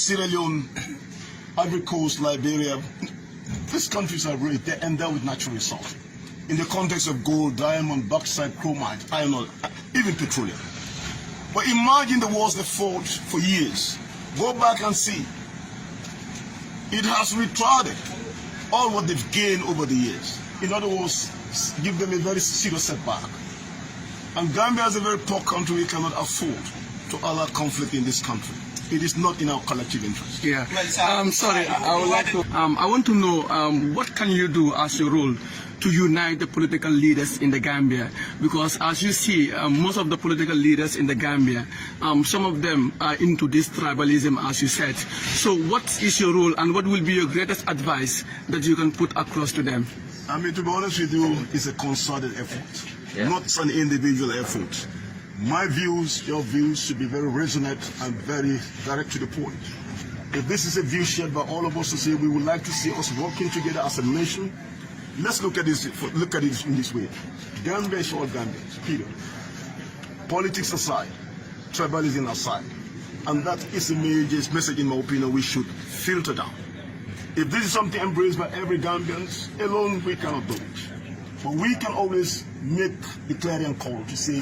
Sierra Leone, Ivory Coast, Liberia, these countries are really endowed with natural resources. In the context of gold, diamond, bauxite, chromite, iron ore, even petroleum. But imagine the wars they fought for years. Go back and see. It has retarded all what they've gained over the years. In other words, give them a very serious setback. And Gambia is a very poor country. We cannot afford to allow conflict in this country. It is not in our collective interest. Yeah. Sorry, I would like to. I want to know what can you do as your role to unite the political leaders in the Gambia? Because as you see, most of the political leaders in the Gambia, some of them are into this tribalism, as you said. So, what is your role, and what will be your greatest advice that you can put across to them? I mean, to be honest with you, it's a concerted effort, not an individual effort. My views, your views should be very resonant and very direct to the point. If this is a view shared by all of us to say we would like to see us working together as a nation, let's look at this. Look at it in this way: Gambia is all Gambians. Period. Politics aside, tribalism aside, and that is the major message, in my opinion, we should filter down. If this is something embraced by every Gambian, alone we cannot do it. But we can always make the clarion call to say,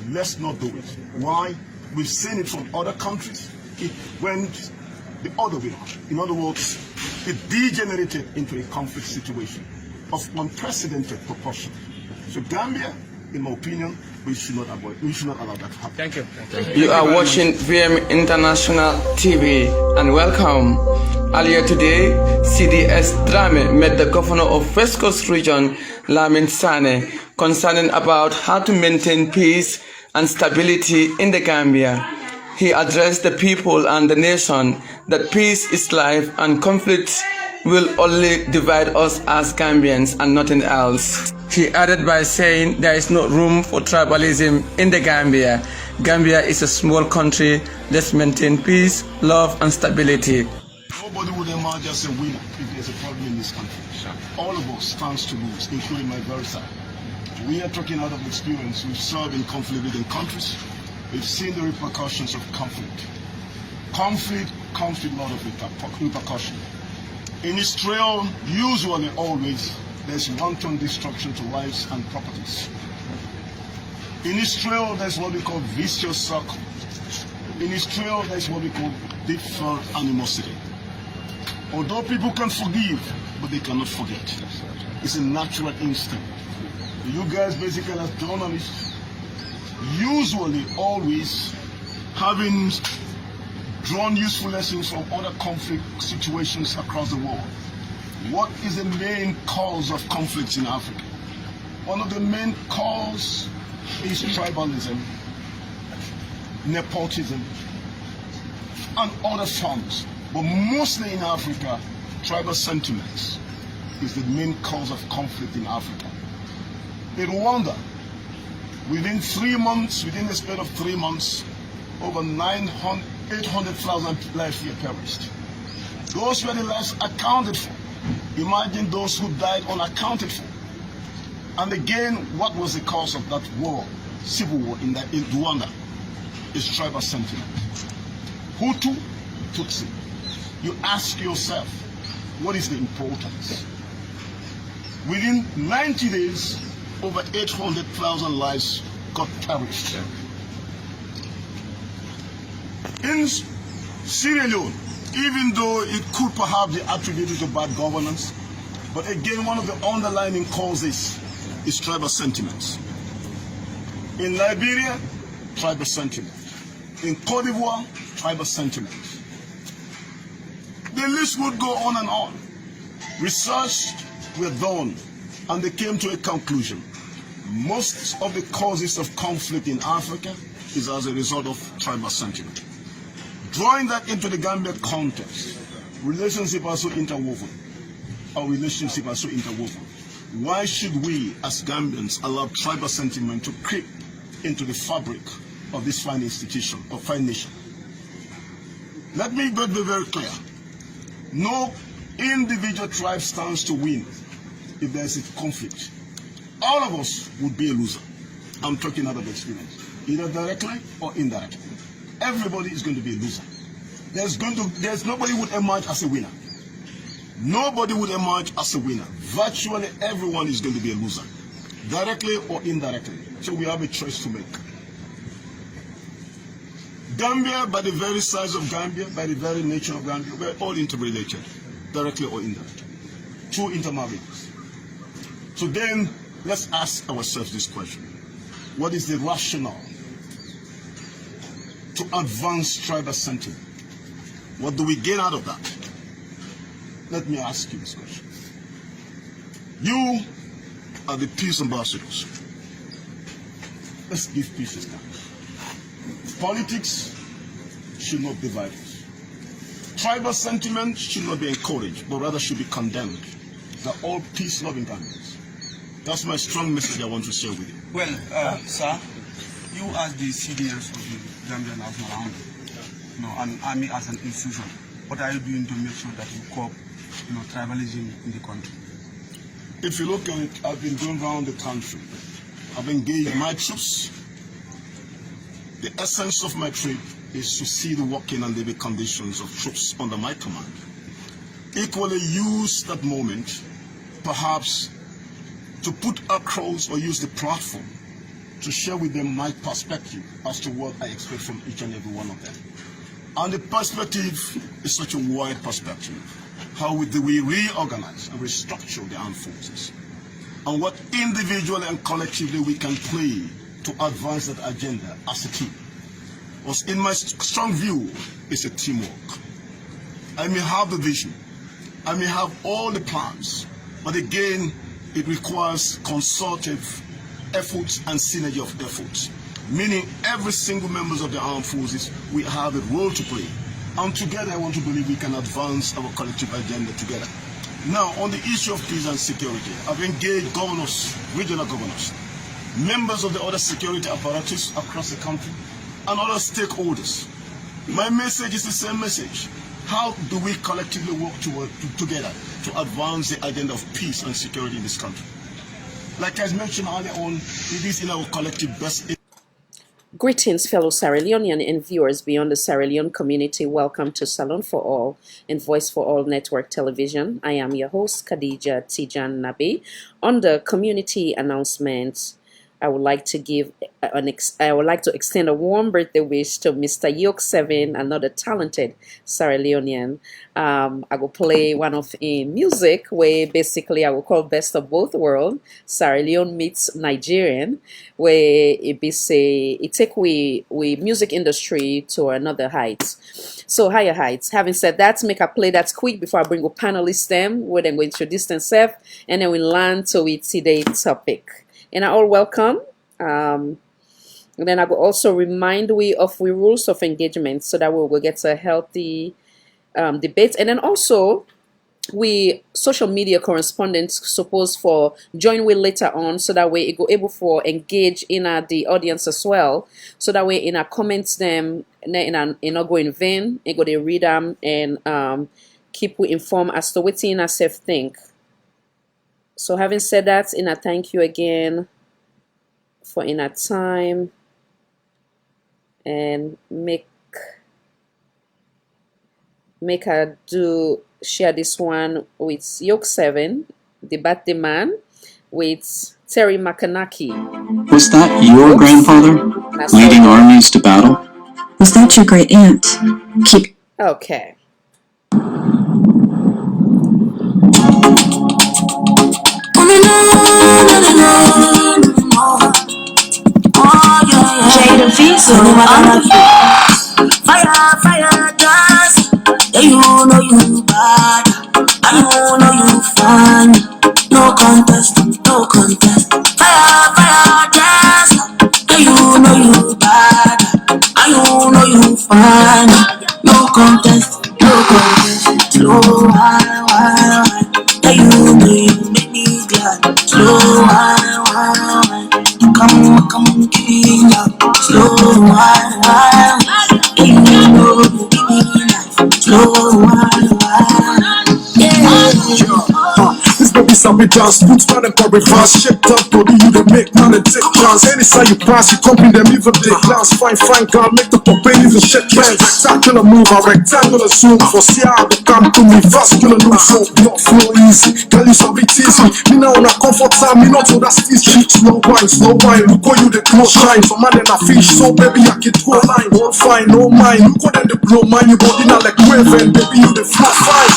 let's not do it. Why? We've seen it from other countries. It went the other way. In other words, it degenerated into a conflict situation of unprecedented proportion. So Gambia, in my opinion, we should not allow that to happen. Thank you. You are watching VM International TV, and welcome. Earlier today, CDS Drame met the governor of West Coast Region, Lamin Sane, concerning about how to maintain peace and stability in the Gambia. He addressed the people and the nation that peace is life and conflict will only divide us as Gambians and nothing else. He added by saying there is no room for tribalism in the Gambia. Gambia is a small country. Let's maintain peace, love and stability. Nobody would emerge as a winner if there's a problem in this country. All of us stands to lose, including my very side. We are talking out of experience. We've served in conflict-ridden countries. We've seen the repercussions of conflict. Conflict comes with a lot of repercussion. In Israel, usually always, there's wanton destruction to lives and properties. In Israel, there's what we call vicious circle. In Israel, there's what we call deep-felt animosity. Although people can forgive, but they cannot forget. It's a natural instinct. You guys basically as journalists, usually always having drawn useful lessons from other conflict situations across the world. What is the main cause of conflicts in Africa? One of the main causes is tribalism, nepotism, and other forms. But mostly in Africa, tribal sentiments is the main cause of conflict in Africa. In Rwanda, within the span of 3 months, over 800,000 lives were perished. Those were the lives accounted for. Imagine those who died unaccounted for. And again, what was the cause of that war, civil war in Rwanda? Is tribal sentiment. Hutu, Tutsi. You ask yourself, what is the importance? Within 90 days, over 800,000 lives got perished. In Sierra Leone, even though it could perhaps be attributed to bad governance, but again, one of the underlying causes is tribal sentiments. In Liberia, tribal sentiment. In Cote d'Ivoire, tribal sentiment. The list would go on and on. Research were done, and they came to a conclusion. Most of the causes of conflict in Africa is as a result of tribal sentiment. Drawing that into the Gambia context, relationships are so interwoven. Our relationships are so interwoven. Why should we, as Gambians, allow tribal sentiment to creep into the fabric of this fine institution, or fine nation? Let me be very clear. No individual tribe stands to win if there is a conflict. All of us would be a loser. I'm talking out of experience, either directly or indirectly. Everybody is going to be a loser. There's nobody would emerge as a winner. Nobody would emerge as a winner. Virtually everyone is going to be a loser, directly or indirectly. So we have a choice to make. Gambia, by the very size of Gambia, by the very nature of Gambia, we're all interrelated, directly or indirectly, through intermarriages. So then, let's ask ourselves this question. What is the rationale to advance tribal sentiment? What do we gain out of that? Let me ask you this question. You are the peace ambassadors. Let's give peace a start. Politics should not divide us. Tribal sentiment should not be encouraged, but rather should be condemned. They're all peace-loving Gambians. That's my strong message I want to share with you. Well, sir, you as the CDS of the Gambian National Army, an army as an institution, what are you doing to make sure that you curb, tribalism in the country? If you look at it, I've been going around the country. I've engaged my troops. The essence of my trip is to see the working and living conditions of troops under my command. Equally use that moment, perhaps, to put across or use the platform to share with them my perspective as to what I expect from each and every one of them. And the perspective is such a wide perspective. How do we reorganize and restructure the armed forces? And what individually and collectively we can play to advance that agenda as a team. Because in my strong view, it's a teamwork. I may have the vision, I may have all the plans, but again, it requires consultative efforts and synergy of efforts. Meaning every single members of the armed forces, we have a role to play. And together I want to believe we can advance our collective agenda together. Now, on the issue of peace and security, I've engaged governors, regional governors, members of the other security apparatus across the country, and other stakeholders. My message is the same message. How do we collectively work together to advance the agenda of peace and security in this country? Like I mentioned earlier on, it is in our collective best. Greetings, fellow Sierra Leonean and viewers beyond the Sierra Leone community. Welcome to Salon for All and Voice for All Network Television. I am your host, Khadija Tijan Nabi. On the community announcement, I would like to extend a warm birthday wish to Mr. Yoke 7, another talented Sierra Leonean. I will play one of in music where basically I will call Best of Both Worlds, Sierra Leone meets Nigerian, where it take we music industry to another heights. So higher heights. Having said that, make a play that's quick before I bring a panelist them, where they will introduce themselves, and then we learn to it today's topic. And are all welcome. And then I will also remind we of the rules of engagement so that we will get a healthy debate. And then also we social media correspondents supposed for join with later on so that way it go able for engage in the audience as well. So that way in our comments them in not go in vain, it go they read them and keep we informed as to what in ourselves think. So having said that, I thank you again for in our time and make her do share this one with Yoke 7, the Batty Man, with Terry Makanaki. Was that your grandfather leading armies to battle? Was that your great aunt? Okay. Jada Visa fire, dance. Yeah, you know you bad. I know you fine. No contest. Fire, dance. Yeah, you know you bad. I know you fine. No contest. Slow, why. Yeah, you know you make me glad. Slow, why. Come, killing ya. Slow, why. You know you give me life. Slow, why. Yeah. This baby's sabi dance, put man and for reverse, shake up body, you dey make man and take chance. Anytime you pass, you company them even they glance. Fine, girl, make the top even shake hands. Spectacular move, a rectangular zoom. For see how they come to me, vascular loop. So not flow easy, girl you sabi tease me. Me now on a comfort time, me not to that steez. Slow wine, look how you the close shine. For man and a fish, so baby I can throw line. All fine, no mind, look how them the blow mine. You body now like wave, baby you the flow fine.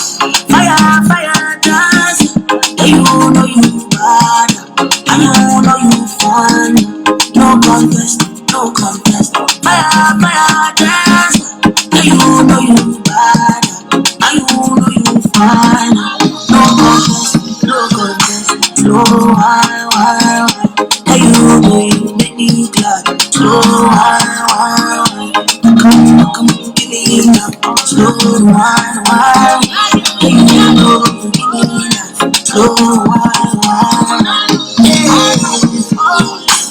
Fire, dance. Yeah, you know you bad. And you know you fun. No contest. Fire, dance. Yeah, you know you bad. And you know you fun. No contest. Slow, wine. Yeah, you know you make me glad. Slow, wine. Come, give me now. Slow, wine. Yeah, you know you give me that. Slow, wine.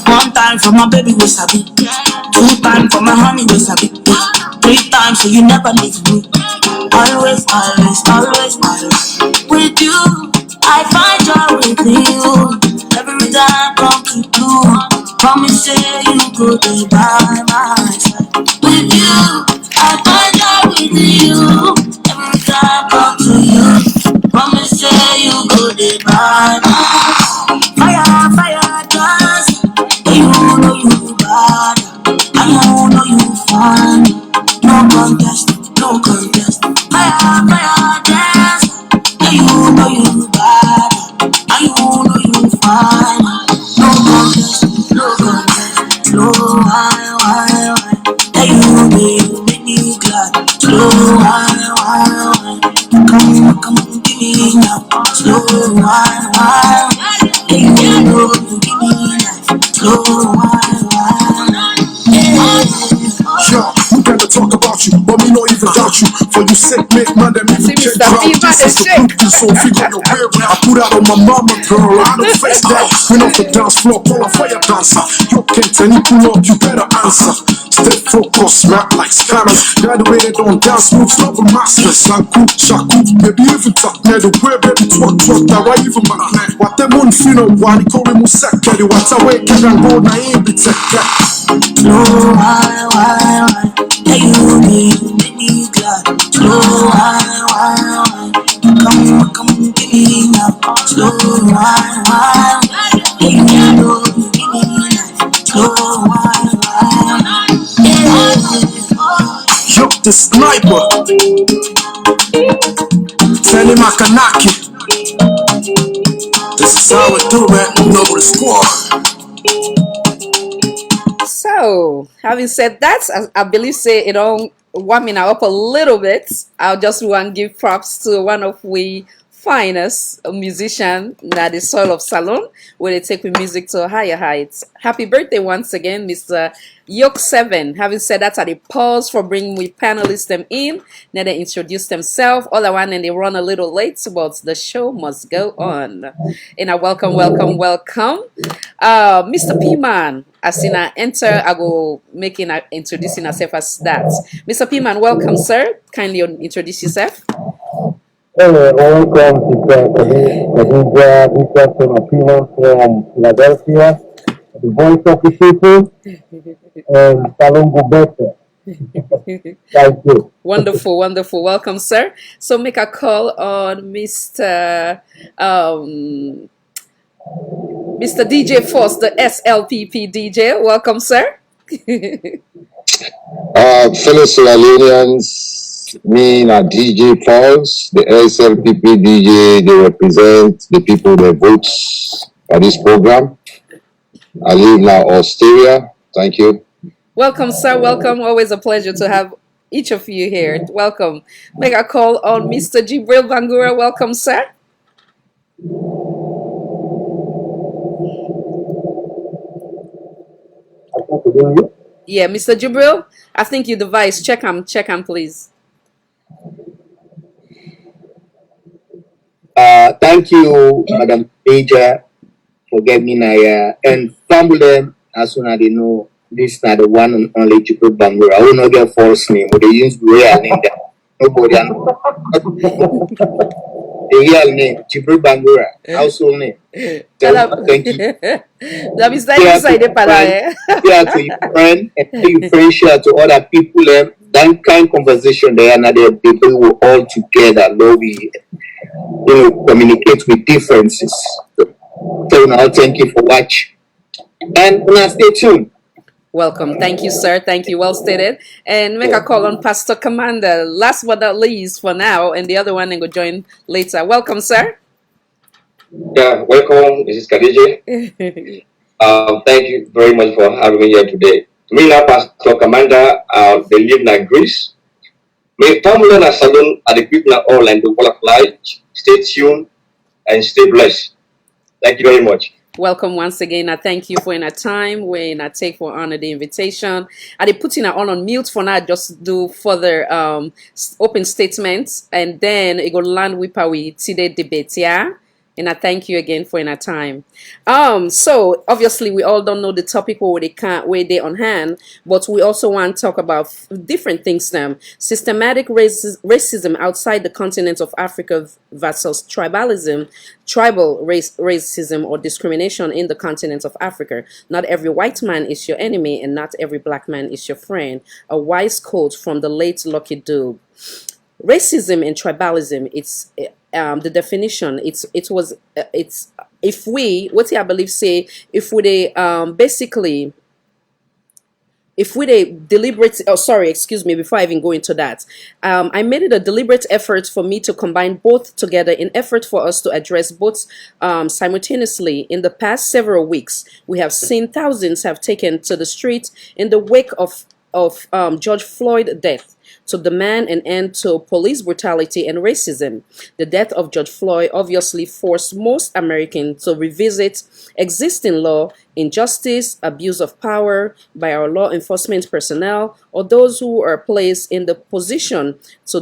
One time for my baby was happy. 2 times for my honey was happy. 3 times so you never leave me. Always. With you, I find joy with you. Every time come to do. Promise say you go to by my side. With you, I find joy with you. Every time come to you. Promise say you go to by my side. Fire, dance. You know you bad. I know you fun. No contest. Fire, dance. You know you bad. I know you fun. No contest. Slow, wine. You know you make me glad. Slow, wine. Come, give me now. Slow, wine. You know you give me that. Slow, wine. Yo, we better talk about you, but me no even doubt you. For you sake, make man them even check out. This is a group, so figure your way. I put out on my mama, girl, I don't face that. We off the dance floor, call a fire dancer. You can't any pull up, you better answer. Stay focused, rap like scanners. Got the way they don't dance moves, love a master. Sanku, shaku, maybe even talk, man, the way baby talk, that why even my man. What them won't feel no one, call him Musaka, the what away, can go, na ain't be tech. Slow, wine. Yeah, you make me glad. Slow, wine. Come, give me now. Slow, wine. Yeah, you know you give me that. Slow, wine. Yo, the sniper. Tell him I can knock you. This is how we do it, Noble Squad. So, having said that, I believe say it all warming up a little bit. I just want to give props to one of we finest musician that the soil of Salon, where they take with music to higher heights. Happy birthday once again, Mr. Yoke 7. Having said that, I pause for bringing we panelists them in. Now they introduce themselves. All I want and they run a little late, but the show must go on. And I welcome. Mr. P-Man, as in I enter, I go introducing myself as that. Mr. P-Man, welcome, sir. Kindly introduce yourself. Hello, welcome to Khadija Mr. Pino from Philadelphia, the voice of the people, and Salon Gubete. Thank you. Wonderful. Welcome, sir. So make a call on Mr. Mr. DJ Force, the SLPP DJ. Welcome, sir. Fellow Sierra me and DJ Falls, the SLPP DJ, they represent the people that vote for this program. I live now in Australia. Thank you. Welcome, sir. Welcome. Always a pleasure to have each of you here. Welcome. Make a call on Mr. Jibril Bangura. Welcome, sir. Yeah, Mr. Jibril, I think your device. Check him, please. Thank you, Madam Aja, for getting me here. And family, as soon as they know, this is not the one and only Jibril Bangura. I will not get false name, but they use real name. Nobody. The real name, Jibril Bangura. Household name. Thank you. That is inside para. Share to your friend, and you friend share to other people. That kind of conversation there, and the people will all together. Lord, we communicate with differences. So now, thank you for watching, and now stay tuned. Welcome. Thank you, sir. Thank you. Well stated. And make a call on Pastor Commander. Last but not least for now, and the other one and go join later. Welcome, sir. Yeah, welcome. This is Khadija. Thank you very much for having me here today. Me now, Pastor Commander, they live in Greece. May family and salon are the people all and the wall of life. Stay tuned and stay blessed. Thank you very much. Welcome once again. I thank you for your time when I take for honor the invitation. I did put in on mute for now, just do further open statements, and then it go land with today debate, yeah. And I thank you again for your time. So obviously we all don't know the topic where they on hand, but we also want to talk about different things now. Systematic racism outside the continent of Africa versus tribalism, tribal racism or discrimination in the continent of Africa. Not every white man is your enemy, and not every black man is your friend. A wise quote from the late Lucky Dube. Racism and tribalism, it's the definition, it's if we what I believe say if we basically if we deliberate, oh sorry, excuse me, before I even go into that, I made it a deliberate effort for me to combine both together in effort for us to address both simultaneously. In the past several weeks, we have seen thousands have taken to the streets in the wake of George Floyd's death to demand an end to police brutality and racism. The death of George Floyd obviously forced most Americans to revisit existing law, injustice, abuse of power by our law enforcement personnel, or those who are placed in the position to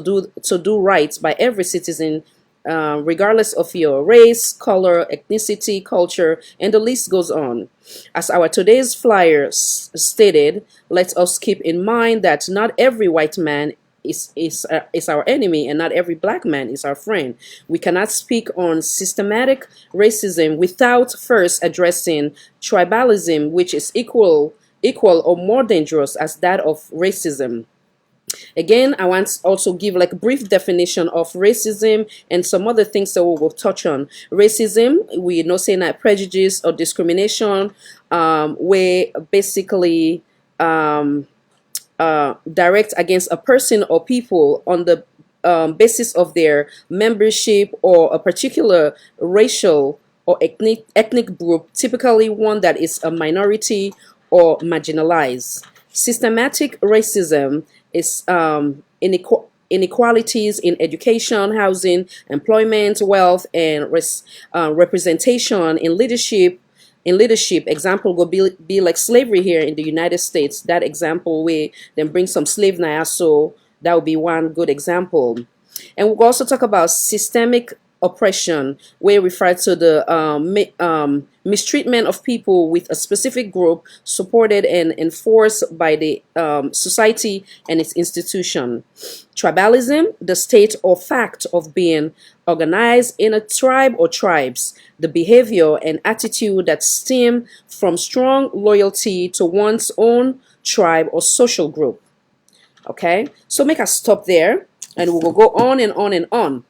do right by every citizen, regardless of your race, color, ethnicity, culture, and the list goes on. As our today's flyer stated, let us keep in mind that not every white man is our enemy, and not every black man is our friend. We cannot speak on systematic racism without first addressing tribalism, which is equal or more dangerous as that of racism. Again, I want to also give like a brief definition of racism and some other things that we will touch on. Racism, we know saying that prejudice or discrimination, where basically direct against a person or people on the basis of their membership or a particular racial or ethnic group, typically one that is a minority or marginalized. Systematic racism is inequalities in education, housing, employment, wealth, and representation in leadership. Example will be like slavery here in the United States. That example where then bring some slave now, so that would be one good example. And we'll also talk about systemic oppression, where we refer to the mistreatment of people with a specific group supported and enforced by the society and its institution. Tribalism, the state or fact of being organized in a tribe or tribes, the behavior and attitude that stem from strong loyalty to one's own tribe or social group. Okay, so make us stop there, and we will go on and on and on.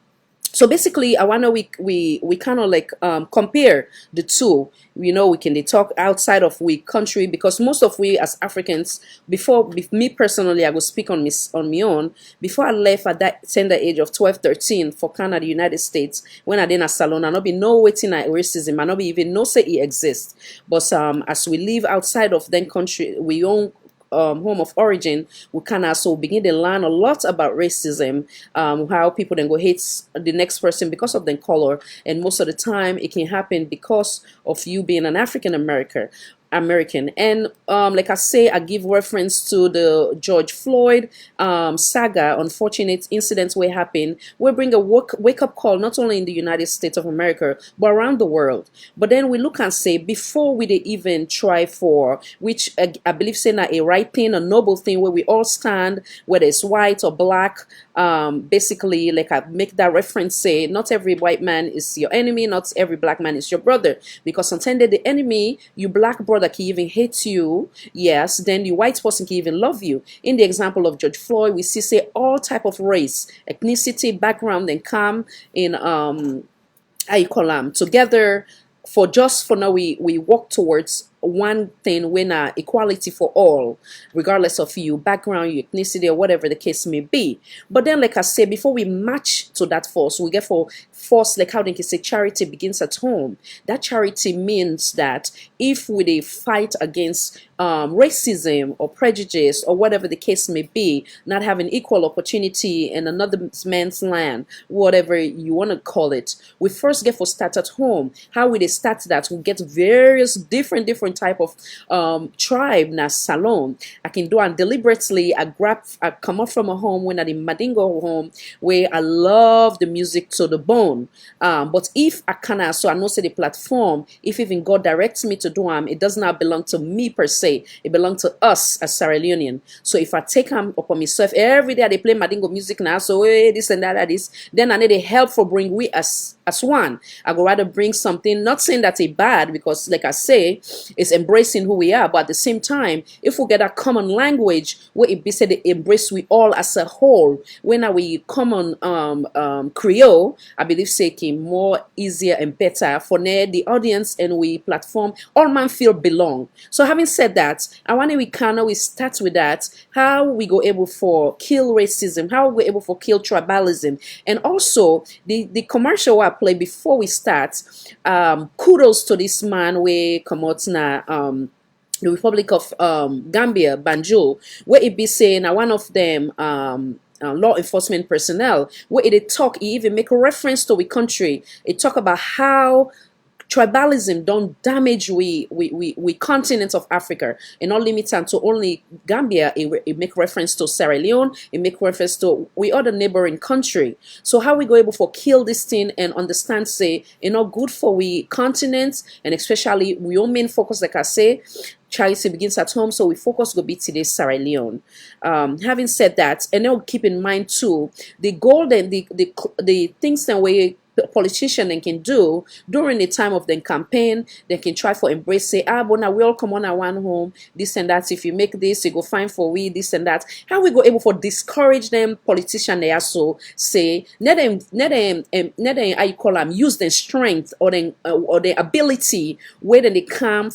So basically, I wanna we kind of like compare the two. You know, we can talk outside of we country, because most of we as Africans, before me personally, I will speak on my own. Before I left at that tender age of 12, 13 for Canada, United States, when I did in a salon, I not be no waiting at racism, I not be even no say it exists. But as we live outside of that country, we own home of origin, we can also begin to learn a lot about racism, how people then go hate the next person because of their color, and most of the time it can happen because of you being an African American. American. And like I say, I give reference to the George Floyd saga, unfortunate incidents where happen. We bring a wake up call not only in the United States of America but around the world. But then we look and say, before we even try for, which I believe saying a right thing, a noble thing, where we all stand, whether it's white or black. Basically, like I make that reference, say not every white man is your enemy, not every black man is your brother, because sometimes the enemy, you black brother, can even hate you, yes, then the white person can even love you. In the example of George Floyd, we see say all type of race, ethnicity, background, and come in how you call them together for now we walk towards one thing, when equality for all, regardless of your background, your ethnicity, or whatever the case may be. But then, like I say, before we match to that force, we get for force, like how they can say charity begins at home. That charity means that if we fight against racism or prejudice or whatever the case may be, not having equal opportunity in another man's land, whatever you want to call it, we first get for start at home. How we start that? We get various different type of tribe na salon. I can do, and deliberately I come up from a home when I the Madingo home where I love the music to the bone. But if I cannot, so I know say the platform, if even God directs me to do it does not belong to me per se. It belongs to us as Sierra Leonean. So if I take them upon myself every day, they play Madingo music now, so this and that, then I need a help for bring we as one. I go rather bring something, not saying that it's bad, because like I say, it's embracing who we are, but at the same time, if we get a common language where it be said they embrace we all as a whole, when are we common Creole, I believe say more easier and better for the audience, and we platform all man feel belong. So having said that, I want we start with that, how we go able for kill racism, how we able for kill tribalism, and also the commercial I play before we start. Kudos to this man we come out now, the Republic of Gambia, Banjul, where it be saying one of them law enforcement personnel, where it talk, he even make a reference to the country. It talk about how tribalism don't damage we continent of Africa, and not limited to only Gambia. It make reference to Sierra Leone, it make reference to we other neighboring country. So how we go able for kill this thing and understand say good for we continent, and especially we all main focus, like I say, charity begins at home, so we focus go be today Sierra Leone. Having said that, and now keep in mind too the goal and the things that we politician can do during the time of the campaign. They can try for embrace, say, but now we all come on our one home, this and that. If you make this, you go fine for we, this and that. How we go able for discourage them politician they also say, let them how you call them, use their strength or their ability where they come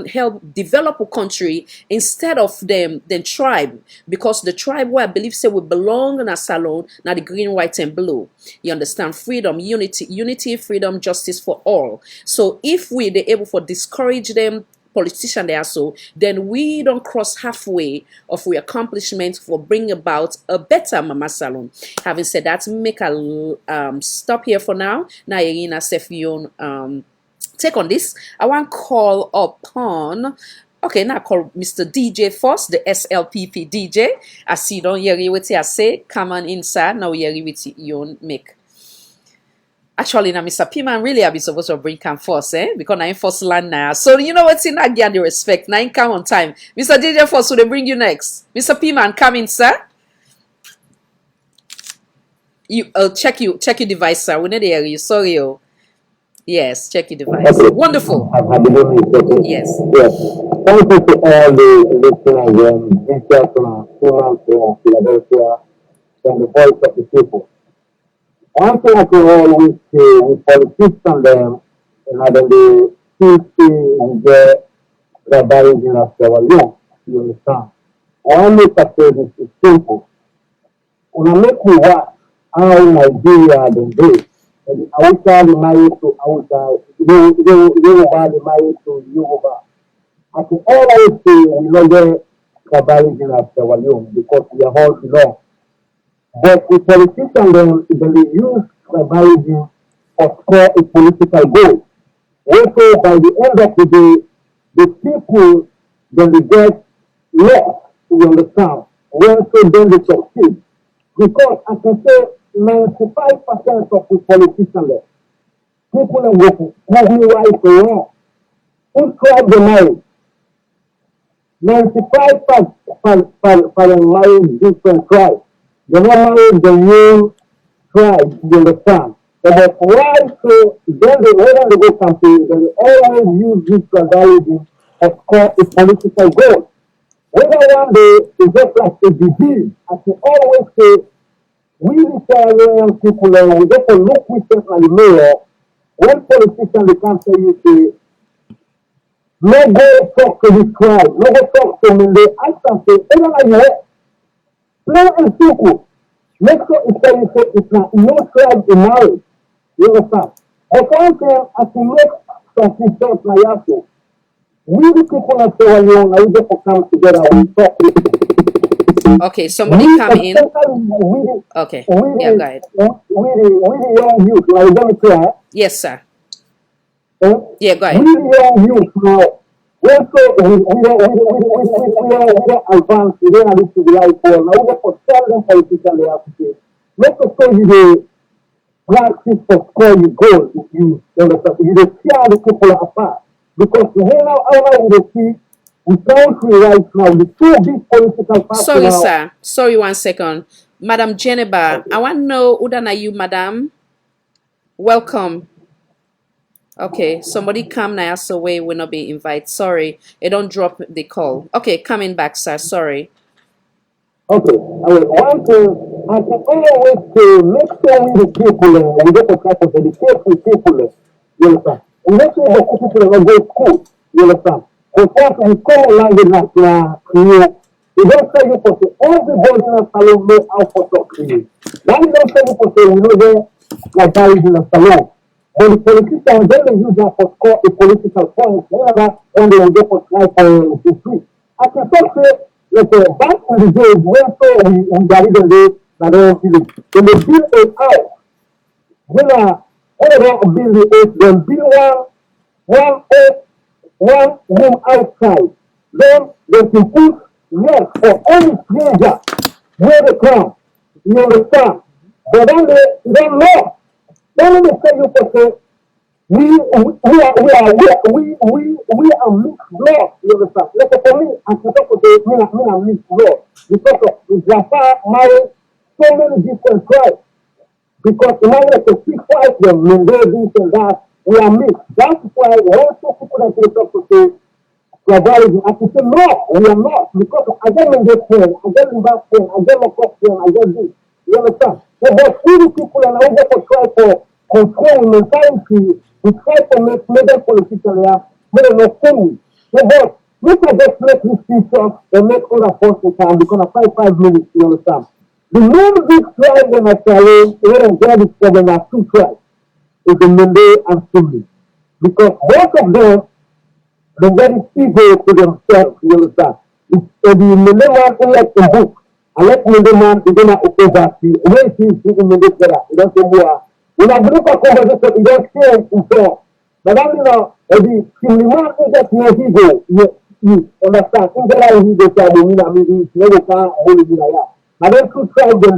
help develop a country instead of them tribe, because the tribe where I believe say we belong in a salon, now the green, white, and blue. You understand? Freedom, unity, freedom, justice for all. So if we they able for discourage them politician they are, so then we don't cross halfway of we accomplishment for bring about a better mama salon. Having said that, make a stop here for now. Now Irina Sefion take on this. I want call upon. Okay, now call Mr. DJ first, the SLPP DJ. I see you don't hear what I say. Come on inside. Now hear what you make. Actually, now Mr. Piman really have been supposed to bring come first, because I ain't first land now. So you know what's in that get the respect. Now ain't come on time. Mr. DJ first, so they bring you next. Mr. Piman, come in, sir. You check your device, sir. We need to hear you. Sorry, oh. Yes, check your device. Wonderful. Yes. Thank you to all the listeners here from Philadelphia, from the voice of the people. One thing I can always say with politicians them, the history and the tribalism of Sierra Leone, you understand. One look at this is simple. When I make me watch how Nigeria then do, outside the married to outside, Yoruba the married to Yoruba. I can always say we know the tribalism of Sierra Leone because we are all belong. But the politicians then they use tribalism for score a political goal. Also, by the end of the day, the people, then they get lost, you understand? When so then they succeed. Because I can say 95% of the politicians, people are working, moving right or wrong. Who tried the marriage? 95% marriage different tribes. They're not married the new tribe, you understand? But why so then they whether they go campaign, they always use this tribalism as called a political goal. Whether one day is just like a disease, as you always say, we Italian people we get to look with us at the mayor, when politicians they can't tell you say, no go talk to this tribe, no go talk to me, they ask and say, even like you plain and simple. Make sure it's tell you say it's not no tribe in marriage. You understand? But one thing as you make some things like that, we the people of Sierra Leone, we just come together, we talk. Okay, somebody come in. Okay, yeah, go ahead. We the young youth, like we're going to try. Yes, sir. Yeah, go ahead. We the young youth now. We don't advance, we don't have to be like for now. We just tell them politicians they have to say. Let us tell you the practice of score you goals if you understand. You just tear the people apart. Because we now see the country right now, the two big political parties. Sorry, now. sir. Sorry, 1 second. Madam Geneba, I want to know who are you, madam? Welcome. Okay, somebody come now, so we will not be invited. Sorry, they don't drop the call. Okay, coming back, sir. Sorry. Okay, one thing, I can always say, make sure we the people, we get the type of educate the people, you understand? And make sure the people go to school, you understand? Because we call language like you don't say you for say, everybody in a salon know how to talk to you. Now you don't say you for say, we know there, like that is in a salon. But the politicians, then they use that for score a political point, whenever when they will go for try for history. I can talk say, like back in the days when so we got it the that don't feel it. When they build a house, when they don't build the house, then build one room outside. Then they can put yes for any stranger where they come. You understand? But then they don't know. Then they say you for say we are mixed blood, you understand? Like for me, I can talk with me are mixed blood because of the grandpa married so many different tribes. Because imagine like a 6 them, when they this and that, we are mixed. That's why also people that they talk to say tribalism, I can say no, we are not, because I get in this friend, I get in that friend, I get my first friend, I get this. You understand? So but few people and I also try for control mentality. We try to make modern politicians there, but they're not funny. So, but look at just make this feature and make other forces time because of 5 minutes, you understand? The main big tribe in Australia, where I'm glad it's seven are two tribes, is the Mende and Sumi. Because both of them, they're very ego to themselves, you understand? It's the Mende man who likes the book. I like Mende man, he's going to oppose that. When he's speaking Mende together, he doesn't say more. When I group of conversation, you don't share himself. But then, you know, the man is just no ego. You understand? In general, he goes to the maybe never can hold it in a year. But then two tribes when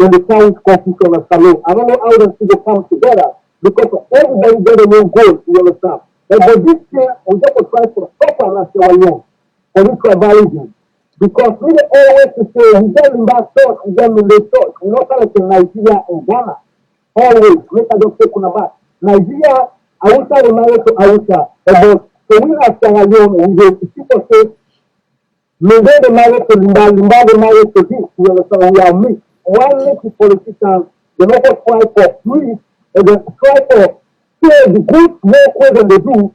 the time confusion of salon. I don't know how them two come together because everybody get a new goal, you understand? But this thing, we just try to stop our national young for this tribalism. Because we always say, we get in that church, we get in the church. We're not like in Nigeria and Ghana. Always, make I just take on about Nigeria, I want to marry to Awusa, but so we are Sierra Leone, we go to people say, maybe they marry to Limba, they marry to this, you understand, we are mixed. One little politicians, they not try for free, and they try for say the good work way than they do,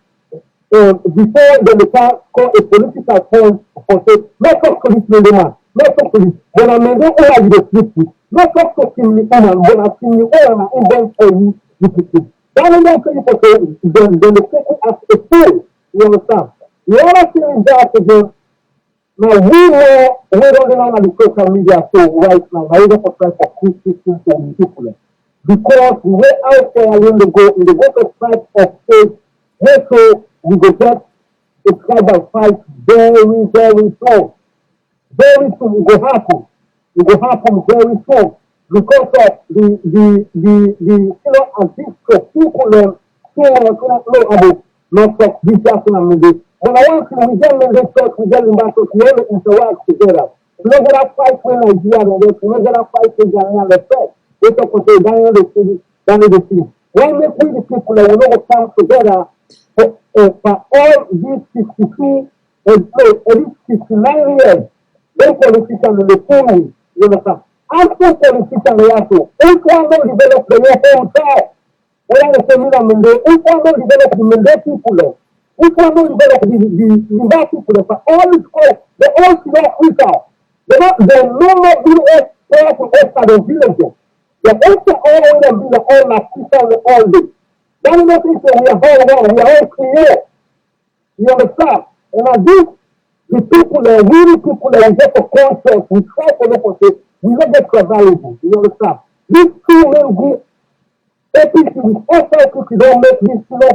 before they can call a political point for say, let's talk to this man, let's talk to this, when I may not have the sleep with. Not talk to him, when I see you, or I invent for you, you people. That will not say for saying, then they take it as a fool. You understand? The other thing is that again, now we don't know the social media so right now, I don't try for criticism from people. Because the way out there when they go to type of state, where so we go get a tribal fight very, very soon. Very soon it will happen. It will happen very soon because of and this people know about not talk this happening. When I want to we get in this talk, we get in that talk, we all interact together. We don't get a fight when Nigeria and we don't get a fight when Ghana and the Fed. We talk about Ghana and the city, Ghana and the city. When we the people that we know will come together for all these 63 and these 69 years, they politicians in the family, you understand? After politicians, they have to, if one don't develop the own child, whether the family and Mende, if one don't develop the Mende people, if one don't develop the black people, for all this all, they all see that without. They no more village players to enter the villages. They enter all of them be the all like people all day. That is not to say we are all wrong, we are all clear. You understand? And I do the people that really people that we get for concepts, we try to look for it, we don't get tribalism. You understand? These two main groups, APC with SLPC don't make this fair.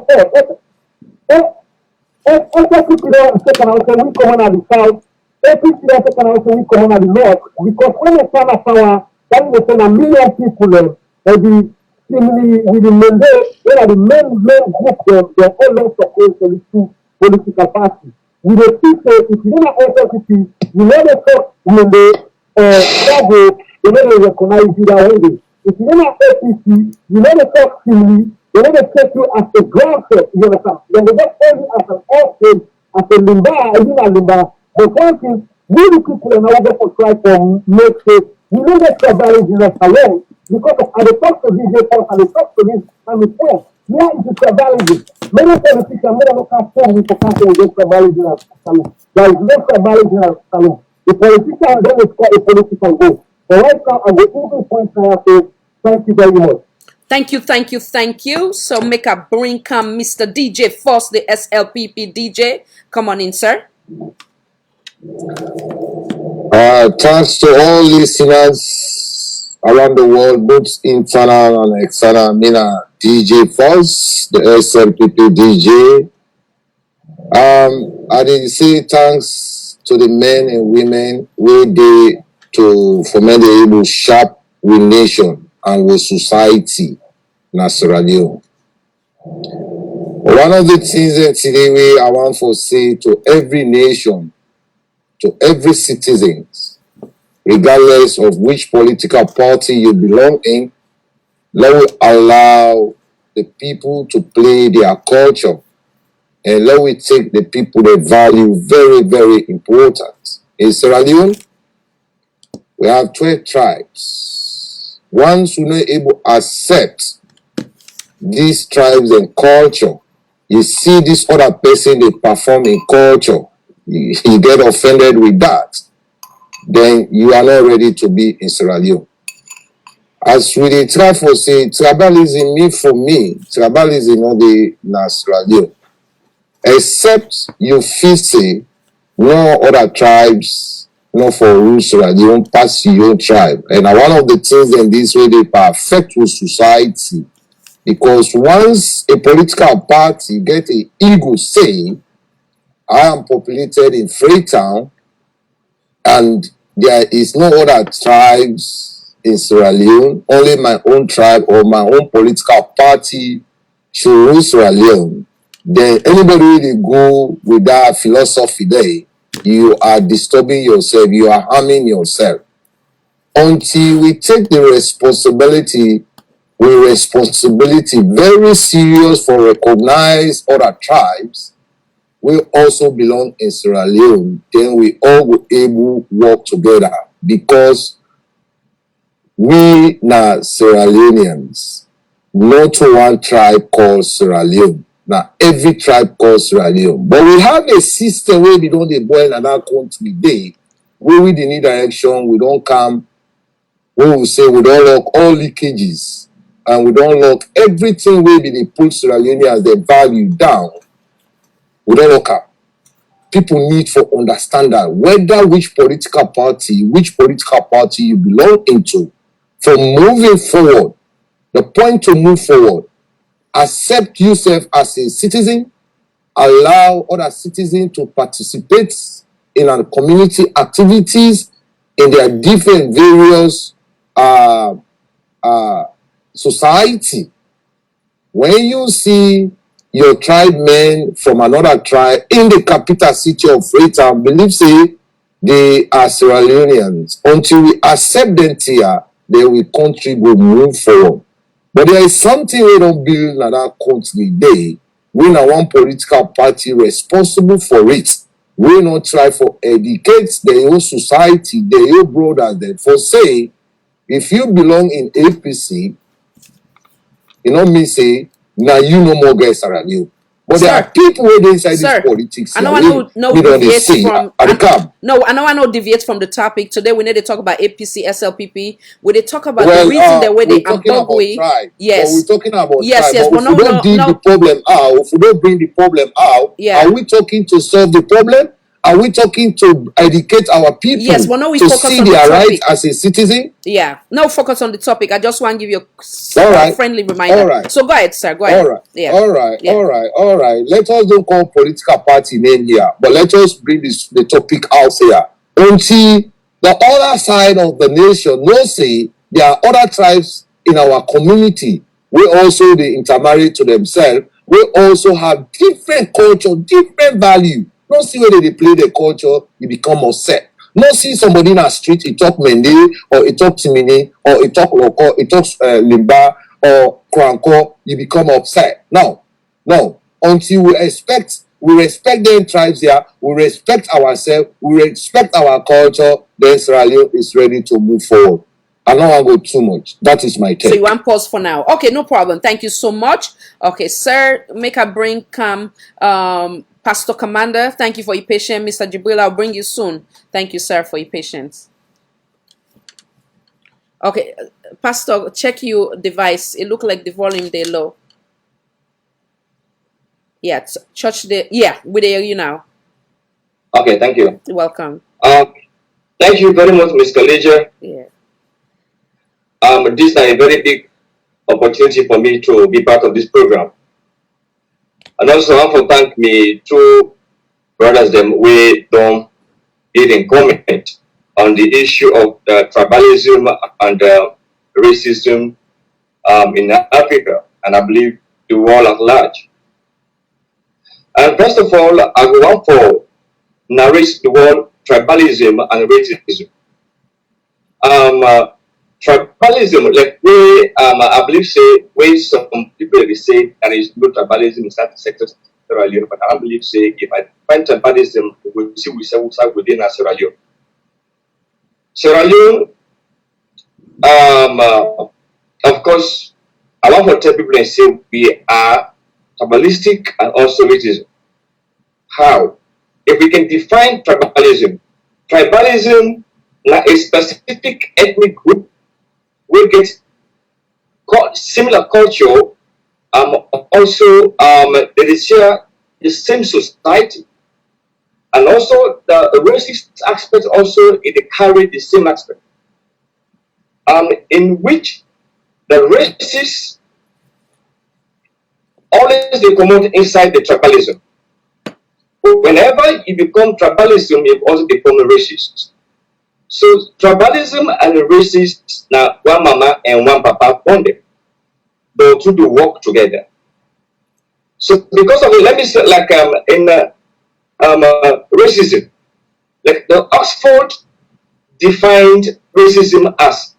SLPC don't take an answer, we come on at the south. APC don't take an answer, we come on at the north. Because when they stand at power, that is they send a million people and the similarly with the mandate, they are the main group, they're all not supposed to the two political parties. We the people, if you don't have SLPC, you never talk when they struggle, they never recognize you that way. If you don't have APC, you never talk freely, they never take you as a granted, you understand? Then they just tell you as an orphan, as a limba, even a limba. But one thing, we the people are now going to try to make sure we don't get tribalism alone because of I talk to DJ Pulse and I talk to this and it's fair. Yeah, it's a tribalism. Many politicians, many local forms for country against tribalism as salon. There is no tribalism as salon. The politician then is called a political goal. But right now, I'm going to point out to thank you very much. Thank you. So make a bring come Mr. DJ Force, the SLPP DJ. Come on in, sir. Thanks to all listeners around the world, both internal and external. Mina DJ Force, the SLPP DJ. I did say thanks to the men and women who did to foment the able sharp with nation and with society in Sierra Leone. One of the things that today I want to say to every nation, to every citizen, regardless of which political party you belong in, let us allow the people to play their culture and let we take the people they value very, very important. In Sierra Leone, we have 12 tribes. Once you're not able to accept these tribes and culture, you see this other person they perform in culture, you get offended with that, then you are not ready to be in Sierra Leone. As we dey try for say, tribalism for me, tribalism not the Sierra Leone. Except you feel say no other tribes, no for rule Sierra Leone pass your own tribe. And one of the things in this way they affect with society. Because once a political party get an ego say, I am populated in Freetown and there is no other tribes in Sierra Leone, only my own tribe or my own political party should rule Sierra Leone, then anybody really go with that philosophy there, you are disturbing yourself, you are harming yourself. Until we take the responsibility very serious for recognize other tribes, we also belong in Sierra Leone, then we all will able to work together because we now Sierra Leoneans, not one tribe called Sierra Leone. Now every tribe called Sierra Leone. But we have a system where we don't boil and our country day, where we need direction, we don't come, we will say we don't lock all leakages and we don't lock everything where they put Sierra Leone as their value down. We don't look up. People need to understand that whether which political party you belong into, for moving forward, the point to move forward, accept yourself as a citizen, allow other citizens to participate in our community activities in their different various society. When you see your tribe men from another tribe in the capital city of Freetown, believe say they are Sierra Leoneans. Until we accept them here, then we country will move forward. But there is something we don't build in that country day. We are one political party responsible for it. We not try for educate the whole society, the whole brothers. Them for say, if you belong in APC, you know me say, now you no more get Sierra Leone. But there are people who dey inside this politics. I know I know deviate from I know deviate from the topic. Today we need to talk about APC, SLPP. We need to talk about the reason the way they ambogwe. Yes. But we're talking about yes, tribe. yes, but if we don't dig the problem out, if we don't bring the problem out, are we talking to solve the problem? Are we talking to educate our people to see their rights as a citizen? Yeah. No focus on the topic. I just want to give you a friendly reminder. All right. So go ahead, sir. Go ahead. All right. Yeah. All right. Let us don't call political party name here, but let us bring the topic out here. Until the other side of the nation knows say there are other tribes in our community. We also they intermarry to themselves. We also have different culture, different value. Not see where they play the culture, you become upset. Not see somebody in a street, he talk Mende, or he talk Timini, or he talk Loko, he talk Limba, or Kranko, you become upset. No. Until we respect them tribes here, we respect ourselves, we respect our culture, then Sierra Leone is ready to move forward. I don't want to go too much. That is my take. So you want pause for now? Okay, no problem. Thank you so much. Okay, sir, make a bring come Pastor Commander, thank you for your patience. Mr. Jibril, I'll bring you soon. Thank you, sir, for your patience. Okay, Pastor, check your device. It look like the volume they low. Yeah, church we hear you now. Okay, thank you. You're welcome. Thank you very much, Mr. Ledger. Yeah. This is a very big opportunity for me to be part of this program. And also I want to thank me two brothers them we don't didn't comment on the issue of tribalism and racism in Africa, and I believe the world at large. And first of all, I want to narrate the word tribalism and racism. Tribalism, like we, I believe, say, when some people they say there is no tribalism in certain sectors of Sierra Leone, but I believe, say, if I find tribalism, we see within Sierra Leone. Sierra Leone, of course, I want to tell people and say we are tribalistic and also racism. How? If we can define tribalism is a specific ethnic group we get similar culture, also they share the same society, and also the racist aspect also it carry the same aspect, in which the racists always they come out inside the tribalism. Whenever you become tribalism, you also become a racist. So tribalism and racism now one mama and one papa bonded. They two do work together. So because of it, let me say like in racism, like the Oxford defined racism as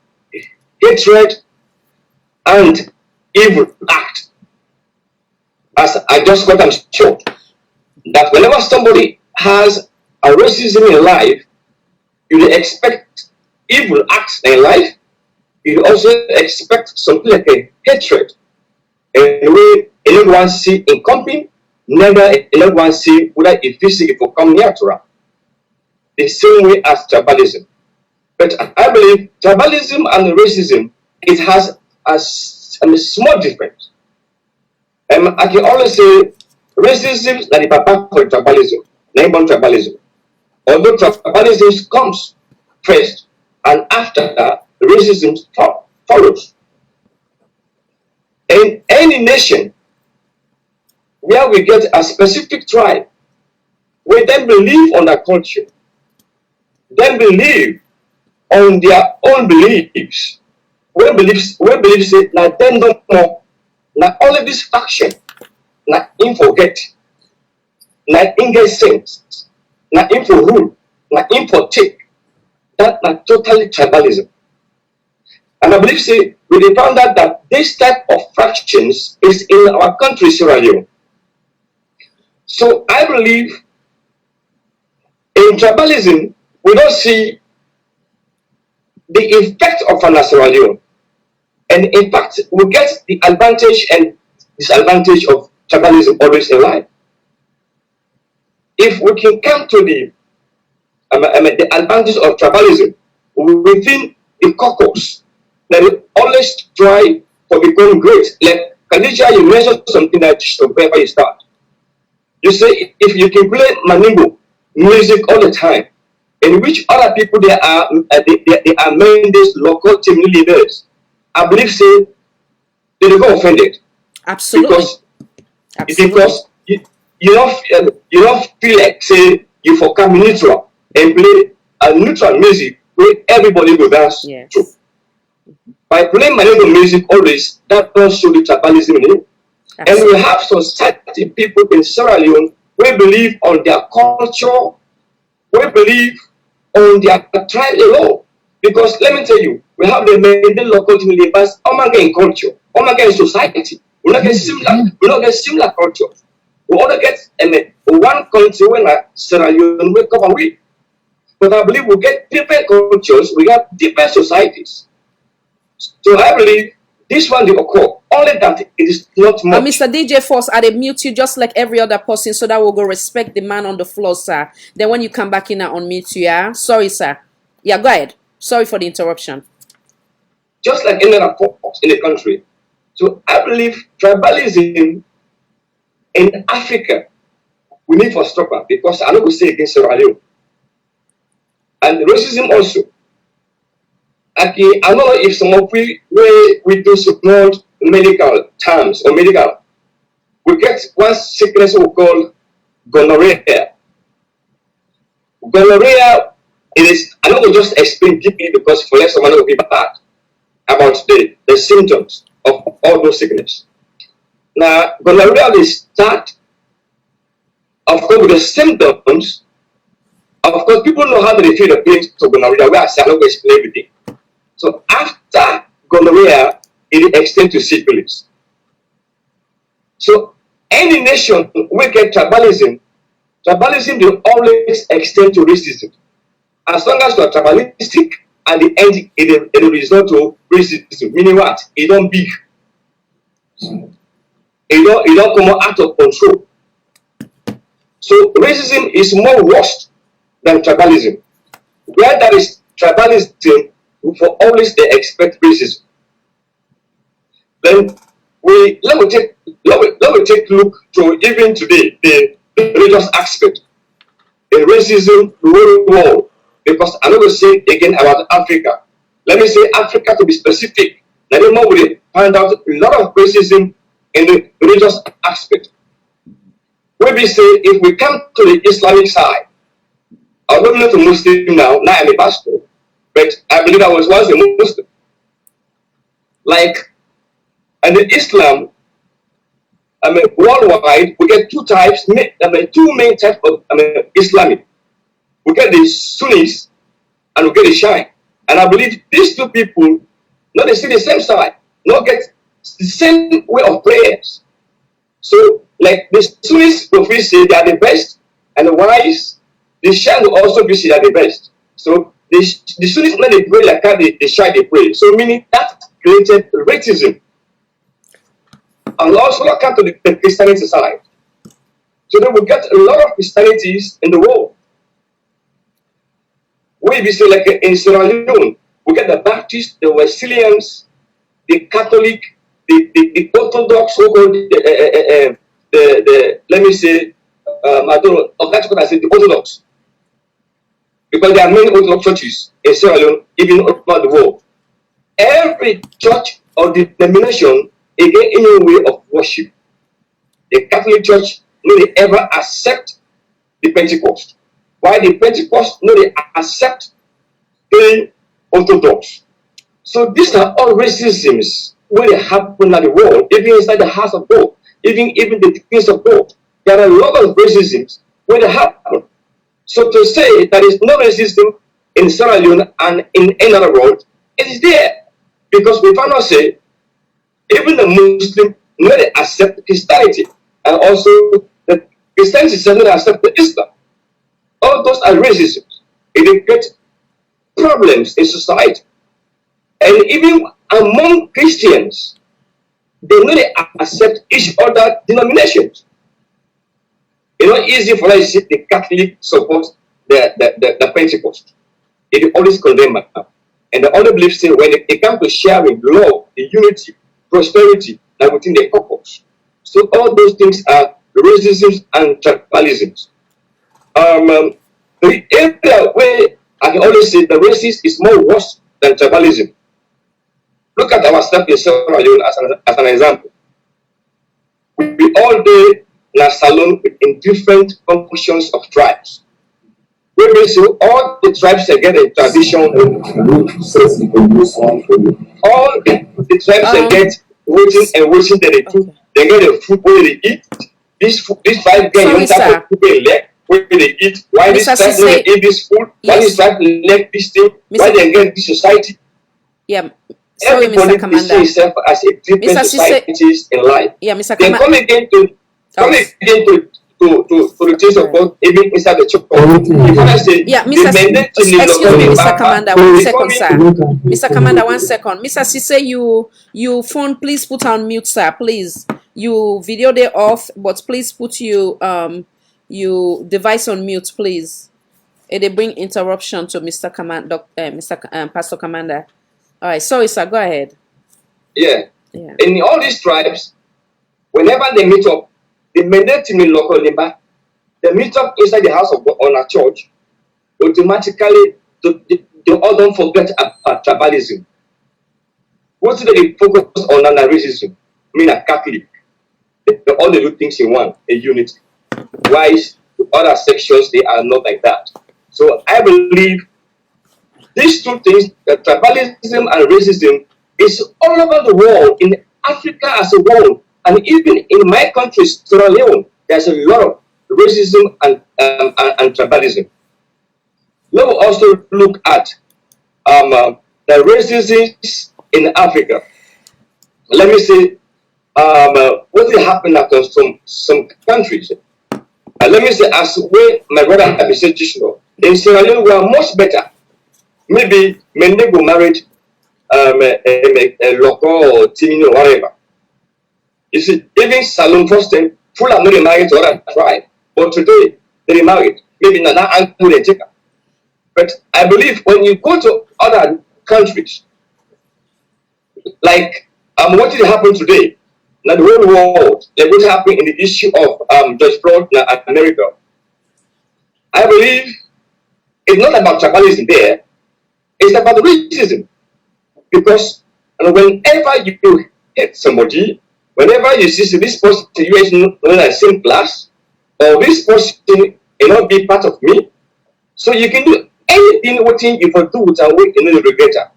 hatred and evil act. As I just got them short, that whenever somebody has a racism in life, you expect evil acts in life. You also expect something like a hatred. And we anyone see in company, never anyone see whether it physically will come near to them. The same way as tribalism. But I believe tribalism and racism, it has a small difference. I can always say racism is the papa for tribalism, name-born tribalism. Although tribalism comes first, and after that, racism follows. In any nation, where we get a specific tribe, we then believe on their culture, then believe on their own beliefs. We believe say na them no more, na only this faction, na in forget, na in get sense, na in for rule, na in for take. That na totally tribalism. And I believe say we found out that this type of fractions is in our country, Sierra Leone. So I believe in tribalism, we don't see the effect of a Sierra Leone. And in fact, we get the advantage and disadvantage of tribalism always in life. If we can come to the advantage of tribalism within the caucus, that we always try for becoming great. Like Khadija, you mentioned something that wherever you start. You say if you can play Maningo music all the time, in which other people they are members, local team leaders, I believe say they don't go offended. Absolutely. Because you don't feel like say you for come neutral and play a neutral music where everybody will dance to. By playing Maningo music always, that does show the tribalism in you. And we have society people in Sierra Leone, we believe on their culture, we believe on their tribe alone. Because let me tell you, we have the main local team members, in culture, in society. We not get similar culture. We only get one country when Sierra Leone we cover with. But I believe we get different cultures, we have different societies. So I believe this one will occur, only that it is not much. Mr. DJ Force, I mute you just like every other person so that we'll go respect the man on the floor, sir. Then when you come back in, I unmute you, yeah? Sorry, sir. Yeah, go ahead. Sorry for the interruption. Just like any other folks in the country. So I believe tribalism in Africa, we need to stop it because I know we say against Sierra Leone. And racism also. Okay, I don't know if some of we do support medical terms or medical. We get one sickness we call gonorrhea. Gonorrhea is, I don't know, just explain deeply because for less someone will be bad about the symptoms of all those sickness. Now, gonorrhea will start, of course, with the symptoms. Of course, people know how they feel the pain to gonorrhea. Where I say, I'm not going to explain everything. So after gonorrhea, it extends to syphilis. So any nation will get tribalism will always extend to racism. As long as you are tribalistic, at the end it will result to racism. Meaning what? It don't big. It don't come out of control. So racism is more worse than tribalism. Where there is tribalism, for always they expect racism. Then let me take a look to even today the religious aspect in racism the whole world. Because I'm not going to say again about Africa. Let me say Africa to be specific. Let me more find out a lot of racism in the religious aspect. Maybe say if we come to the Islamic side, I'm not a Muslim now I'm a pastor. But I believe I was once a Muslim. Like, and in Islam, worldwide, we get two types, two main types of Islamic. We get the Sunnis and we get the Shia. And I believe these two people, not they see the same side, not get the same way of prayers. So, like the Sunnis will say they are the best, and the wise, the Shia will also be say they are the best. So, the Sunnis when they pray like that, the Shia they pray. So meaning that created racism. And also come to the Christianity side. So then we get a lot of Christianities in the world. We say like in Sierra Leone, we get the Baptists, the Wesleyans, the Catholic, the Orthodox, so-called let me say, I don't know, that's what I said, the Orthodox. Because there are many Orthodox churches in Sierra Leone, even around the world. Every church or denomination, again, in a way of worship. the Catholic Church no they ever accept the Pentecost. Why the Pentecost no they accept the Orthodox. So these are all racisms where they happen in the world, even inside the house of God, even the things of God. There are a lot of racisms where they happen. So to say there is no racism in Sierra Leone and in any other world, it is there. Because we cannot say even the Muslim no they accept Christianity, and also the Christianity does not accept the Islam. All those are racisms. It creates problems in society. And even among Christians, they know they accept each other denominations. It's not easy for us to see the Catholic support the Pentecost. It always condemn them. And the other beliefs say when it comes to sharing love, the unity, prosperity, like within the couples. So all those things are racism and tribalism. The area where I can always say the racist is more worse than tribalism. Look at ourselves in Sierra Leone as an example. We all day in a salon in different functions of tribes. We basically all the tribes get a tradition. All the tribes get waiting that they do. They get the food where they eat. These 5 guys have to put leg where they eat. Why this tribe don't eat this food? Why this tribe leg this thing? Why they get this society? Yeah. Sorry, everybody Mr. Commander. sees itself as a different societies in life. Yeah, Mr. Then come again to the things of God, even inside the church. Yeah, excuse me, Mr. Commander, 1 second, sir. Mr. Commander, 1 second. Mr. Sise, you phone, please put on mute, sir. Please, you video they off, but please put you device on mute, please. They bring interruption to Mr. Pastor Commander. All right, sorry, sir. Go ahead. Yeah. In all these tribes, whenever they meet up, the mandate team in local limba, they meet up inside the house of God on a church. Automatically, they all don't forget about tribalism. What do they focus on racism? I mean, a Catholic. They all do things in one, a unity. Why other sections they are not like that? So I believe these two things, the tribalism and racism, is all over the world, in Africa as a whole, and even in my country, Sierra Leone, there's a lot of racism and tribalism. Let us also look at the racism in Africa. Let me say what will happen after some countries. Let me say, as way my brother have said, in Sierra Leone we are much better. Maybe Mendego married a local or Timini or whatever. You see, even Salon first time, full of not married to other tribe. But today, they married. Maybe not that uncle they take. But I believe when you go to other countries, like what did happen today, now the whole world, like what happened in the issue of George Floyd in America, I believe it's not about tribalism there. It's about racism. Because whenever you hit somebody, whenever you see this person you is not in the same class, or this person not be part of me, so you can do anything what you can do with a way in the regulator.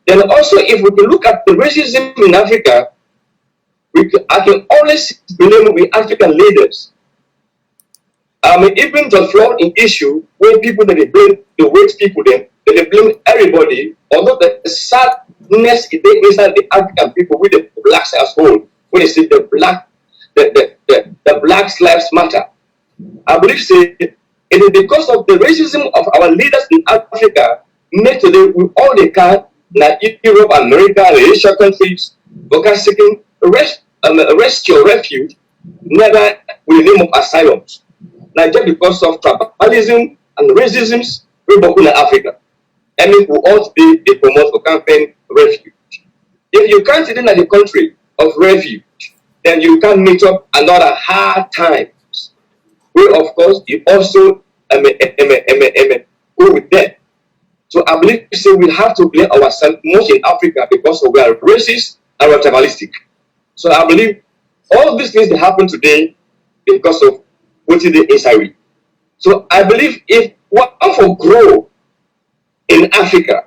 Then also, if we can look at the racism in Africa, I can always blame with African leaders. Even the fraud in issue where people that they blame the white people, then they blame everybody. Although the sadness is inside the African people with the blacks as whole, when they say the blacks lives matter. I believe say it is because of the racism of our leaders in Africa. Made today with all they can, now Europe, America, the Asian countries, because seeking rescue or refuge, never will name of asylums. Now just because of tribalism and racism, we work in Africa. I mean, we all be a promote for campaign refuge. If you can't sit in the country of refuge, then you can meet up another hard times. Where of course you also go with them. So I believe we have to blame ourselves much in Africa because we are racist and we're tribalistic. So I believe all these things that happen today because of what is the inside. So I believe if one for grow in Africa,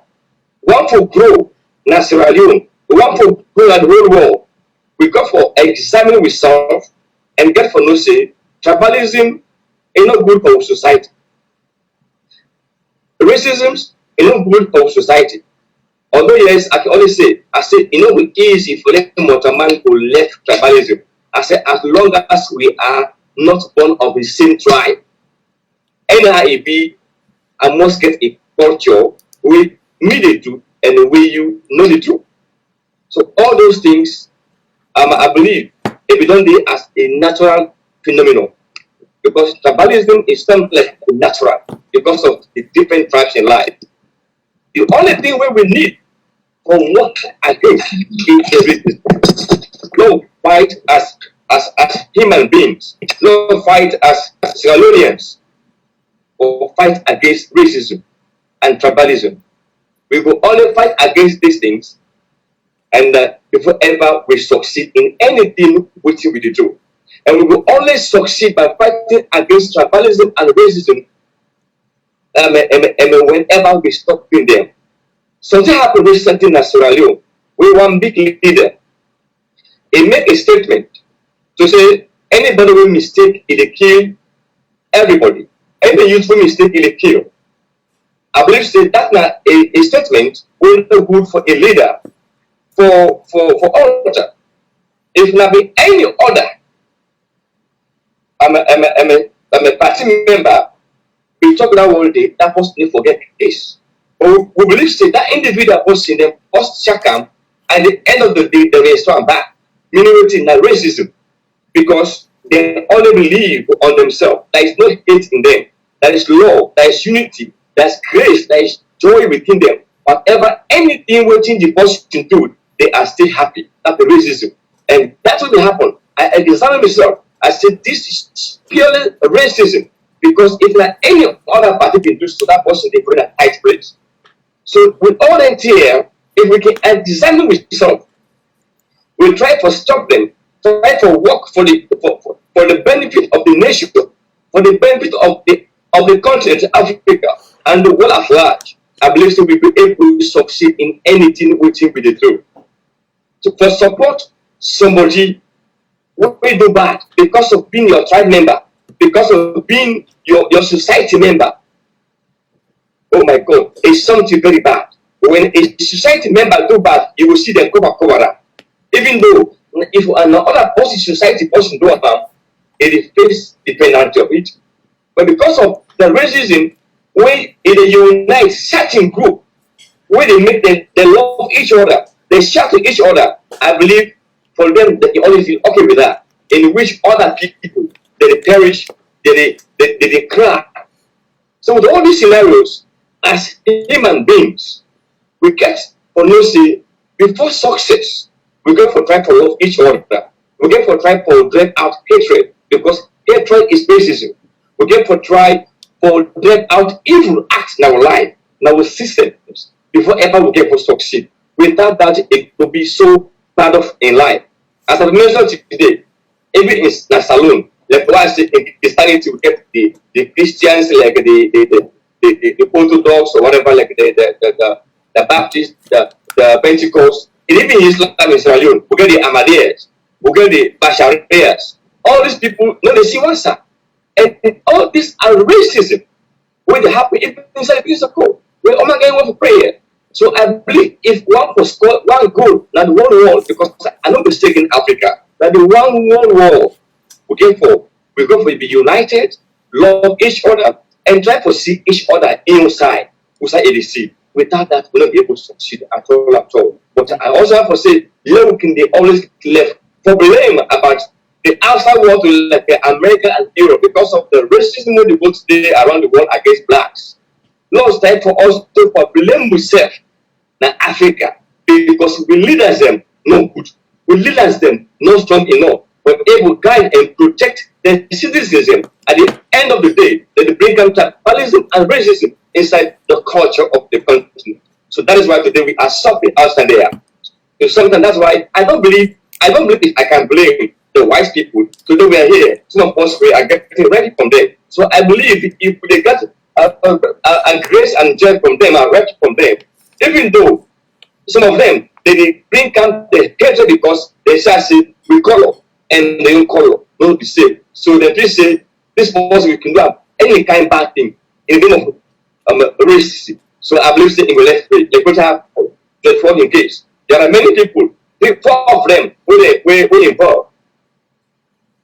one for grow in Sierra Leone, one for grow at the whole world, we go for examine ourselves and get for no say tribalism is not good for society. Racism is not good for society. Although yes, I can only say, I say, it's easy for them man who left tribalism. I said, as long as we are not one of the same tribe, NIEB, I must get a culture we need it to and the way you know the truth. So all those things, I believe, it be done there as a natural phenomenon. Because tribalism is something like natural because of the different tribes in life. The only thing we need for work against is racism. No fight as human beings, no fight as Sierra Leoneans, or fight against racism and tribalism. We will only fight against these things, and before ever we succeed in anything which we do. And we will only succeed by fighting against tribalism and racism whenever we stop doing them. Something happened recently in Sierra Leone. We one big leader. He made a statement to say anybody will mistake, he'll kill everybody. Any youthful mistake, he'll kill. I believe say that's not a statement will be good for a leader, for order. If not be any other, I'm a party member. We talk that all day. That person need forget this. But we believe say that individual person them post shakam, at the end of the day they restore back, minimizing that racism, because they only believe on themselves. There is no hate in them. There is love. There is unity. There is grace. There is joy within them. Whatever anything waiting the person do, they are still happy. That's the racism, and that's what will happen. I examine myself. I said this is purely racism, because if not any other party can do so, that person they put in a tight place. So with all that here, if we can examine ourselves, we try to stop them, try to work for the benefit of the nation, for the benefit of the continent, Africa, and the world at large. I believe so we will be able to succeed in anything we think we do. So for support somebody we do bad because of being your tribe member, because of being your society member. Oh my God, it's something very bad. When a society member do bad, you will see them cover up. Even though if another person, society person do harm, it face the penalty of it. But because of the racism, when it unites certain group, where they love each other, they shout to each other, I believe for them that you only feel okay with that. In which other people they perish, they cry. So with all these scenarios, as human beings, we get for no say before success, we get for try to love each other. We get for try to drive out hatred, because hatred is racism. We get for try for drive out evil acts in our life, in our systems, before ever we get for succeed. Without that, it will be so bad of in life. As I mentioned today, even in the saloon, like why I say it's starting to get the Christians, like the Orthodox or whatever, like the Baptist, the Pentecost, and even Islam in Sierra Leone, we get the Ahmadiyas, we get the Basharias. All these people, no, they see one side. And all these are racism. When they happen, even inside the piece of code, when oh my God, want for prayer. So I believe if one was one goal, not one world, because I'm not mistaken Africa, that the one world we go for be united, love each other, and try to see each other inside ADC. Without that, we'll not be able to succeed at all. But I also have to say, looking they always left for blame about the outside world, like America and Europe, because of the racism we go today around the world against blacks. Now it's time for us to blame ourselves in Africa, because we leaders them no good. We leaders them not strong enough, but able to guide and protect the citizenship. At the end of the day, they bring down tribalism and racism inside the culture of the country. So that is why today we are suffering outside there. So sometimes that's why I don't believe if I can blame the wise people. So they were here. Some of us are getting ready from them. So I believe if they get a grace and joy from them, a refuge from them, even though some of them they bring out the hatred because they shall say we color and they don't color, not the same. So they just say this was we can do any kind of bad thing in the name of racism. So I believe in let's pray. They could have the 14 case. There are many people, 4 of them were involved.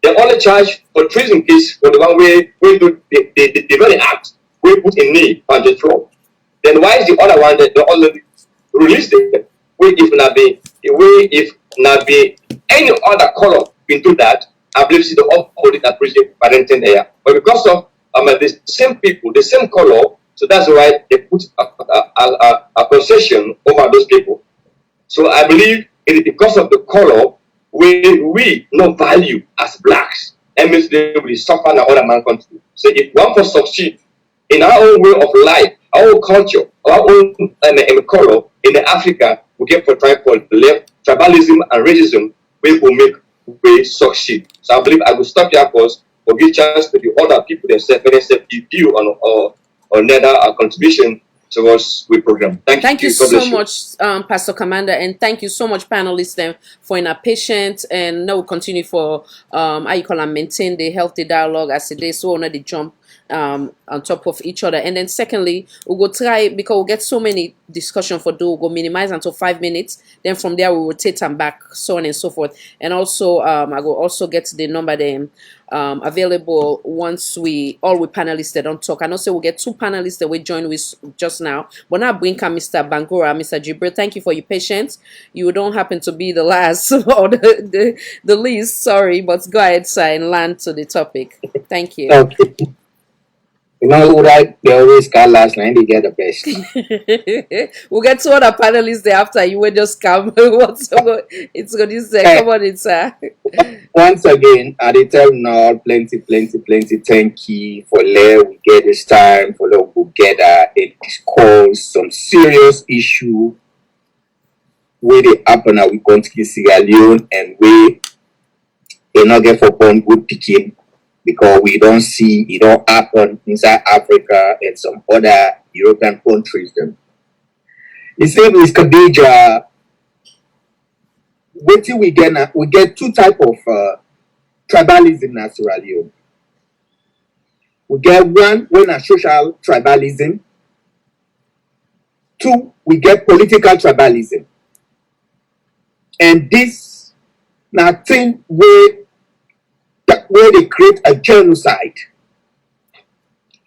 They're only charged for treason case for the one way we do the very act we put in need on the throne. Then why is the other one that they already released them? If not be any other color into that, I believe see the opposite appreciate parenting there. But because of the same people, the same color, so that's why they put a concession over those people. So I believe it is because of the color we no value as blacks. That means they will suffer in other man country. So if one for succeed in our own way of life, our own culture, our own color in Africa, we get for tribalism and racism, we will make we succeed. So I believe I will stop here first for give chance to the other people themselves when they say view on another contribution towards the program. Thank you so much, Pastor Commander, and thank you so much, panelists, for being patient. And now we'll continue for how you call and maintain the healthy dialogue as it is. So on the jump on top of each other. And then secondly, we'll go try, because we'll get so many discussion for do, we'll go minimize until 5 minutes. Then from there we'll rotate and back, so on and so forth. And also I will also get the number then available once all we panelists that don't talk. I know say we'll get 2 panelists that we join with just now. But now bring Mr. Bangura, Mr. Jibril. Thank you for your patience. You don't happen to be the last or the least, sorry, but go ahead, sir, and land to the topic. Thank you. Okay. You know, right? They always got last night, they get the best. We'll get 2 other panelists there after you will just come. It's going to say, come on in, sir. Once again, I did tell now plenty thank you for let we get this time, for let we get and discuss some serious issue where they happen at we country Sierra Leone and we not get for born good picking. Because we don't see it don't happen inside Africa and some other European countries. You see, with Khadija, what we get 2 types of tribalism in Sierra Leone. We get one when a social tribalism. 2, we get political tribalism. And this nothing where they create a genocide,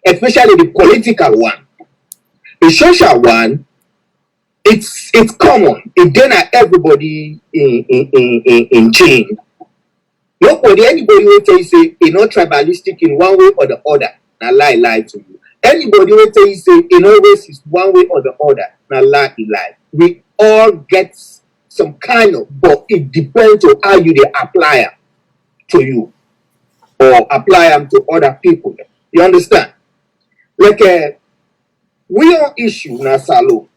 especially the political one. The social one, it's common. It then everybody in chain. Anybody will tell you say not tribalistic in one way or the other. Now lie to you. Anybody will tell you say always is one way or the other. Now lie. We all get some kind of, but it depends on how you they apply it to you. Or apply them to other people. You understand? Like we all issue in Salon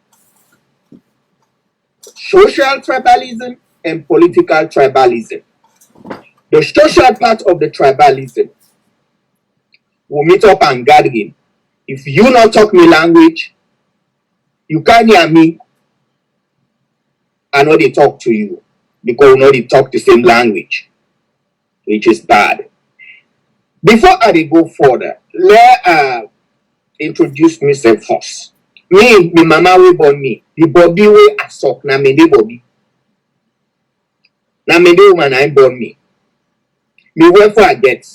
social tribalism and political tribalism. The social part of the tribalism will meet up and gathering. If you not talk me language, you can't hear me. I know they talk to you because we know they talk the same language, which is bad. Before I go further, let introduce myself first. Me, my mama will born me. The Bobby way I suck. Na me de Bobby. Na me de woman I born me. Me wherefore I get.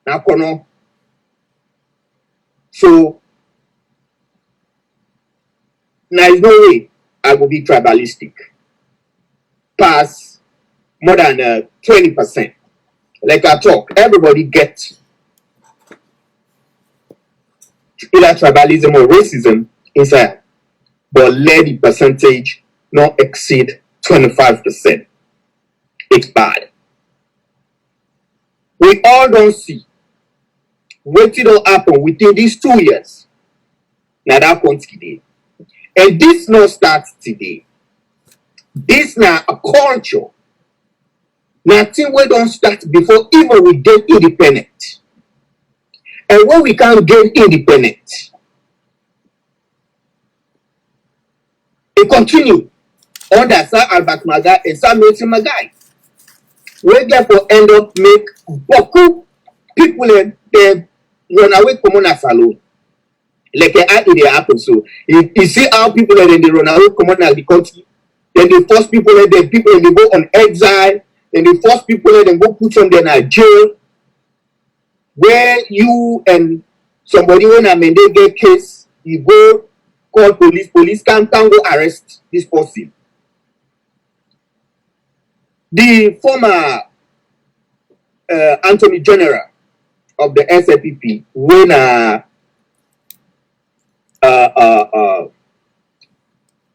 Na kono. So, there is no way I will be tribalistic. Pass more than 20%. Like I talk, everybody gets either tribalism or racism inside, but let the percentage not exceed 25%. It's bad. We all don't see what will happen within these 2 years. Now that comes today. And this not starts today. This now a culture. Nothing we don't start before even we get independent. And when we can't get independent, it continue under Sir Albert Magai and Sir Milton Magai. We therefore end up make beaucoup people and they run away from a salon. Like it happen. So you see how people and they run away from the country. Then they force people and then people and they go on exile. Then they force people and then go put them in jail. Where you and somebody when a man they get case, you go call police can't go arrest this person. The former Attorney General of the SLPP, when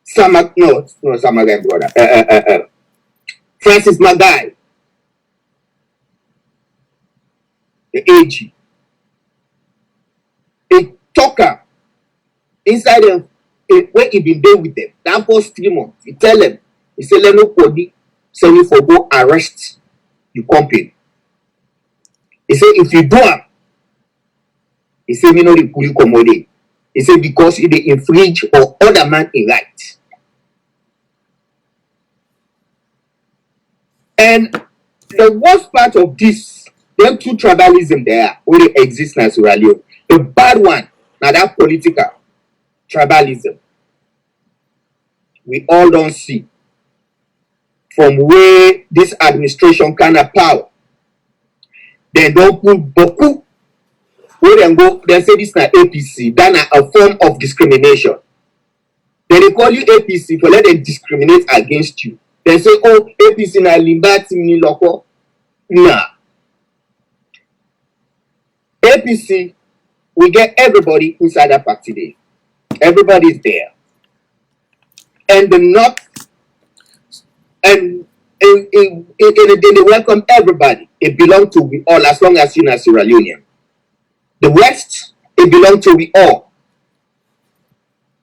Samagai brother, Francis Magai, the AG, a talker inside them when he been there with them. That first 3 months, he tell them, he say, let nobody say you for go arrest the company. He say, if you do it, he say, me no the police commode. He say, because it they infringe or other man in right. And the worst part of this, them two tribalism there, where they exist in Sierra Leone. The bad one, now that political tribalism. We all don't see from where this administration kind of power. They don't put beaucoup. Where they go, they say this is APC. That's a form of discrimination. Then they call you APC for let them discriminate against you. They say, oh, APC na limbati ni loko. Nah. APC, we get everybody inside that party there. Everybody is there. And the North, and they welcome everybody. It belongs to we all as long as you're in Sierra Leone. The West, it belongs to we all.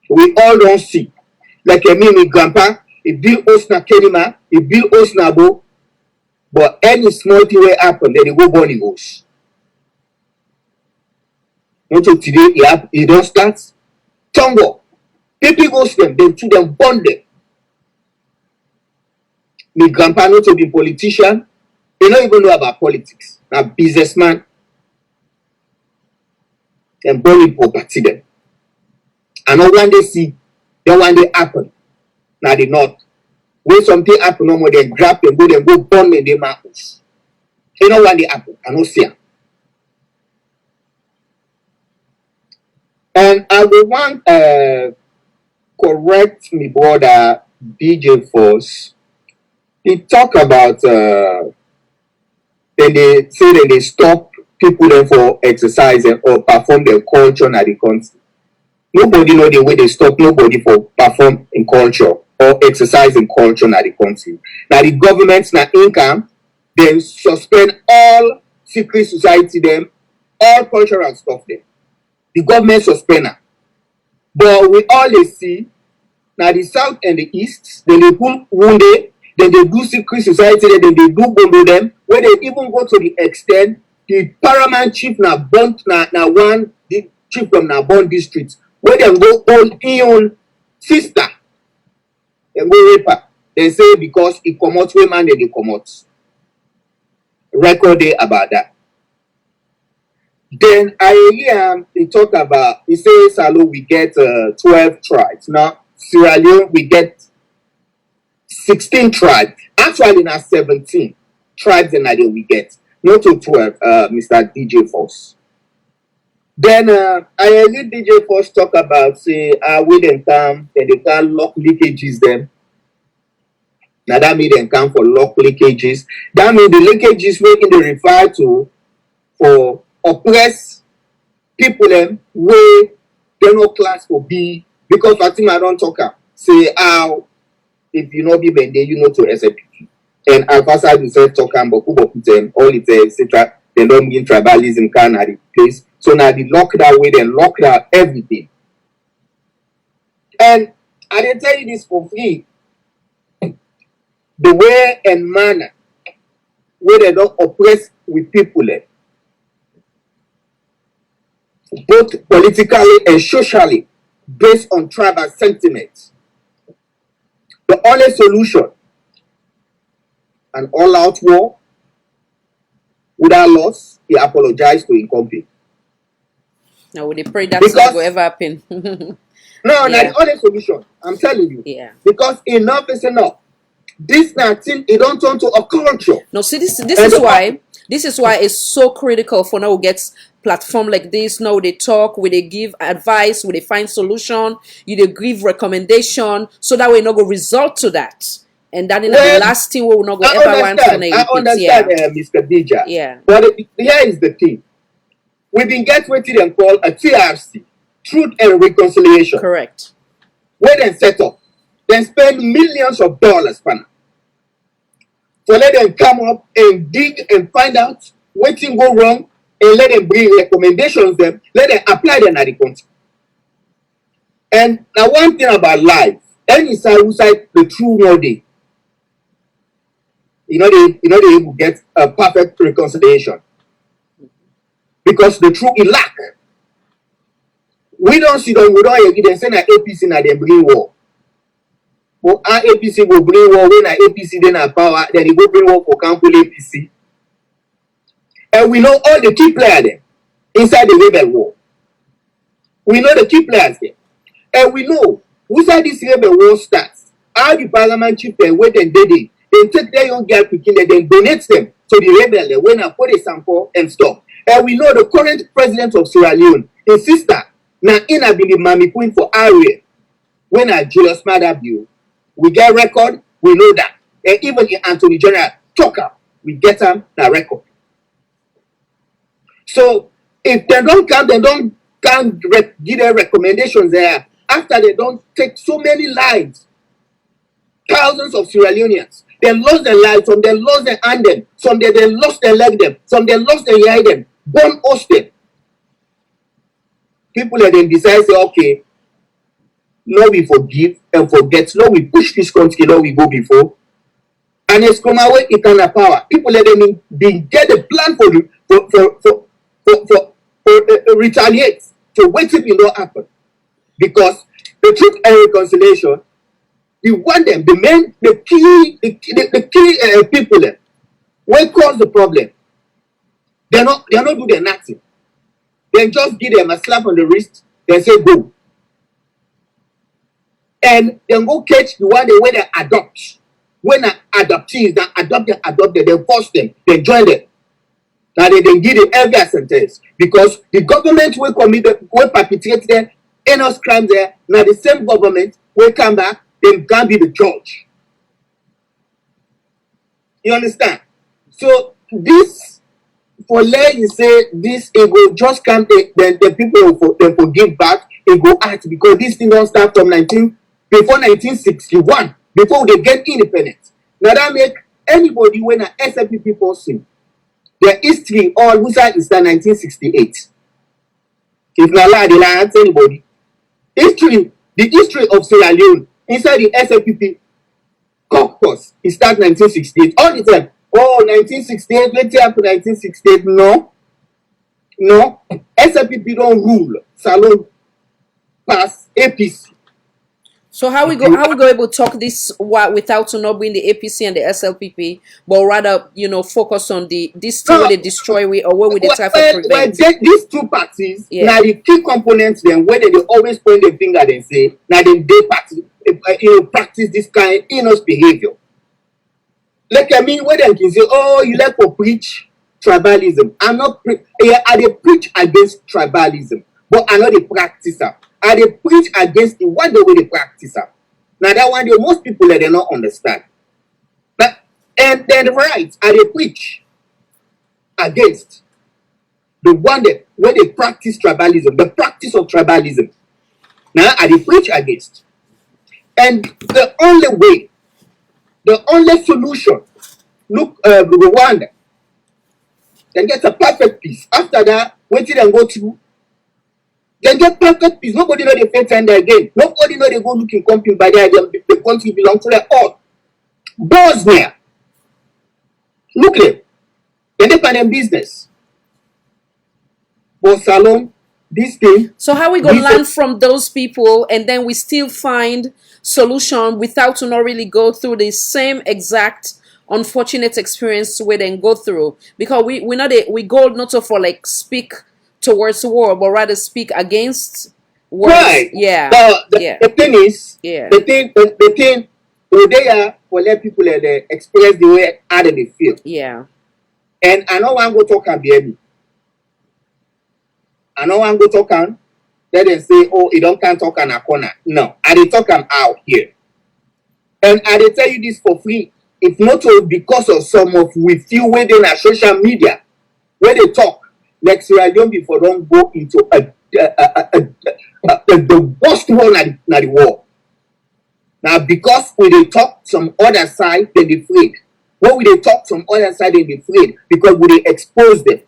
We all don't see. Like me grandpa, he built us na Kenima, he built us na Bo, but any small thing will happen, then they go burn the house. Until today, he don't start. Tongo, people goes them, then to them burn them. My grandpa not to be politician, they don't even know about politics. Now businessman, and burning property them. And not one day see, then one day happen. Now they not. When something happen, no more they grab them, go burn them in their mountains. You know one day happen, I don't see them. And I will want correct me brother DJ Force. He talk about then they say that they stop people then for exercising or perform their culture in the country. Nobody know the way they stop nobody for perform in culture or exercise in culture in the country. Now the government's na income, they suspend all secret society them, all cultural stuff them. The government suspend them. But we always see now the south and the east, then they put wounded, then they do secret society, then they do bombo them, where they even go to the extent the paramount chief na one the chief from Nabon district, where they go all in sister, they go rape her. They say because it come out women they come out. Record day about that. Then I hear he talk about, he says, Salo, we get 12 tribes. Now, Sierra Leone, we get 16 tribes. Actually, now 17 tribes and idea we get. Not to 12, Mr. DJ Force. Then I heard DJ Force talk about, say, we then come, then they can lock leakages them. Now that means they come for lock leakages. That means the leakages making the refer to for oppress people them where they no class for B because Fatima don't talk say how if you know be bende you know to SLPP and Alpha himself talk about them all it etc. They don't mean tribalism can at the place. So now they lock that way, they lock that everything. And I didn't tell you this for free. The way and manner where they don't oppress with people, both politically and socially, based on tribal sentiments. The only solution, an all-out war, without loss, he apologized to Inkompi. Now, we pray that's not going to ever happen. No, not the only solution. I'm telling you. Yeah. Because enough is enough. This nothing, it don't turn to a culture. No, see, this is why it's so critical for now we get platform like this. Now they talk, we they give advice, we they find solution, you they give recommendation, so that we not go result to that. And that is the last thing we will not go ever want to make. I understand, Mr. Dija. Yeah. But here is the thing. We've been getting what they call a TRC, Truth and Reconciliation. Correct. Where they set up, they spend millions of dollars, pana. So let them come up and dig and find out what thing go wrong, and let them bring recommendations them, let them apply them at the country. And now one thing about life, any side who side the true one day, they will get a perfect reconciliation. Because the truth is lack. We don't see them, we don't evidence send an APC na them bring war. But our APC will bring war when our APC then have power, then they go bring war for Campbell APC. And we know all the key players there inside the rebel war. We know the key players there. And we know inside this rebel war starts, how the parliament chief then wait and did it. They take their young girl picking and then donate them to the rebel when I put a sample and stuff. And we know the current president of Sierra Leone, his sister, now in a been Mami Queen for area. When I Julius Madabio, we get record, we know that. And even in Anthony General Tucker, we get them that record. So if they don't come, they don't give their recommendations there. After they don't take so many lives, thousands of Sierra Leoneans, they lost their lives, some they lost their hand them, some they lost their leg them, some they lost their eye them, born hosted. People that then decide, say, okay, no, we forgive and forget. No, we push this country, no, we go before. And it's come away, it can have power. People let them get a plan for retaliate. So wait if it don't happen. Because the truth and reconciliation, you want them, the key people there, what cause the problem? They're not doing nothing. They just give them a slap on the wrist, they say go. And then go catch the one where they adopt. When an adoptee is adopted, they force them, they join them. Now they then give them every sentence. Because the government will perpetrate their heinous crimes there. Now the same government will come back, they can be the judge. You understand? So this, for let you say this, it will just come, then the people will give back, it go act, because this thing don't start from before 1961, before they get independence. Now that make anybody when an SLPP person, their history all who side is that 1968. If not lie, they lie to anybody. The history of Sierra Leone inside the SLPP caucus is start 1968. All the time. Oh, 1968, let's say after 1968. No. SLPP don't rule. Salon pass APC. So how we go able to talk this without not being the APC and the SLPP, but rather focus on this thing where they destroy or where we try to prevent. These two parties, now the key components then where they always point the finger and say now they practice this kind of heinous behavior. Like when they can say, oh, you like to preach tribalism. I they preach against tribalism, but I'm not a practicer. I they preach against the one the way they practice. Now that one, most people they don't understand. But and then right, I they preach against the one that when they practice tribalism, the practice of tribalism. Now I they preach against. And the only way, the only solution, look, Rwanda, then get a perfect peace. After that, wait till they go through. Then get perfect peace. Nobody know they face tender again. Nobody know they go looking company by the country belongs to them all. Bosnia. Look there. depend on business. But Salon, this thing. So how we gonna learn from those people, and then we still find solution without to not really go through the same exact unfortunate experience we then go through, because we not we go not to for like speak towards war, but rather speak against wars. Right. Yeah. But the thing is, yeah. the thing they are for let people express the way how they feel. Yeah. And I know one go talk and be me. I know one go talk and let them say, oh, you don't can't talk in a corner. No, I dey talk am out here. And I dey tell you this for free. If not because of some of we feel within our social media where they talk, like Sierra Leone before don't go into the worst one at the war. Now because when they talk some other side, then they afraid. When we they talk some other side, then they afraid because we they expose them.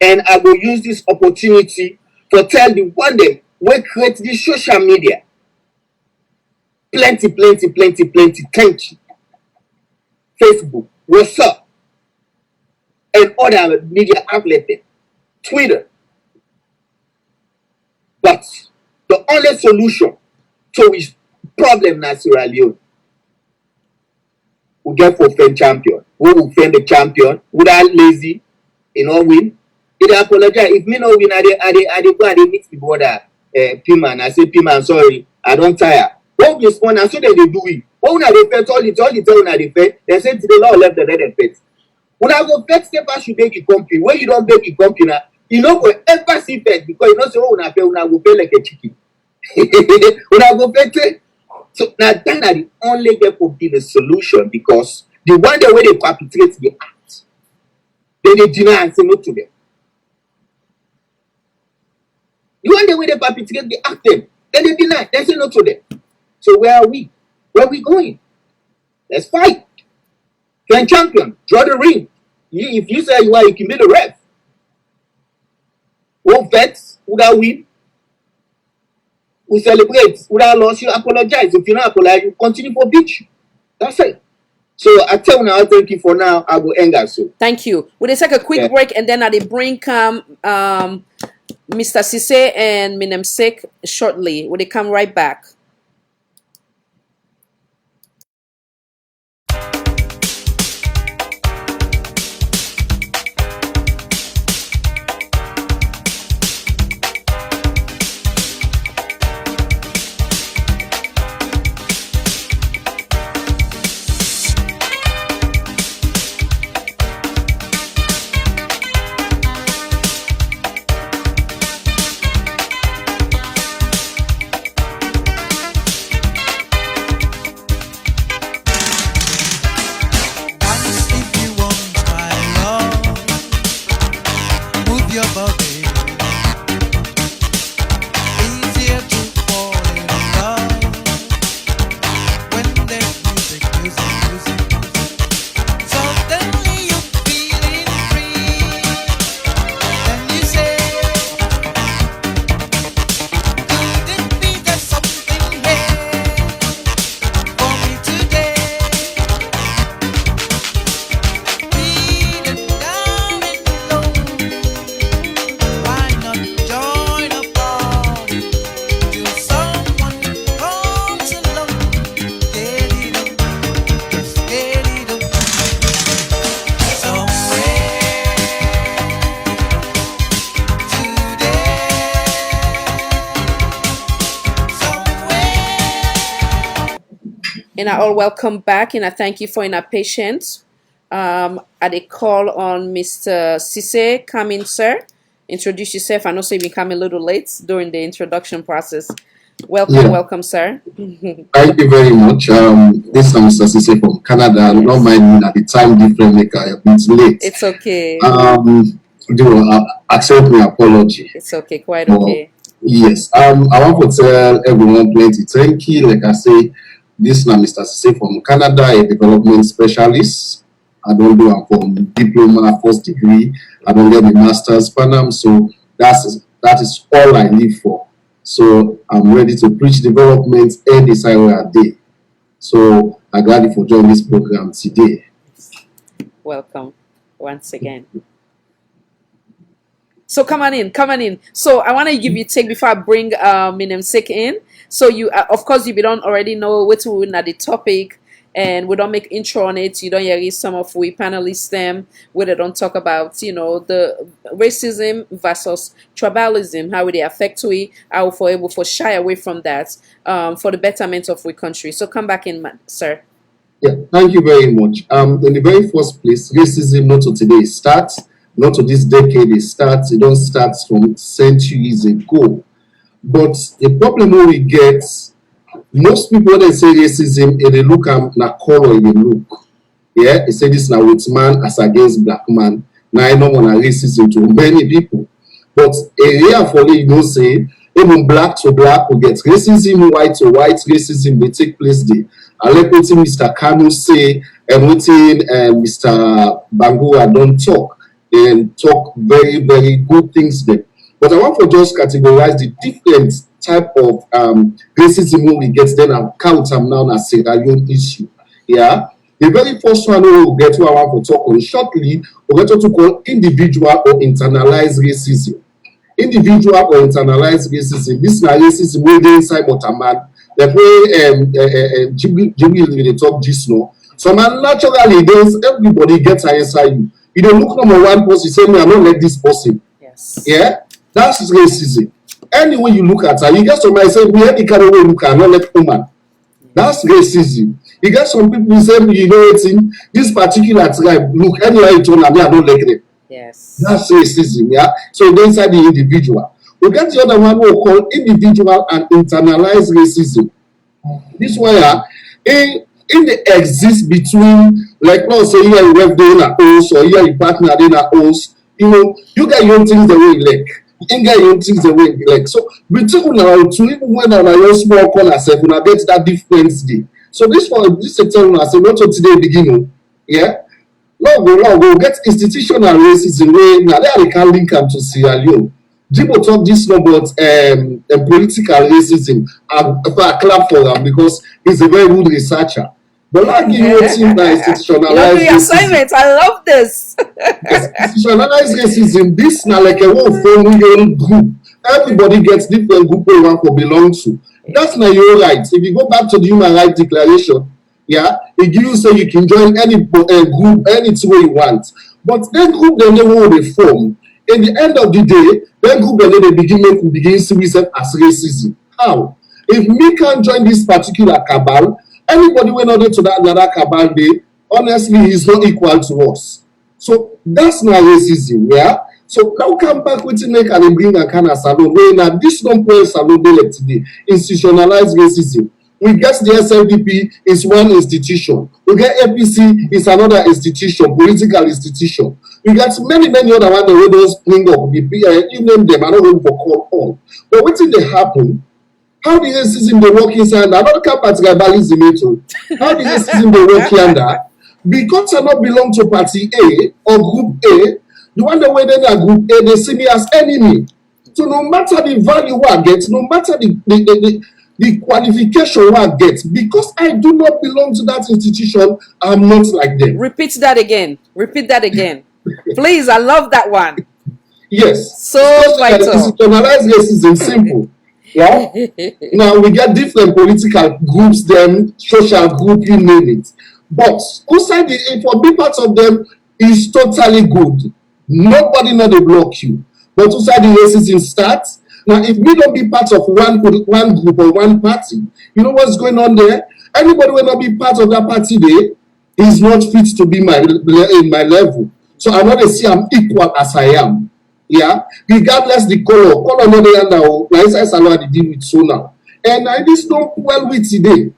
And I will use this opportunity to tell the one day we create this social media. Plenty. Thank you. Facebook, what's up? And other media outlets, Twitter. But the only solution to his problem na Sierra Leone. We get for fan champion. We will fan the champion. Without lazy, win. They apologize. If me no win, I go and they meet the border Pima, and I say Pima, sorry, I don't tire. What we respond and so they do it. What when they pet all the tell when they pet, they say to the law left the red and pet. When I go pet step should beg a company. When you don't beg a company now, you know go ever see pet because you know say when I go pay like a chicken. When I go pet it. So now that are the only way could be the solution because the one the way they perpetrate the act, then they deny and say no to them. The one the way they perpetrate the act them, then they deny, they say no to them. So where are we? Where are we going? Let's fight. Fan champion, draw the ring. If you say you are, you can be the ref. We'll vets, without win. We celebrate. Without loss, you apologize. If you don't apologize, you continue for beach. That's it. So I tell now, thank you for now. I will end that soon. Thank you. We'll take a quick break and then I bring Mr. Sise and Minemsek shortly. Will they come right back? And I all welcome back, and I thank you for your patience. I did call on Mr. Sise. Come in, sir. Introduce yourself. I know so you become a little late during the introduction process. Welcome, sir. Thank you very much. This is Mr. Sise from Canada. I don't mind at the time different maker. A bit late. It's okay. Do accept my apology. It's okay. Quite okay. Yes. I want to tell everyone plenty thank you. Like I say, this is Mr. Sise from Canada, a development specialist. I don't do a from diploma, first degree. I don't get the master's Panam. So that is all I live for. So I'm ready to preach development any side where I did. So I'm glad you for joining this program today. Welcome. once again. So come on in. So I want to give you take before I bring Minemsik in. So you, of course, you don't already know what we na the topic, and we don't make intro on it. You don't hear some of we panelists them where they don't talk about, you know, the racism versus tribalism, how they affect we, how for able for shy away from that for the betterment of we country. So come back in, sir. Yeah, thank you very much. In the very first place, racism not to today starts, not to this decade it starts. It don't start from centuries ago. But the problem we get, most people when they say racism, they look at na color they look. Yeah, they say this now with man as against black man. Now I don't want racism to many people. But area for you know say even black to black will get racism, white to white racism they take place there. I like what Mr. Kanu say and what Mr. Bangura don't talk and talk very, very good things there. But I want to just categorize the different type of racism we get, then I'll count them now as Sierra Leone issue. Yeah. The very first one we will get to I want to talk on shortly, we're going to call individual or internalized racism. Individual or internalized racism. This is racism where they inside Motaman. The way Jimmy they talk this no. So man naturally there's everybody gets inside you. You don't look number one person, you say me, I don't like this person. Yes. Yeah? That's racism. Any way you look at her, you get somebody say, we any kind of way you can not let woman. That's racism. You get some people who say, you know it's in this particular tribe, look, anyway you turn, I don't like them. Yes. That's racism, yeah? So they inside the individual. We get the other one we call individual and internalized racism. This one, in the exist between, like now say here you work in a house or here you partner in a house, you know, you get your own things the way you like. You get your own things the way you like. So between now to even when I your small corner self, when I get that difference day. So this sector I say not to today beginning, yeah. Now go get institutional racism where now they can link them to Sierra Leone. Jibo talk this no about political racism. I clap for them because he's a very good researcher. But like you think that institutionalized racism. Assignment. I love this. Institutionalized racism, this now like a whole family group. Everybody gets different group they want to belong to. That's not your right. If you go back to the Human Rights Declaration, yeah, it gives you say you can join any group, any way you want. But that group then they will be formed. In the end of the day, that group then they begin to see itself as racism. How? If me can't join this particular cabal, anybody went on to that another cabal day, honestly, he's not equal to us. So that's not racism, yeah? So now come back with make and bring a kind of salon. Now this don't play salon like today. Institutionalized racism. We get the SLDP is one institution. We get APC is another institution, political institution. We got many other ones that we don't spring up. You name them, I don't know for call all. But what did they happen? How the racism they work inside? Another part tribalism too. How the racism they work under? Because I not belong to party A or group A, the one that went in a group A, they see me as enemy. So no matter the value I get, no matter the qualification I get, because I do not belong to that institution, I'm not like them. Repeat that again. Please, I love that one. Yes. So vital. Institutionalized racism simple. Yeah. Now we get different political groups, them social group, you name it. But outside for big parts of them is totally good. Nobody know they block you. But outside the racism starts. Now, if we don't be part of one group or one party, you know what's going on there? Anybody will not be part of that party there is not fit to be in my level. So I want to see I'm equal as I am. Yeah, regardless the color no dey now. Now inside salon they deal with so now. And I this don't well with today.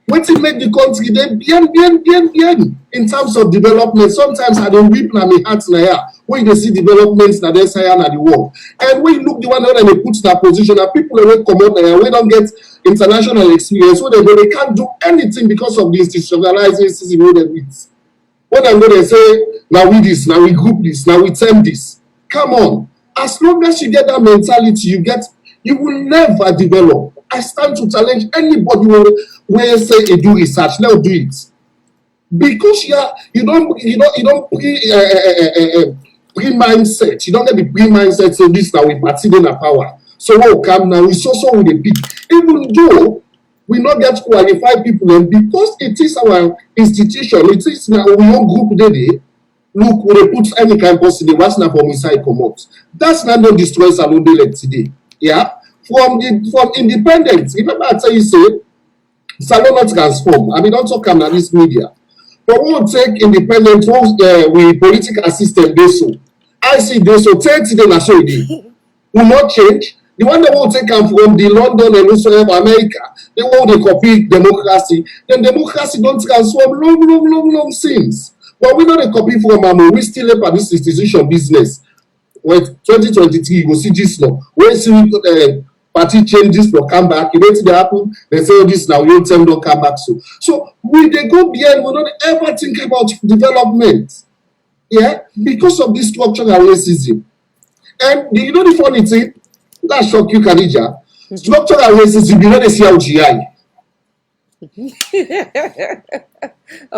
What to make the country then bien in terms of development. Sometimes I don't weep na my heart na here. When you see developments na then say na the world. And when you look the one that they put in that position, that people will come out there, we don't get international experience, so they can't do anything because of the institutionalized racism they with. When I'm going to say, now we this, now we group this, now we term this. Come on. As long as you get that mentality, you will never develop. I stand to challenge anybody when say they do research. Let's do it. Because you don't pre-mindset. You don't get the pre-mindset, so this now we party in a power. So we'll come now, we so with the peak. Even though we not get qualified people, and because it is our institution, it is now we own group today. Look, we put any kind of person, what's not from inside come out. That's not no destroy Salon like today. Yeah, from independence. Remember, I tell you, say Salon not transform. I mean, don't talk about this media. But we will take independent, we political system, do so. I see this, so 30 days, I show you. Will not change. The one that will take them from the London and also America, they want to copy democracy. Then democracy don't transform long since. But we know the copy from we still have this institution business. With 2023, you go see this now. When see party changes will come back. You wait till they happen, they say oh, this now, you tell them don't come back so. So we they go behind, we don't ever think about development. Yeah, because of this structural racism. And you know the funny thing, that shock you, Khadija. Structural racism, you know they see LGI.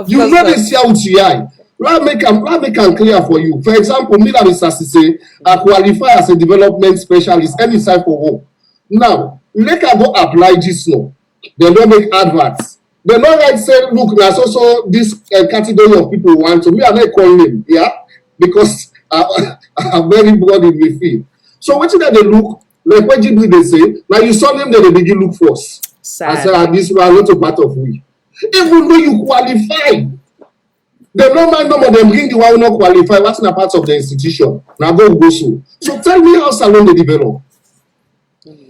You know they see LGI. Let me make clear for you. For example, me that is say I qualify as a development specialist any side for work. Now, let her go apply this law. They don't make adverts. They don't like say, look, there's also this category of people who want to. Me, I'm not calling them, yeah, because I'm very broad in my field. So what did they look like? What did they say? Now you saw them, then they begin look for us. I said, this one not a part of we. Even though you qualify, the normal number them bring the one who not qualify. What's not part of the institution? Now go so. So tell me how Salon they develop.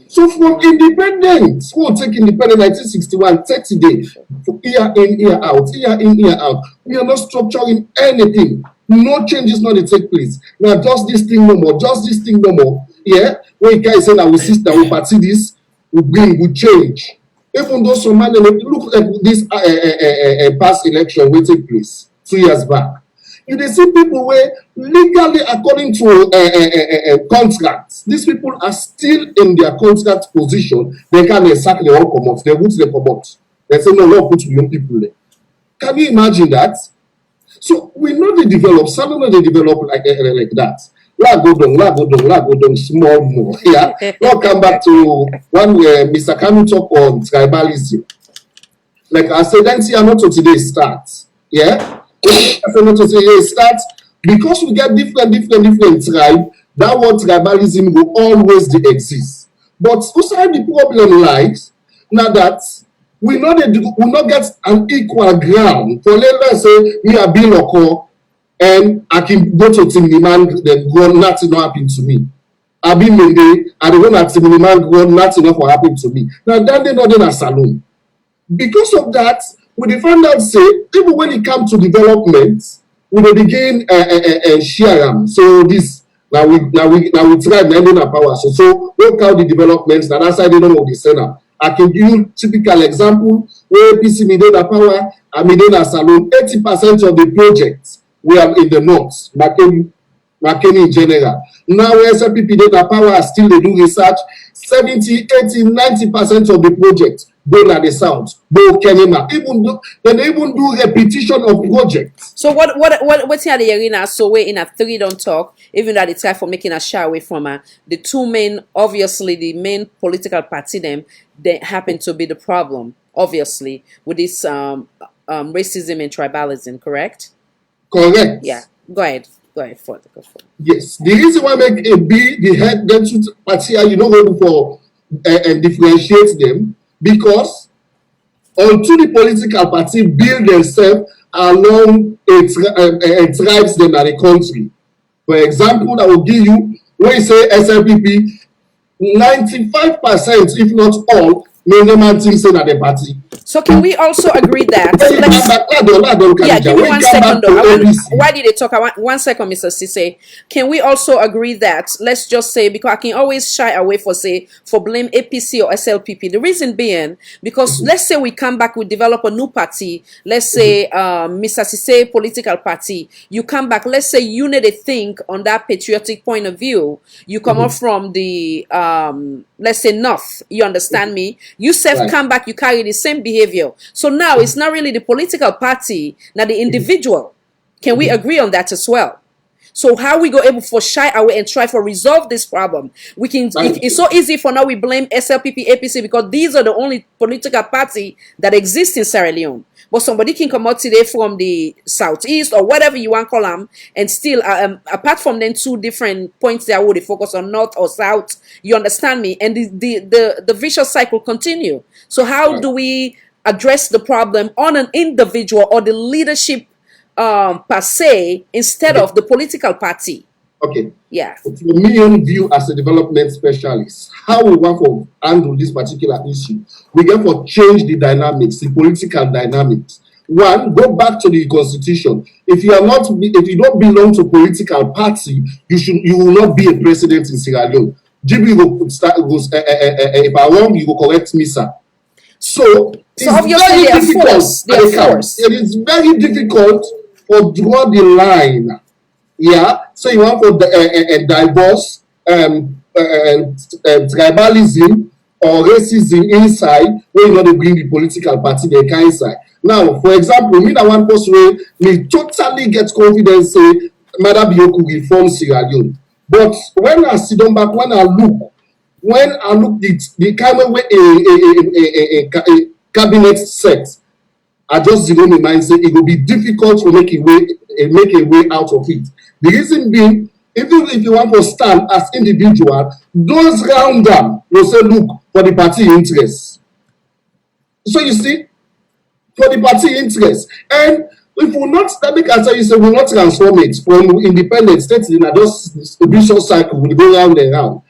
So from independence, we'll take independence 1961, 30 days, year in, year out, year in, year out. We are not structuring anything. No changes not to take place. Now just this thing no more, just this thing no more. Yeah, when guys say that we sister, we party this, we bring, we change. Even though some man look at this past election will take place 2 years back. You dey see people where legally according to contracts, these people are still in their contract position. They can exactly all come off. They put them come out. They say no, no, put young people there. Can you imagine that? So we know they develop. Some know they develop like that. La go down, small more. Yeah. Now come back to one where Mr. Kanu talk on tribalism. Like I said, then see, I'm not to today start. Yeah. It starts because we get different tribe. That what tribalism will always exist. But also the problem lies now that we not get an equal ground. For let's say me a be local and I can go to Timniman, then go nothing not happen to me. I be Monday, I don't want to Timniman go nothing not for happen to me. Now that they not in a salon. Because of that, we find out say even when it comes to development, we will begin share them. So this now we try managing our power. So look how the developments that outside they don't know the center. I can give you typical example where PC Midena Power and Midena Salon, 80% of the projects we are in the north, Makeni in general. Now where SLPP Midena Power still they do research, 70, 80, 90% of the projects go to the south, go Kenema. They even do repetition of projects. So what's here the arena? So we're in a 3 don't talk, even though it's time for making a shy away from the two main, obviously the main political party them, they happen to be the problem, obviously, with this racism and tribalism, correct? Correct. Yeah. Go ahead. Further. Yes. The reason why make a be the head them two party, you know able for differentiate them, because until the political party build themselves along tribes them in the country. For example, I will give you when you say SLPP, 95%, if not all, minimum things in the party. So can we also agree that? Give me 1 second though. Why did they talk? I want 1 second, Mr. Sise. Can we also agree that, let's just say, because I can always shy away for blame APC or SLPP. The reason being, because let's say we come back, we develop a new party. Let's say Mr. Sise political party. You come back, let's say you need to think on that patriotic point of view. You come up from the, let's say north, you understand me? You self come back, you carry the same behavior. So now it's not really the political party, now the individual. Can we agree on that as well? So how we go able for shy away and try for resolve this problem? We can. It's so easy for now. We blame SLPP, APC because these are the only political party that exists in Sierra Leone. But somebody can come out today from the southeast or whatever you want to call them, and still, apart from them two different points there, where they focus on north or south. You understand me? And the vicious cycle continue. So how do we address the problem on an individual or the leadership? Per se, instead of the political party. Okay. Yeah. From me own view as a development specialist, how we want to handle this particular issue, we get to change the dynamics, the political dynamics. One, go back to the constitution. If you don't belong to a political party, you will not be a president in Sierra Leone. GB if I wrong, you will correct me, sir. So obviously it is very difficult to draw the line. Yeah, so you want for divorce, tribalism or racism inside, where you want to bring the political party they can inside. Now, for example, me that one person where me totally get confidence say Madam Biyoku reform Sierra Leone. But when I sit down back, when I look the kind of way a cabinet set, I just zero my mind say it will be difficult to make a way out of it. The reason being, even if you want to stand as individual, those round them will say, look, for the party interest. So you see, for the party interest. And if we not static answer, you say we will not transform it from independent states in a just vicious cycle, we go round and round.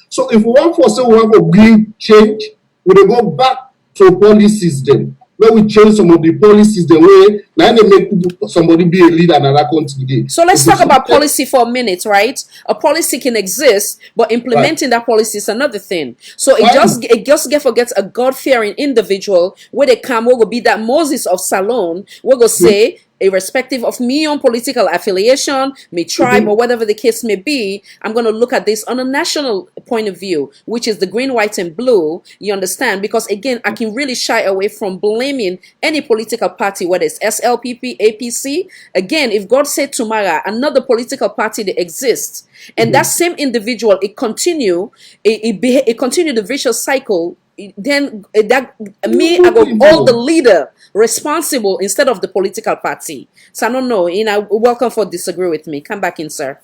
So if we want to bring change, we will go back to policies then. Where we change some of the policies the way now they make somebody be a leader in another country. So let's talk about policy for a minute, right? A policy can exist, but implementing that policy is another thing. So it just forgets a God-fearing individual where they come, will be that Moses of Salon, will go say, irrespective of me on political affiliation, me tribe, or whatever the case may be, I'm going to look at this on a national point of view, which is the green, white, and blue. You understand? Because again, I can really shy away from blaming any political party, whether it's SLPP, APC. Again, if God said tomorrow another political party that exists, and that same individual, it continue the vicious cycle, then I go all the leader responsible instead of the political party. So I don't know. Welcome for disagree with me. Come back in, sir.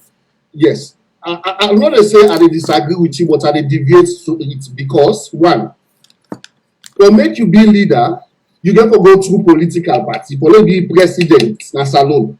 Yes. I'm not going to say I disagree with you, but I deviate to it because, one, to make you be leader, you get to go through political party. For you be president, na salon.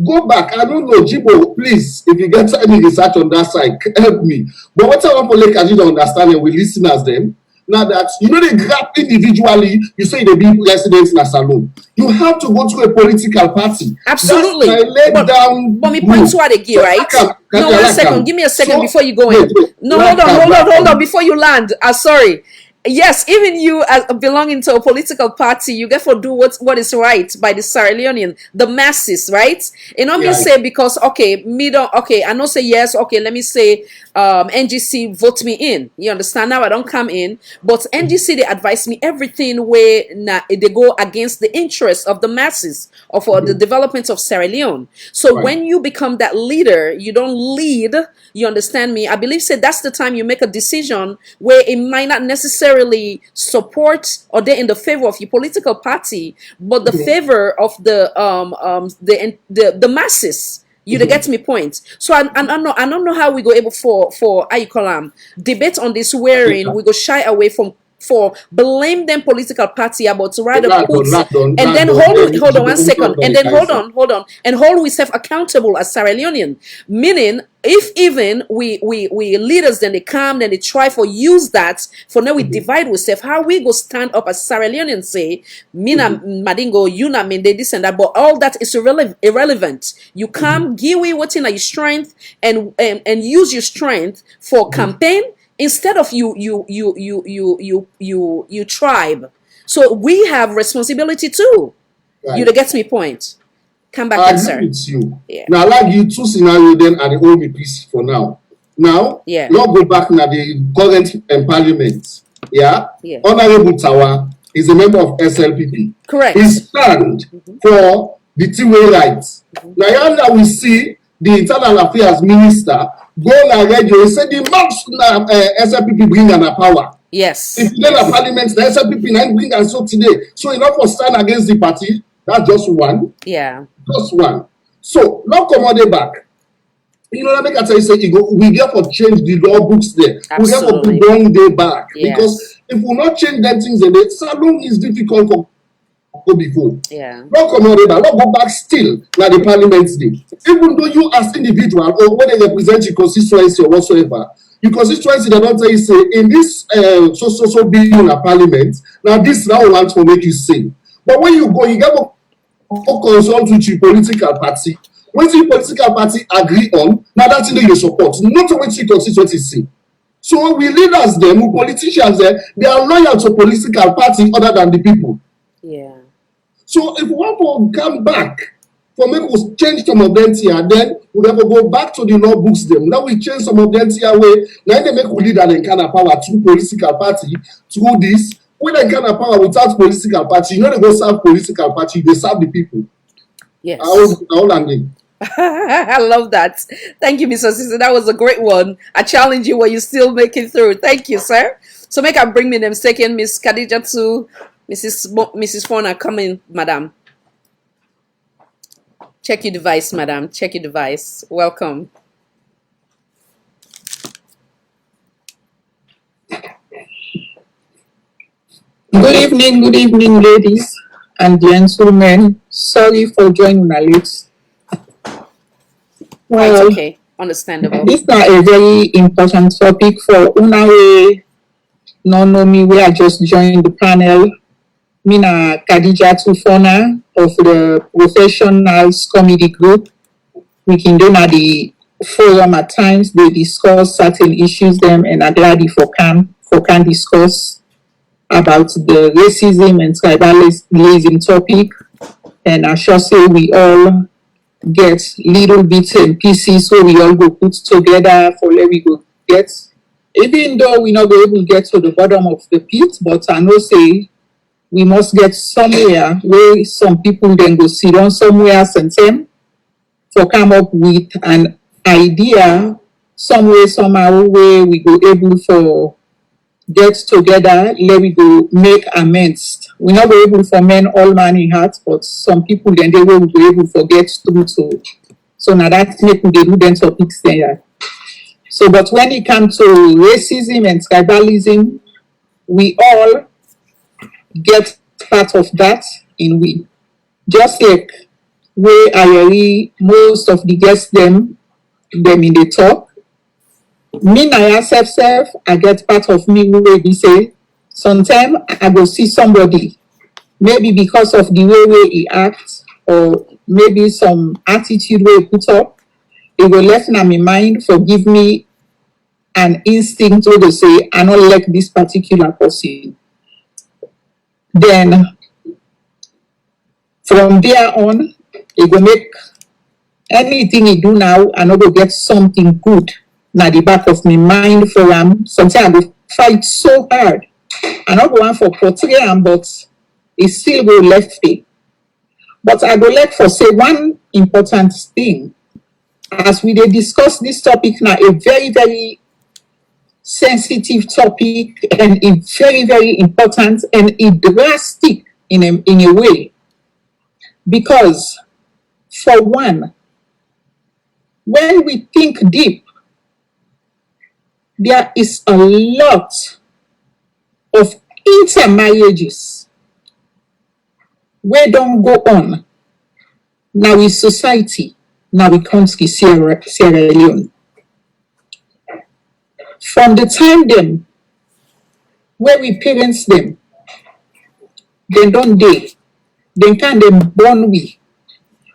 Go back. I don't know, Jibo, please, if you get any research on that side, help me. But what I want to let you understand and we listeners them, now that you know they grab individually, you say they be president in a salon. You have to go to a political party. Absolutely. But me point to what again, right? No, 1 second. Give me a second before you go in. No, hold on. Before you land. Sorry. Yes, even you as belonging to a political party, you get to do what is right by the Sierra Leonean, the masses, right? And I'm gonna say because I know say yes, okay, let me say NGC vote me in. You understand now? I don't come in, but NGC they advise me everything where they go against the interests of the masses or for the development of Sierra Leone. So when you become that leader, you don't lead. You understand me? I believe that's the time you make a decision where it might not necessarily support or they're in the favor of your political party, but the favor of the masses. You get me point. So I don't know how we go able for how you call debate on this wherein we go shy away from blame them political party about rather put and then hold on 1 second and then hold on and hold we self accountable as Sierra Leonean, meaning if even we leaders then they come then they try for use that for now we divide we self how we go stand up as Sierra Leonean say mina madingo you na mean they this and that, but all that is irrelevant. You come give we what's in your strength and use your strength for campaign instead of you tribe. So we have responsibility too. You get me point. Come back, I agree with you. Yeah. Now, I like you two scenarios then at the old piece for now. Now, let's go back to the current parliament. yeah, Yeah. Honorable Tawa is a member of SLPP. Correct. He stand for the two-way rights. Now we see the Internal Affairs Minister go on radio and say the maps SLPP bring an power. Yes. If you go to Parliament, the SLPP now bring and so today. So enough for stand against the party. That's just one. Yeah. Just one. So not commode back. You know, let me tell you, say, we get for change the law books there. Absolutely. We get for put one day back. Yes. Because if we not change that things in it, salon is difficult for go before. Yeah. Not commode back, not go back still like the Parliament day. Even though you as individual or when they represent your constituency or whatsoever, your constituency they don't tell you say in this so bill in a parliament, now this now want to make you say. But when you go, you get to consult with your political party. When your political party agree on, now that's in your support, not what your constituency say. So we leaders them, we politicians there, they are loyal to political party other than the people. Yeah. So if we want to come back, for maybe we change some of them here, then we have to go back to the law books them. Now we change some of them here way. Now they make we lead and kind of power through political party, through this. When they kind of power without political party, you know they go serve political party, they serve the people. Yes. I I love that. Thank you, Mr. Sisi. That was a great one. I challenge you, where you still make it through. Thank you, sir. So make I bring me them second, Miss Khadija to Mrs. Fauna. Come in, madam. Check your device, madam. Check your device. Welcome. Good evening, ladies and gentlemen. Sorry for joining late. Well, it's okay. Understandable. This is a very important topic for una wey no know me. We are just joined the panel. Mina Khadija Tufona of the Professionals Committee Group. We can do na the forum at times. They discuss certain issues them and are glad for can discuss about the racism and tribalism topic. And I shall say we all get little bits and pieces so we all go put together for where we go get. Even though we not be able to get to the bottom of the pit, but I know say we must get somewhere where some people then go sit down somewhere sometime to come up with an idea some way, somehow where we go able for get together, let we go make amends. We not be able for men all man in heart, but some people then they will be able to get through to. So now that make we do then topics there. So but when it comes to racism and tribalism, we all get part of that in we. Just like where I read most of the guests them in the talk. Me na self, I get part of me where we say, sometimes I go see somebody, maybe because of the way he acts, or maybe some attitude where he put up, it will left in my mind for give me an instinct where they say, I don't like this particular person. Then from there on, it will make anything he do now, I know go get something good. Now the back of my mind for him. Sometimes I go fight so hard. I not go on for portray him, but it still go left me. But I go like for say one important thing. As we discuss this topic now, a very, very sensitive topic and a very, very important and a drastic in a way. Because for one, when we think deep, there is a lot of intermarriages where don't go on now in society, now in country Sierra Leone. From the time them where we parents them, they don't they can them born we.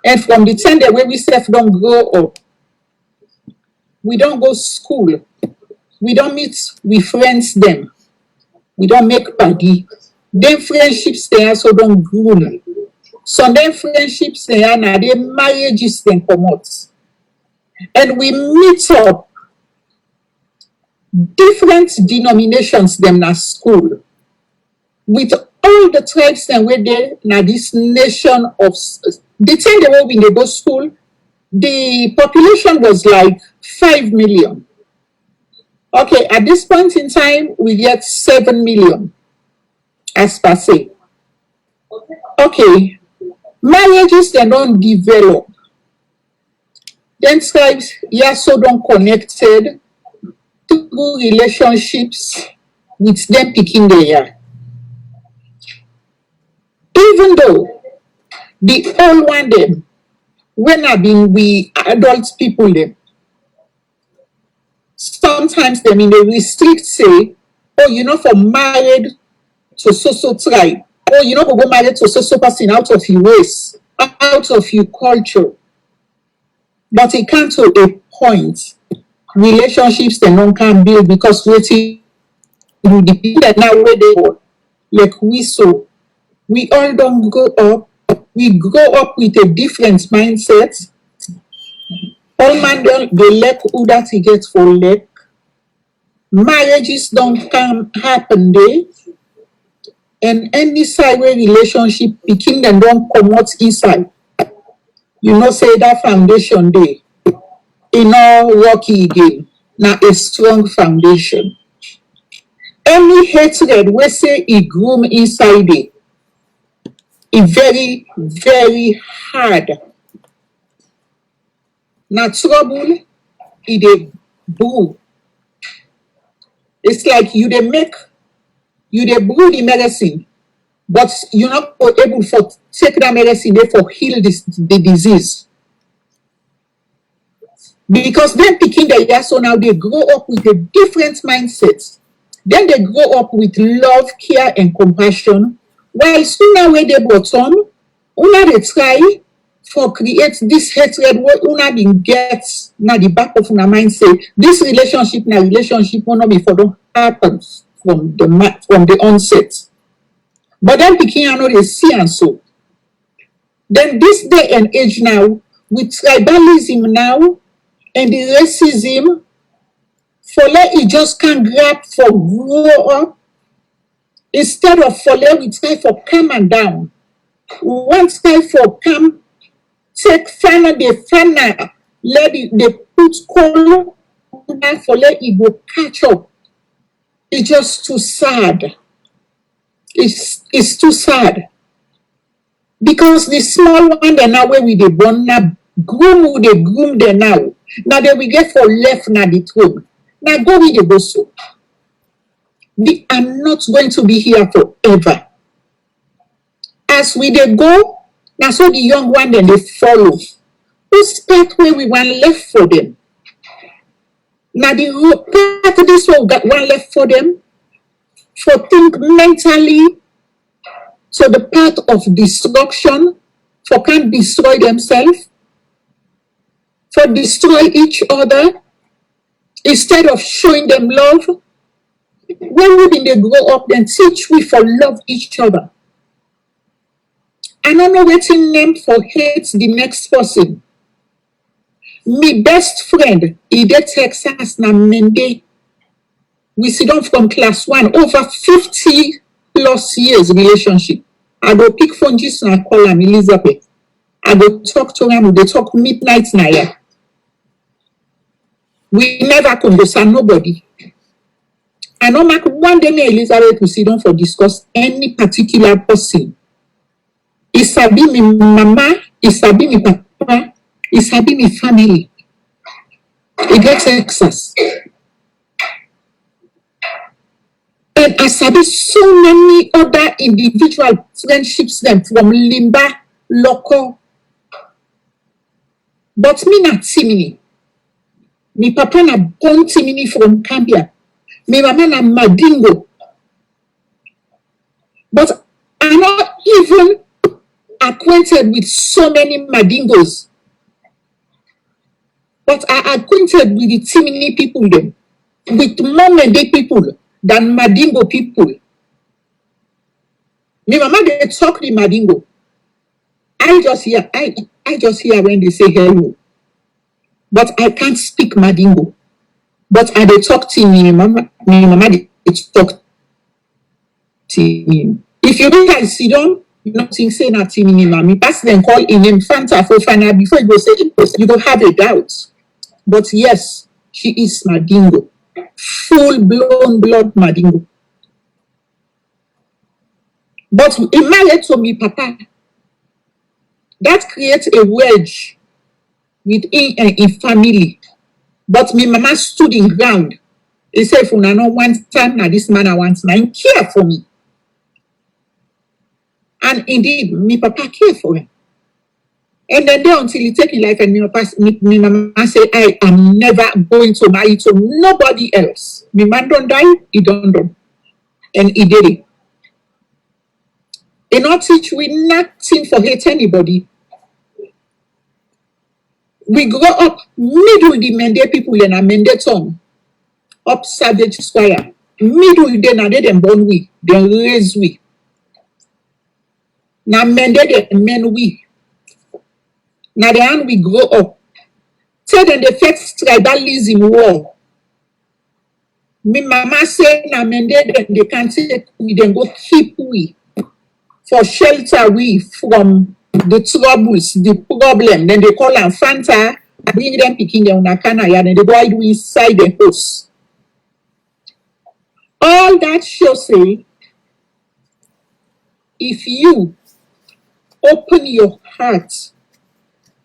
And from the time that where we self don't grow up, we don't go school. We don't meet with friends them. We don't make party. Then friendships there so don't grow. So then friendships there now they marriages then come out. And we meet up different denominations them na school. With all the tribes them where there na this nation of the time they were when they go school, the population was like 5 million. Okay, at this point in time, we get 7 million, as per se. Okay, marriages they don't develop. Then tribes, yeah, so don't connected to relationships with them picking the year. Even though the old one them, when I been we adult people them, sometimes they mean they restrict say, oh, you know, for married to so tribe, or you know, go married to so person out of your race, out of your culture. But it comes to a point, relationships they don't can build because waiting the people that now where they go, like we all don't grow up. We grow up with a different mindset. All man they lack who that he gets for lack. Marriages don't come happen there. And any side where relationship begin and don't come out inside. You know, say that foundation there. You know, rocky again. Now a strong foundation. Any hatred we say it groom inside it. It's very, very hard. Now trouble, it a brew. It's like you they brew the medicine, but you're not able to take that medicine there for heal the disease. Because then picking the year, so now they grow up with a different mindset. Then they grow up with love, care, and compassion. While sooner when they bottom, una they try for create this hatred what una been get na the back of una mind say this relationship will not be for don't happen from the onset. But then picking I know they see and so. Then this day and age now, with tribalism now and the racism, for let it just can't grab for grow up. Instead of for let we try for come and down. One try for come, take final the final, let it they put coal for let it go catch up. It's just too sad. It's too sad. Because the small one they now where we they born now groom they groom they now. Now they we get for left now the throne. Now go with the go so. We are not going to be here forever. As we they go, now so the young one then they follow. Whose pathway we want left for them? Now the path this one got one left for them. For think mentally to the path of destruction, for can't destroy themselves, for destroy each other, instead of showing them love. When we they grow up, then teach we for love each other. And I'm not waiting name for hate the next person. My best friend, he did Texas na Monday. We sit down from class 1, over 50 plus years relationship. I go pick phone just and I call him Elizabeth. I go talk to him, they talk midnight night. We never converse nobody. I know one day me Elizabeth will sit down for discuss any particular person. It shall be my mama, it shall be my papa, it shall be my family. It gets Texas. And I sabi so many other individual friendships them from Limba, local. But me not Timini. Me papa na born Timini from Cambia. Me mama na Madingo. But I'm not even acquainted with so many Madingos. But I acquainted with the Timini people them. With more Mende people than Madingo people. My mama they talk the Madingo. I just hear when they say hello. But I can't speak Madingo. But I dey talk to me mama dey talk to me. If you think I sit down, you not think say na Timini Mami. Pass them call in name Fanta Fofana before you go say you go have a doubt. But yes, she is Madingo. Full blown blood Madingo. But in my head to me, Papa, that creates a wedge within in family. But me mama stood in ground. He said, if una no want time, now this man I want now, he care for me. And indeed, me papa care for him. And then there until he take his life, and me mama say, I am never going to marry to nobody else. Me man don't die, he don't die. And he did it. He not teach we nothing for hate anybody. We grow up middle the Mende people in a Mende town. Up Savage Square. Middle day na they them born we, they raise we. Na Mende they men we. Na the hand we grow up. Tell them the first tribalism war. Me mama say na Mende they can't take we, then go keep we. For shelter we from the troubles, the problem. Then they call them Fanta, bring them picking them on a canaya, and they go hide inside the house. All that show say, if you open your heart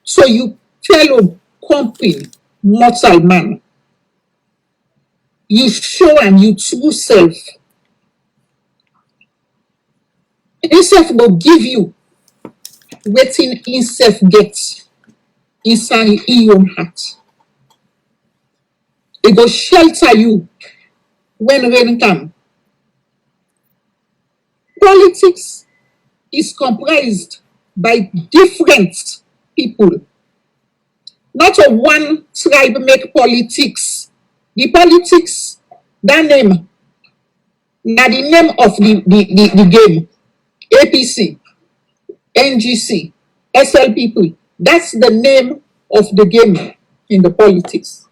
so you fellow company, mortal man, you show and you true self, himself will give you waiting himself get inside your own heart. It will shelter you when rain comes. Politics is comprised by different people. Not a one tribe make politics. The politics, that name, now the name of the game. APC, NGC, SLPP. That's the name of the game in the politics.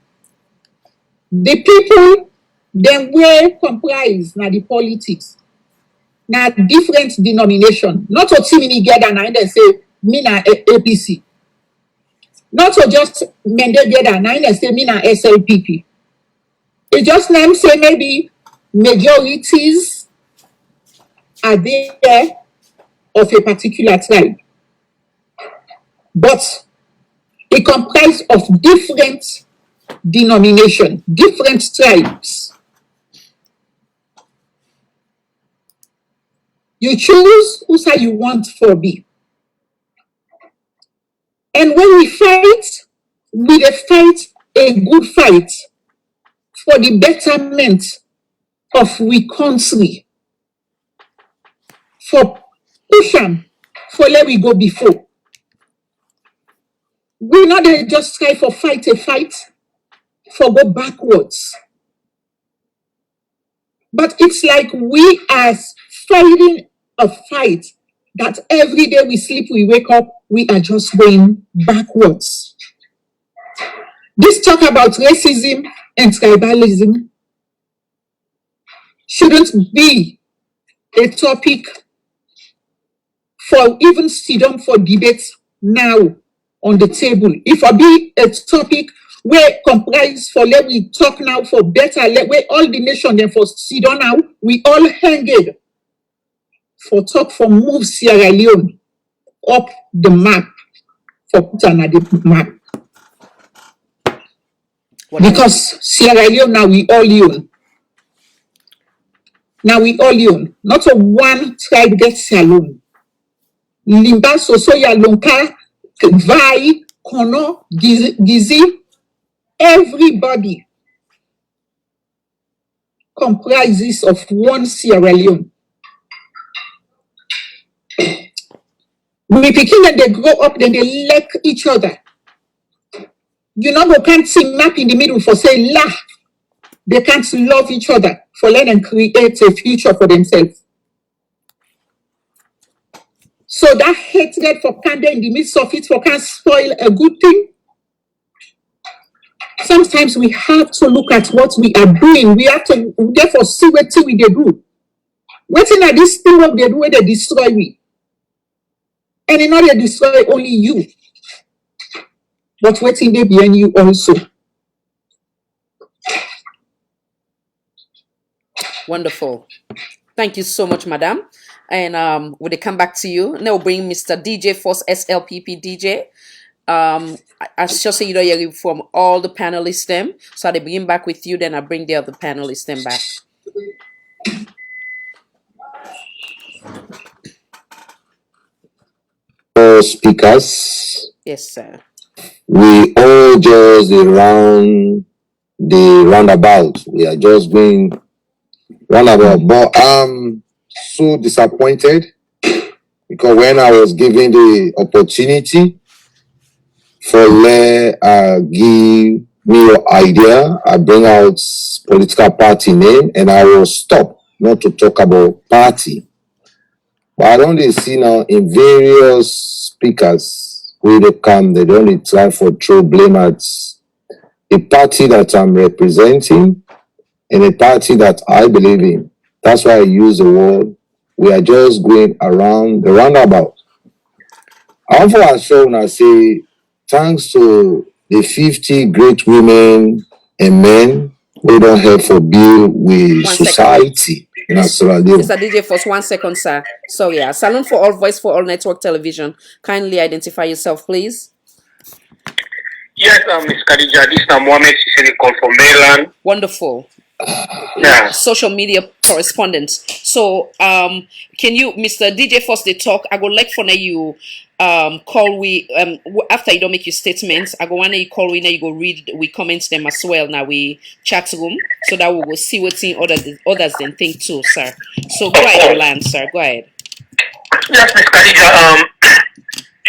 The people then were comprised now the politics. Now different denomination. Not to see me together now and say me na APC. Not to just men together now and say me na SLPP. It just name say maybe majorities are there of a particular tribe. But it comprises of different denominations, different tribes. You choose who side you want for be. And when we fight a good fight for the betterment of we country. For push am, for let we go before. We not just try for fight a fight, for go backwards. But it's like we are fighting a fight that every day we sleep, we wake up, we are just going backwards. This talk about racism and tribalism shouldn't be a topic for even sit down for debate now on the table. If I be a topic where comprise for let we talk now for better, where all the nation then for sit down now, we all hang it for talk for move Sierra Leone up the map for put another map. Because Sierra Leone now we all own. Now we all own. Not a one tribe gets alone. Limba, Sosoya, Lonka, Vai, Kono, Gizi, everybody comprises of one Sierra Leone. We begin and they grow up, then they like each other. You know, they can't see map in the middle for say la. They can't love each other for let them create a future for themselves. So that hatred for Kanda in the midst of it for can spoil a good thing. Some times we have to look at what we are doing. We have to therefore see what we they do. What's in this thing what they do where they destroy we. And in order to destroy only you. But what's in there behind you also. Wonderful. Thank you so much, madam. And will they come back to you? Now bring Mr. DJ Force SLPP DJ. I just say you know hear from all the panelists them. So they bring back with you, then I bring the other panelists them back. Speakers. Yes, sir. We all just around the roundabout. We are just going roundabout. But I'm so disappointed because when I was given the opportunity for give me your idea, I bring out political party name and I will stop not to talk about party. But I don't see now in various speakers who they come, they don't try for throw blame at a party that I'm representing and a party that I believe in. That's why I use the word. We are just going around the roundabout. I want to assure when I say thanks to the 50 great women and men who don't help for build with society in Sierra Leone. Mr. DJ Force, 1 second, sir. So yeah, Salon for All, Voice for All Network Television. Kindly identify yourself, please. Yes, Ms. Khadija. This is Mohammed Siseri call from Maryland. Wonderful. Yeah. Social media correspondent. So can you, Mr. DJ Force, they talk? I would like for you call we after you don't make your statements, I go want you call we now you go read we comment them as well now we chat room so that we will see what's in others then think too, sir. So go ahead, land, sir. Go ahead. Yes, Ms. Khadija.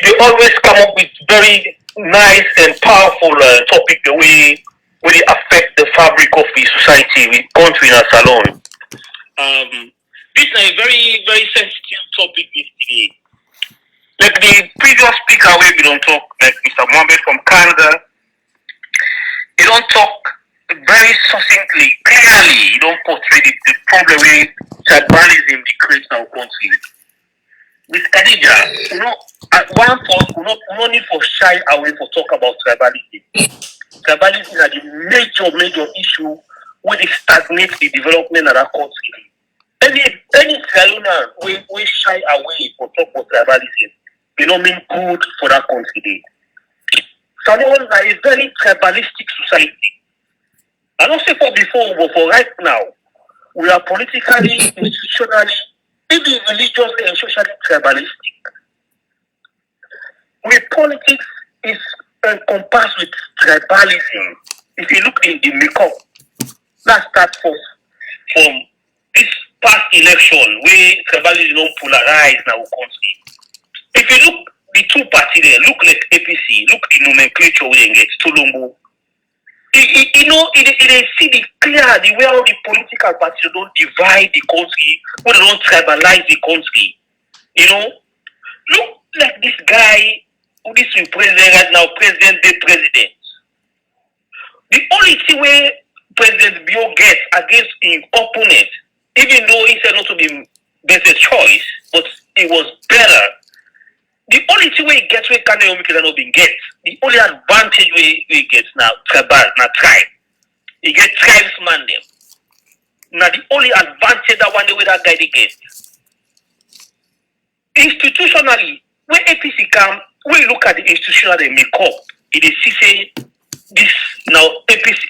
You always come up with very nice and powerful topic the way really affect the fabric of the society, the country in a salon. This is a very, very sensitive topic this today. Like the previous speaker where we don't talk, like Mr. Mohammed from Canada, he don't talk very succinctly, clearly, he don't portray the problem with tribalism creates our country. With Khadija, you know, at one point, we don't need for shy away for talk about tribalism. Tribalism is a major issue where they stagnate the development of our country. Any Sierra we shy away for talk about tribalism, they don't mean good for that country. Sierra Leone is a very tribalistic society. I don't say for before, but for right now, we are politically, institutionally, even religiously and socially tribalistic. With politics is encompassed with tribalism. If you look in the makeup, that starts from this past election where tribalism don't polarize in our country. If you look the two parties there, look like APC, look the nomenclature we get Tolombo. You know, it see the clear the way how the political parties don't divide the country, where they don't tribalize the country. You know, look like this guy who is president right now, president. The only thing where President Bio gets against his opponent, even though he said not to be best choice, but it was better. The only thing we get where Canada cannot be get, the only advantage we get now tribal, now tribe. You get tribesman them. Now the only advantage that one way that guy they get. Institutionally, when APC come, we look at the institutional they make up. It is say this now APC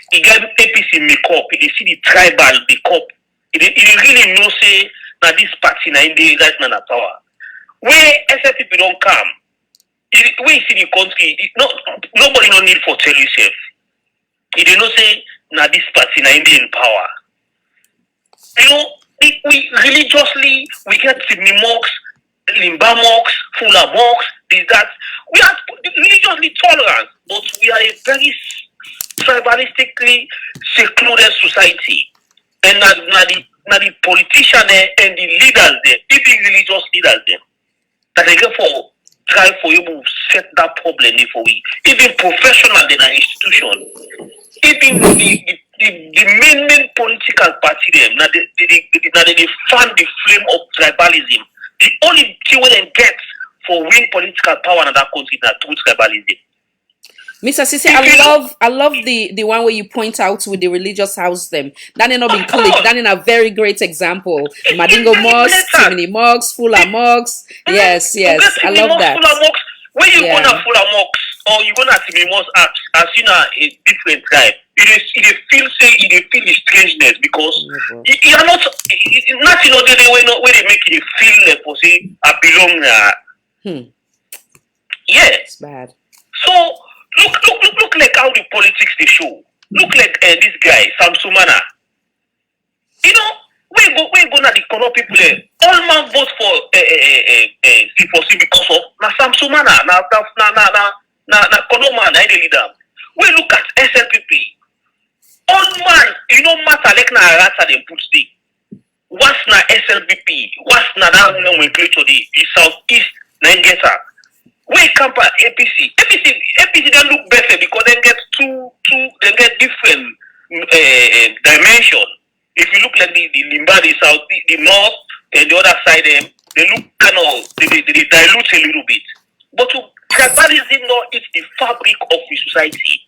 APC make up. It is see the tribal make up. It really know say now this party now in the right man power. Where SFP don't come, we see the country. Nobody no need for tell yourself. If you know say now this party now in power. You know, we religiously we get Sydney mocks, Limba mocks, Fula mocks, this that. We are religiously tolerant, but we are a very tribalistically secluded society. And now the politicians and the leaders there, even religious leaders there. That they get for try for you to set that problem for we. Even professional in an institution. even the main political party them now they fan the flame of tribalism. The only thing we then get for win political power in that country is through tribalism. Mr. Sisi, I love the one where you point out with the religious house them. That ain't not been clicked. That ain't a very great example. Madingo Mosque, Timini Mosque, Fula Mosque. Yes, I love that. When you go to Fula Mosque or you go to Timini Mosque as you know a different tribe, it feel the strangeness because you are not you know where they make you feel like say I belong there. Yeah. It's bad. So look like how the politics they show. Look like this guy, Samsumana. You know, we go na the corrupt people there. All man vote for C4C because of na Samsumana, na Konoman, na the leader. We look at SLPP. All man, you know, matter like na rata they put the. What's na SLPP? What's na that nomenclature the Southeast Nigeria? We camp at APC. APC don't look better because they get they get different dimension. If you look like the Limba, the South, the North, and the other side, they look kind of they dilute a little bit. But tribalism now is the fabric of the society.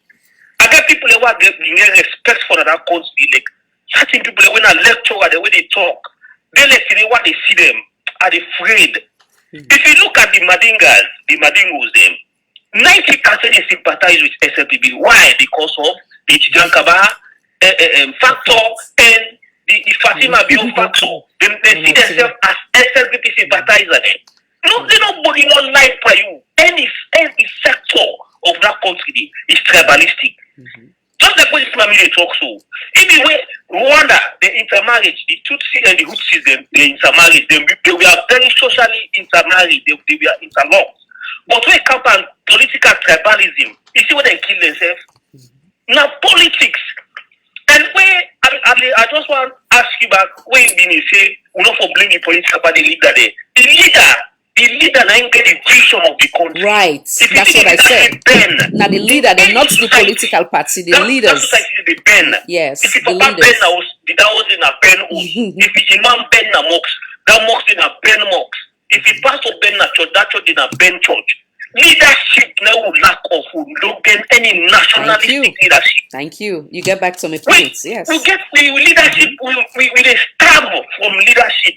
I get people who have respect for that country. Like certain people when I lecture the way they talk, they let see what they see them are afraid. If you look at the Madingos, them 90% they sympathize with SLPB. Why? Because of the Chijankaba factor and the Fatima Bio factor. They see themselves as SLPB sympathizer. Nobody not like for you. Any sector of that country is tribalistic. Just like when this family talk so. Anyway, Rwanda, the intermarriage, the Tutsi and the Hutsis, they intermarriage. They were very socially intermarried. They were interlocked. But when it comes to political tribalism, you see what they kill themselves? Now politics. And where I just want to ask you back, when you say, we not for blame the political party leader there. The leader ain't get the vision of the country. Right. That's what I said. Now the leader, they're not the political party, the leaders. That society is the Ben. Yes, if the Papa leaders. Ben that was in a Ben house. If it's Imam Ben na mosque, that mosque in a Ben mosque. If the pastor Ben na church, that church in a Ben church. Leadership now will lack of don't get any nationalistic leadership. Thank you. You get back to my points. Yes. We get the leadership. We starve from leadership.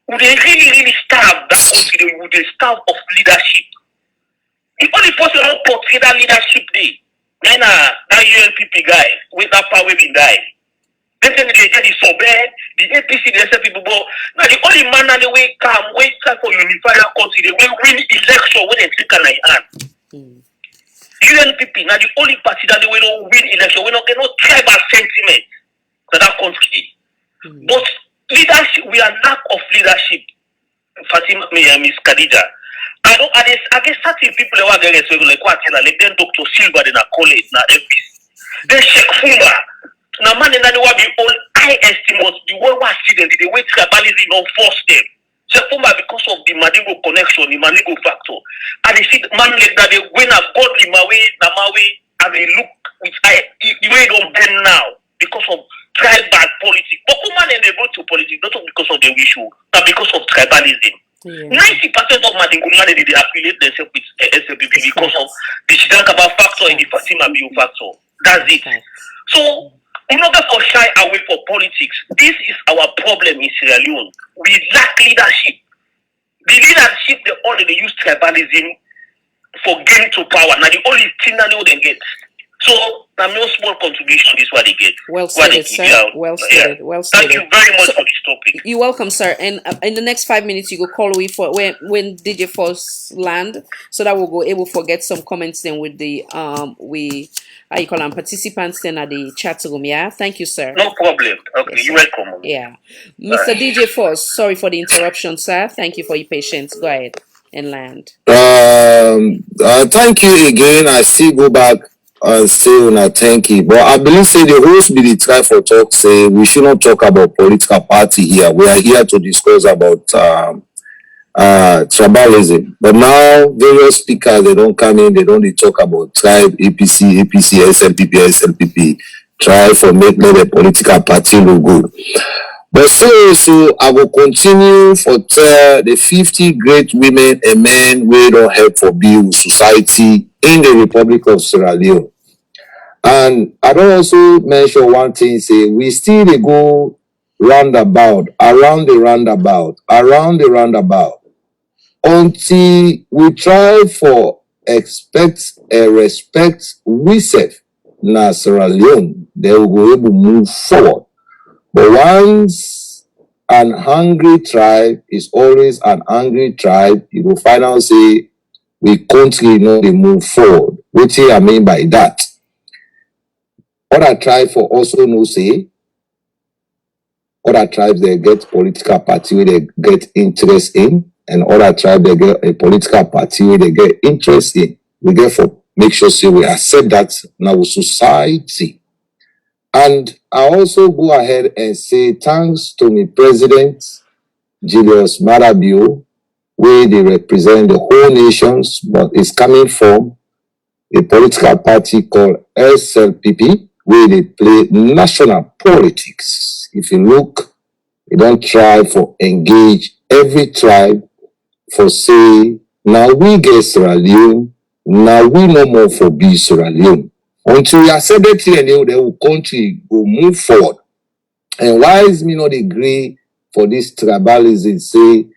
Would they really starve that country with the starve of leadership? The only person who portray that leadership day, then that UNPP guy with that power been die. Then they get it so bad, the APC, the SLP people. Now the only man that the way come, wait for unify that country, they will win election when they take an hand. UNPP, now the only party that they will win election, we don't get no tribal sentiment to that country. But leadership, we are lack of leadership. Fatima, Miss Khadija. I guess certain people who are getting like what like then Dr. Silva in a college na FPC. Then Sheikh Fumba. Now man in that will be all high estimate the world was student the way tribalism don't force them. Sheikh Fumba because of the Madingo connection, the Madingo factor. And they see man like that they win a godly Mawe and they look with the way they don't bend now because of tribal politics. But women and they go to politics not because of the issue, but because of tribalism. 90% of Madingo they affiliate themselves with SLPP because of the Chidankaba factor and the Fatima Bio factor. That's it. So we're not going to shy away from politics. This is our problem in Sierra Leone. We lack leadership. The leadership they already use tribalism for getting to power. Now the only thing that they get. So no small contribution is what they get. Well stated, sir. Well stated. Well stated. Thank you very much for this topic. You're welcome, sir. And in the next 5 minutes, you go call away for when DJ Force land, so that we'll go able to get some comments then with the how you call them participants then at the chat room. Yeah. Thank you, sir. No problem. Okay, yes, you're welcome. Yeah, Mr. DJ Force. Sorry for the interruption, sir. Thank you for your patience. Go ahead and land. Thank you again. I still go back. Still not thank you, but I believe say the host be the try for talk say we should not talk about political party here. We are here to discuss about tribalism. But now various speakers, they don't come in, they don't talk about tribe, APC, SLPP, SLPP, try for make the political party look good. But so I will continue for tell the 50 great women and men we don't help for build society in the Republic of Sierra Leone. And I don't also mention one thing, say we still dey go around the roundabout until we try for expect and respect we self na Sierra Leone, they will go able to move forward. But once an hungry tribe is always an angry tribe, you will find out say we country know they move forward. What I mean by that? Other tribes for also know say other tribes they get political party where they get interest in, and other tribes they get a political party where they get interest in. We therefore make sure say we accept that in our society. And I also go ahead and say thanks to the President Julius Marabio, where they represent the whole nations, but it's coming from a political party called SLPP, where they play national politics. If you look, they don't try for engage every tribe for say, now we get Sierra Leone, now we no more for be Sierra Leone. Until we accept it and the whole country go move forward. And why is me not agree for this tribalism, say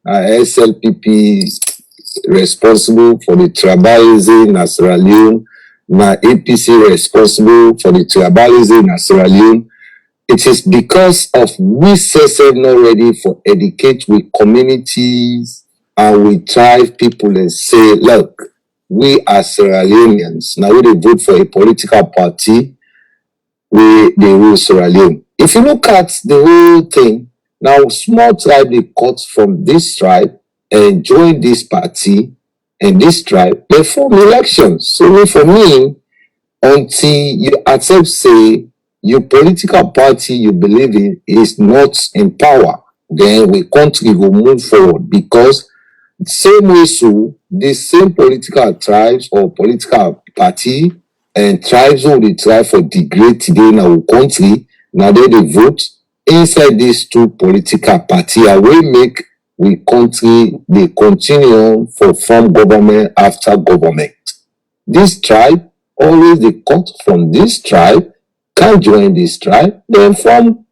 SLPP responsible for the tribalism in Sierra Leone, na APC responsible for the tribalism in Sierra Leone? It is because of we say not ready for educate with communities and we drive people and say, look, we are Sierra Leoneans. Now we they vote for a political party, we they rule Sierra Leone. If you look at the whole thing, now small tribe they cut from this tribe and join this party and this tribe, they form elections. So for me, until you accept say your political party you believe in is not in power, then we country will move forward, because same way so the same political tribes or political party and tribes who they try for degrade today in our country, now they vote inside these two political party and we make we country they continue for form government after government. This tribe always they cut from this tribe, can join this tribe, then form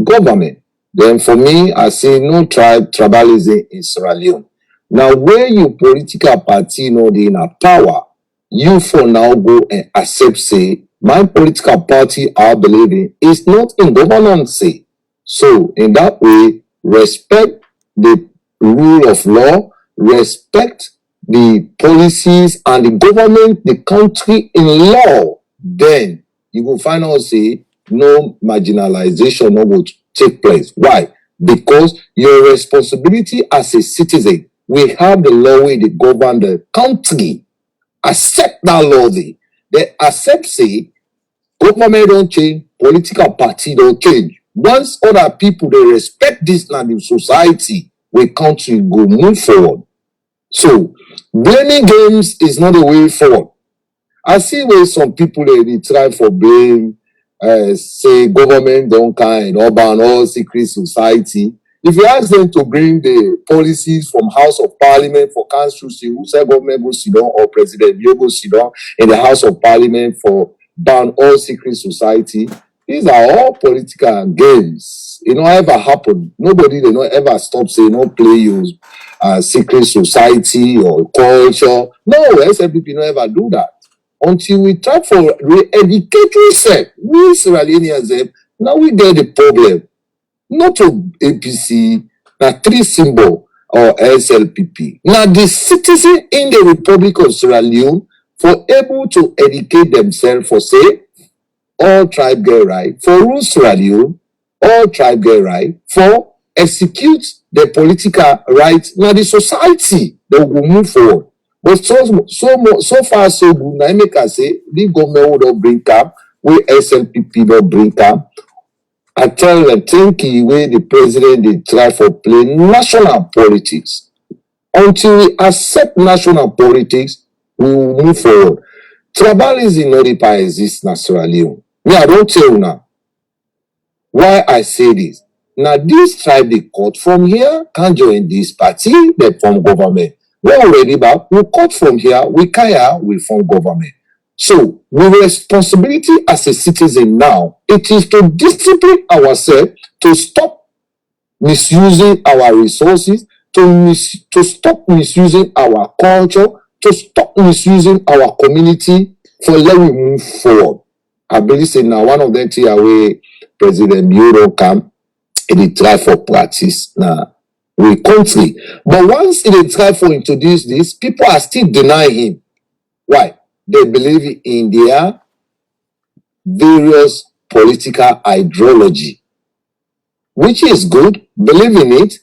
government. Then for me, I say no tribalism in Sierra Leone. Now, where your political party know they in a power, you for now go and accept say my political party I believe in is not in governance. Say. So in that way, respect the rule of law, respect the policies and the government, the country in law. Then you will find out say no marginalization no will take place. Why? Because your responsibility as a citizen, we have the law where they govern the country. Accept that law. They accept say government don't change, political party don't change. Once other people they respect this land in society, we country go move forward. So blaming games is not the way forward. I see where some people they try for blame, say government don't kind, urban or secret society. If you ask them to bring the policies from House of Parliament for council, who say government go sit down or President you go sit down in the House of Parliament for ban all secret society, these are all political games. It don't ever happen. Nobody they don't ever stop saying no play use secret society or culture. No, SLPP don't ever do that. Until we try for re-educate ourselves, we Sierra Leoneans, now we get the problem. Not to APC, now three symbol or SLPP. Now the citizen in the Republic of Sierra Leone for able to educate themselves for say all tribe get right, for rule Sierra Leone, all tribe get right, for execute the political right. Now the society they will move forward. But so far so good. Now I make us say the government will not bring up, we SLPP don't bring up. I tell them, think where the president they try for play national politics. Until we accept national politics, we will move forward. Tribalism no dey exist na Sierra Leone. Me, I don't tell you now. Why I say this? Now, this tribe they cut from here, can't join this party, they form government. We're already back, we cut from here, we kaya, we form government. So, the responsibility as a citizen now, it is to discipline ourselves, to stop misusing our resources, to stop misusing our culture, to stop misusing our community, for let we move forward. I believe say now one of them things away President Bureau come, it try for practice now we country. But once it try for introduce this, people are still denying him. Why? They believe in their various political ideology, which is good, believe in it,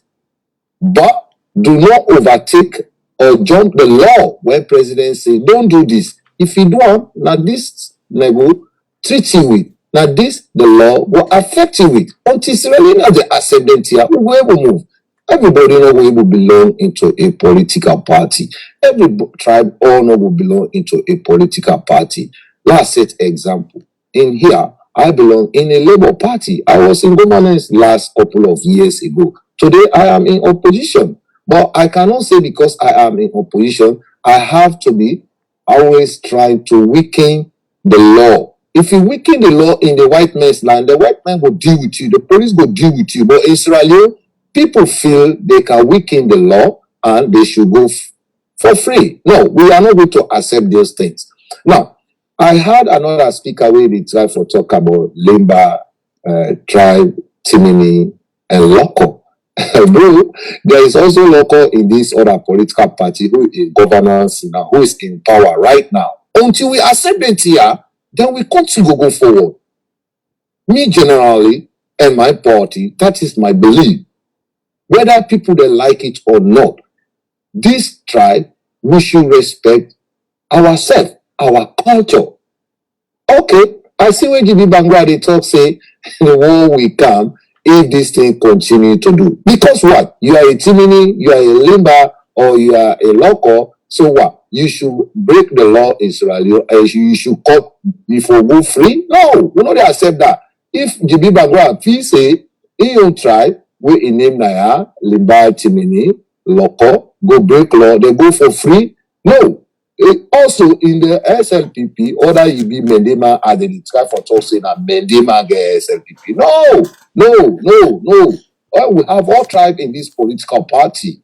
but do not overtake or jump the law when president say, don't do this. If you do it, now this level, treat you with. Now this, the law will affect you with. Until Sierra Leone has the acceptance here, we will move. Everybody know we will belong into a political party. Every tribe all know will belong into a political party. Last set example. In here, I belong in a Labour Party. I was in governance last couple of years ago. Today, I am in opposition. But I cannot say because I am in opposition, I have to be always trying to weaken the law. If you weaken the law in the white man's land, the white man will deal with you. The police will deal with you. But in Sierra Leone, people feel they can weaken the law and they should go for free. No, we are not going to accept those things. Now, I had another speaker where they try to talk about Limba, tribe, Timini, and Loco. Bro, there is also Loco in this other political party who is governance, who is in power right now. Until we accept it here, then we continue to go forward. Me generally, and my party, that is my belief. Whether people they like it or not, this tribe, we should respect ourselves, our culture. Okay, I see when GB Bangla they talk say the war will come if this thing continue to do. Because what? You are a Timini, you are a Limba, or you are a Loco, so what? You should break the law in Sierra Leone, you should cut before go free? No, we don't accept that. If GB Bangla please say, in your tribe, we in name Naya, Limba, Timini, Loco, go break law, they go for free? No. Also in the SLPP, other you be Mendema as they try for talking and Mendema get SLPP. No. We have all tribe in this political party.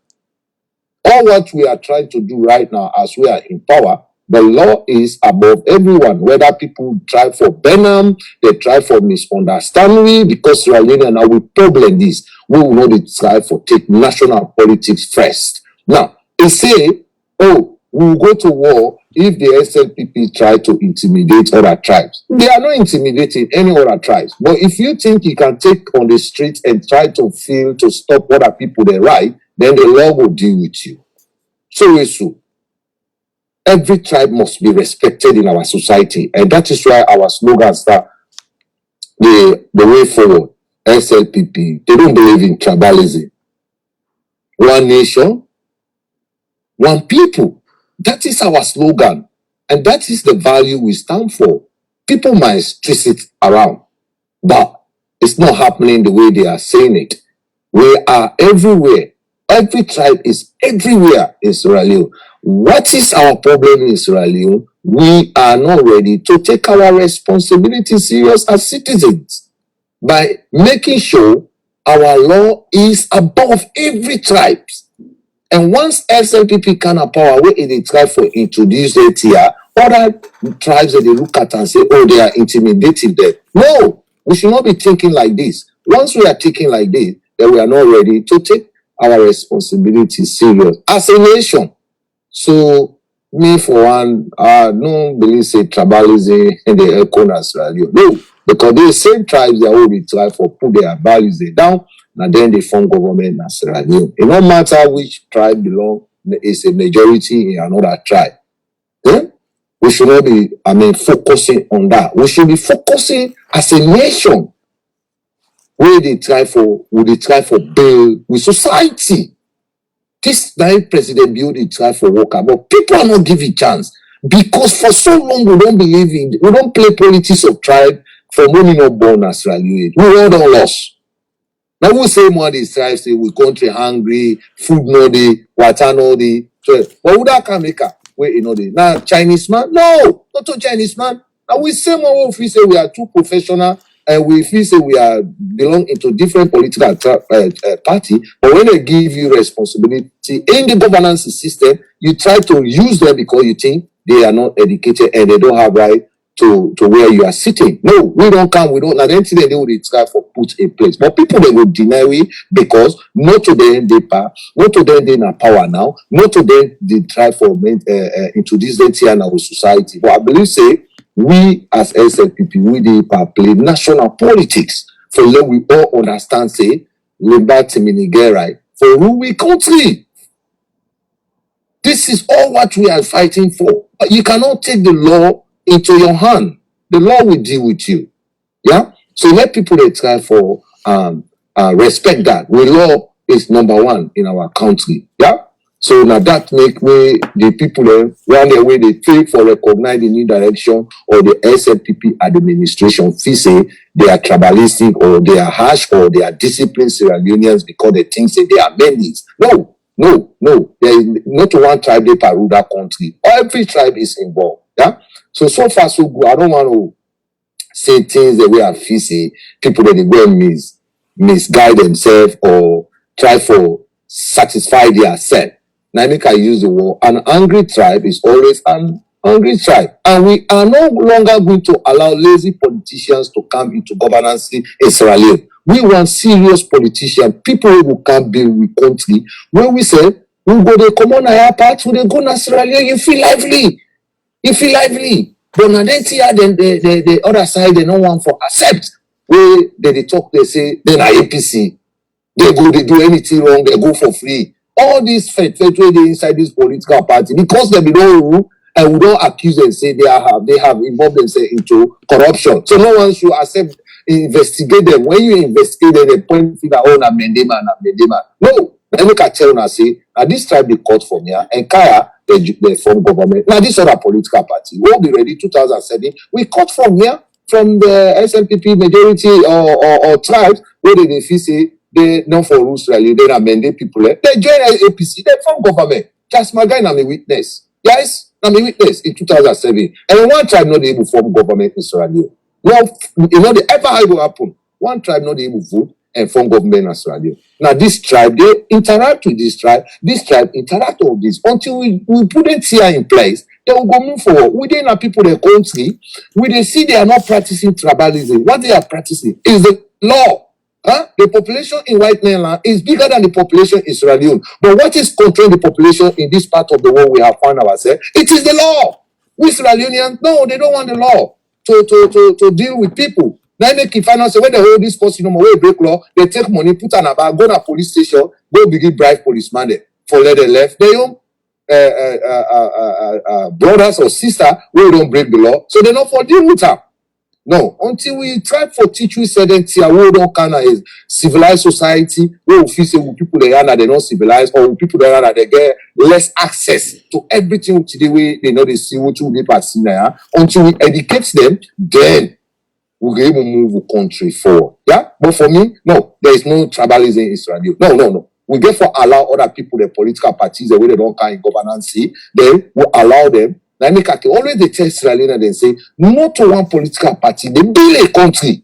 All what we are trying to do right now as we are in power, the law is above everyone. Whether people try for Benham, they try for misunderstanding, because Sierra Leone now we problem this. We will not try for take national politics first. Now, they say, oh, we will go to war if the SLPP try to intimidate other tribes. They are not intimidating any other tribes. But if you think you can take on the streets and try to stop other people their right, then the law will deal with you. So every tribe must be respected in our society. And that is why our slogans are the way forward. SLPP, they don't believe in tribalism. One nation, one people. That is our slogan. And that is the value we stand for. People might twist it around, but it's not happening the way they are saying it. We are everywhere. Every tribe is everywhere in Sierra Leone. What is our problem in Sierra Leone? We are not ready to take our responsibility serious as citizens by making sure our law is above every tribe. And once SLPP can have power, where they try for introduce it here, other tribes that they look at and say, oh, they are intimidating them. No, we should not be thinking like this. Once we are thinking like this, then we are not ready to take our responsibility serious as a nation. So, me for one, I don't believe say tribalism and the economic value. No, because the same tribes they already try for put their values down. And then they form government in Sierra Leone. It no matter which tribe belong, it's a majority in another tribe. Then we should not be, focusing on that. We should be focusing as a nation where they try for build with society. This night President Bill try for worker, but people are not giving chance because for so long we don't play politics of tribe from when we not born as Australia. We all don't lost. Now we say more these tribes say we country hungry, food no dey, water no dey. So, but would that can make wait you know dey. Now Chinese man, no, not to Chinese man. Now we say more if we say we are too professional and we feel say we are belong into different political party, but when they give you responsibility in the governance system, you try to use them because you think they are not educated and they don't have right to where you are sitting. No, we don't come, we don't. And then they will try for put in place. But people they will deny we because not to them they power, not to them they in power now, not to them they try for into this here in our society. But I believe say we as SLPP, we dey play national politics for let we all understand say liberty meaning right for who we country. This is all what we are fighting for. You cannot take the law into your hand. The law will deal with you. Yeah. So let people they try for respect that. The law is number one in our country. Yeah. So now that make me the people run the way they take for recognize the new direction or the SLPP administration feel say they are tribalistic or they are harsh or they are disciplined Sierra Leoneans because they think say they are bandits. No. There is not one tribe they rule that country. Every tribe is involved. Yeah. So far so good. I don't want to say things the way I feel say people that they go and misguide themselves or try for satisfy themselves. Now I make I use the word an angry tribe is always an hungry tribe. And we are no longer going to allow lazy politicians to come into governance in Sierra Leone. We want serious politicians, people who can build with country. When we say we go to come on our part, we go to Sierra Leone, you feel lively. But now then the other side they don't want for accept. Where they talk, they say then APC. They do anything wrong, they go for free. All these fake they inside this political party because they don't rule and we don't accuse them say they have involved themselves into corruption. So no one should accept investigate them. When you investigate them, they point finger on a Mendema. No, let me tell you say this tribe they cut from here and Kaya they form government. Now this other political party won't be ready 2007. We cut from here from the SLPP majority or tribes where they feel say they not for rules rally, they amend people. They join APC, they form government. Just my guy, I'm a witness. Yes, I'm a witness in 2007. And one tribe not able to form government in Sierra Leone. Well, you know, the ever will happen. One tribe not able to vote and form government in Sierra Leone. Now, this tribe, they interact with this tribe interact with this until we put it here in place. They will go move forward. Within our people, their country, they see they are not practicing tribalism. What they are practicing is the law. The population in White Mainland is bigger than the population in Sierra Leone. But what is controlling the population in this part of the world we have found ourselves? It is the law. We Sierra Leoneans, no, they don't want the law to deal with people. Now make it finance when they hold this person no more break law, they take money, put an about, go to police station, go begin bribe policeman there for let them left. They own brothers or sister who don't break the law, so they not for deal with them. No, until we try for teach you certain things, we don't kind of civilized society, where we feel say people they are not civilized, or people they are they get less access to everything today way they know they see what you be passing there. Until we educate them, then we're able to move the country forward. Yeah, but for me, no, there is no tribalism in Israel. No. We get for allow other people, the political parties, the way they don't kind of governance, then we allow them. Always they tell Israelis and say, not to one political party, they build a country.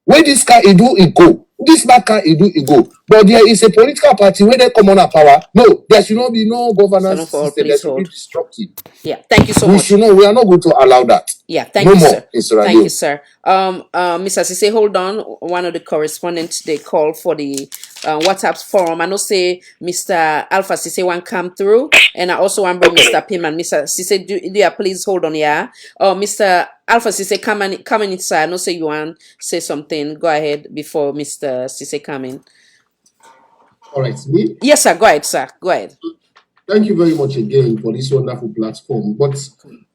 Where this guy he go. This back he go. But there is a political party where they come on a power. No, there should not be no governance system. There should be destructive. Yeah, thank you so much. We are not going to allow that. Yeah, thank you, sir. Thank you, sir. Mr. Sise, hold on. One of the correspondents, they call for the WhatsApp forum. I know say Mr. Alpha Sise want come through, and I also want to bring Mr. Pim and Mr. Sise. Do please hold on, yeah. Mr. Alpha Sise, come in inside. I know say you want to say something. Go ahead before Mr. Sise come in. All right, me? Yes, sir. Go ahead, sir. Go ahead. Thank you very much again for this wonderful platform. But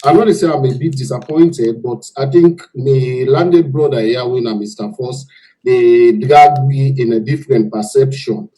I'm not to say I'm a bit disappointed, but I think my landed brother here, when I'm Mr. Foss, they drag me in a different perception.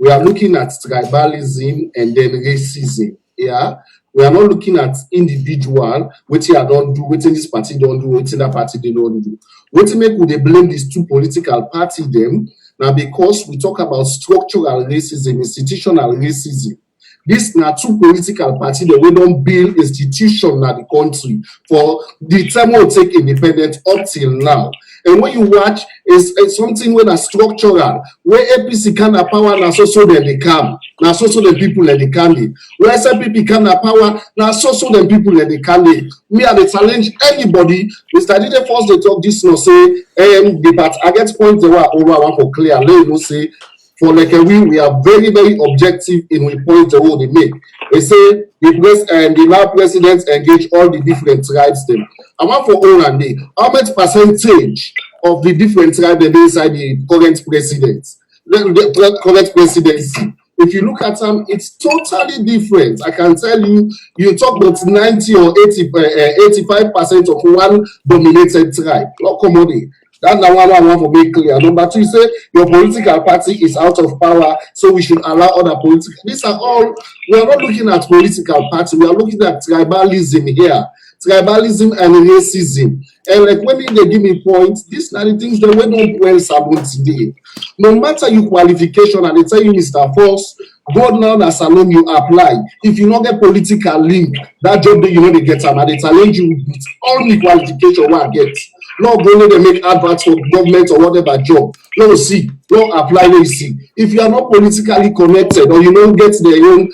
we are looking at tribalism and then racism. Yeah, we are not looking at individual, what I don't do, what this party don't do, what that party they don't do. What make would they blame these two political parties them? Now, because we talk about structural racism, institutional racism. This now two political parties that we don't build institution na the country for the time we take independence up till now. And when you watch, it's something when a structural, where APC can have power, now so then they come. Now so the people that they can be. Where SLPP can have power, now so the people that they can be. Me I dey challenge anybody. Mr. DJ first they talk this no say the part I get point they were over one for clear. Let you know say for like we are very, very objective in the point the they make. They say the now presidents engage all the different tribes them. I want for all and day. How much percentage of the different tribes they inside the current president? The current presidency. If you look at them, it's totally different. I can tell you, you talk about 90 or 85% of one dominated tribe. Locomotive. That's the one I want to make clear. Number two, you say your political party is out of power, so we should allow other political. These are all, we are not looking at political party, we are looking at tribalism here. Tribalism and racism. And like when they give me points, these are the things that we don't well salon today. No matter your qualification, and they tell you, Mr. Force, go now as salon you apply. If you not get political link, that job that you know they get them, and they challenge you with all the qualification one get. Not only they make adverts for government or whatever job. No see, no apply, no see. If you are not politically connected or you don't get their own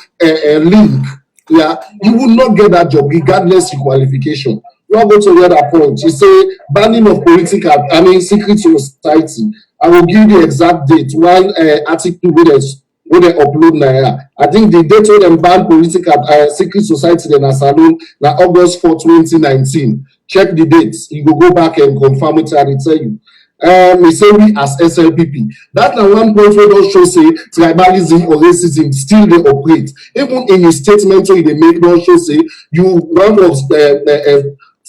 link, yeah, you will not get that job regardless of qualification. Now go to the other point. You say banning of political, secret society. I will give you the exact date. One article where they upload now. I think the date when they ban political secret society in a salon na August 4, 2019. Check the dates. You go back and confirm it and tell you. We say we as SLPP. That's the one point where don't show say tribalism or racism still they operate. Even in your statement where they make don't show say you want of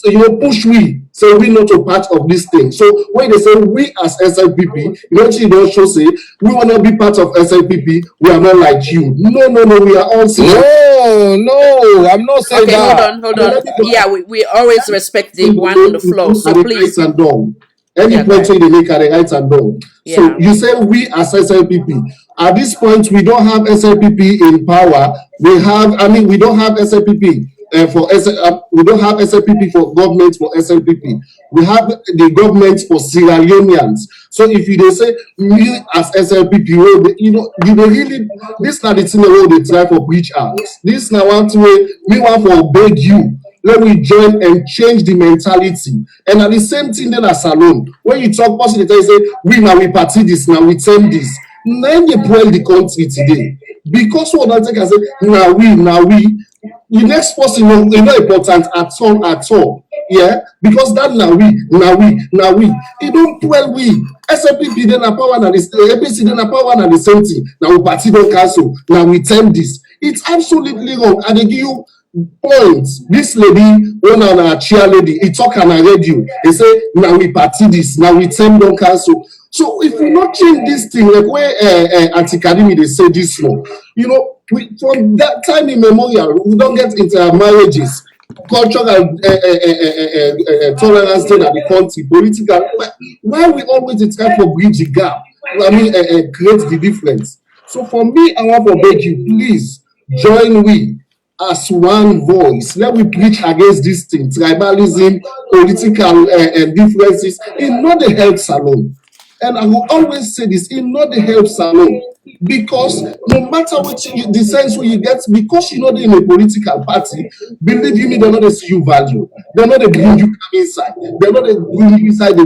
you push we say we not a part of this thing. So when they say we as SLPP, you don't show say we want to be part of SLPP. We are not like you. No, we are all saying no. I'm not saying okay, that. Hold on. Yeah, we always respect the one on the floor. So please. Any point they make are the right and wrong. Yeah. So you say we as SLPP. At this point, we don't have SLPP in power. We don't have SLPP we don't have SLPP for government for SLPP. We have the government for Sierra Leoneans. So if you they say me as SLPP, you really this not the thing where they try for preach out. This now one way we want for beg you. Let me join and change the mentality. And at the same thing then as salon, when you talk positive, they say, we party this, now we send this. Then they pull the country today. Because what I think I say, now we. The next person is not important at all. Yeah, because that now we. It don't dwell we. SLPP then a power and the APC then a power and the same thing. Now we party don't cancel. Now we send this. It's absolutely wrong. And they give you points. This lady, one on a chair lady, he talk on a radio. They say, now we party this, now we send don't cancel. So if we not change this thing, like where Anti-Academy they say this law, from that time immemorial, we don't get into marriages, cultural tolerance in the country, political. Why we always try for bridge the gap? Create the difference. So for me, I want to beg you, please join we as one voice. Let we preach against this thing, tribalism, political differences. It's not the help salon. And I will always say this, it's not the help salon. Because no matter which the sense where you get, because you're not in a political party, believe you me, they're not see you value. They're not bring you inside. They're not bring you inside.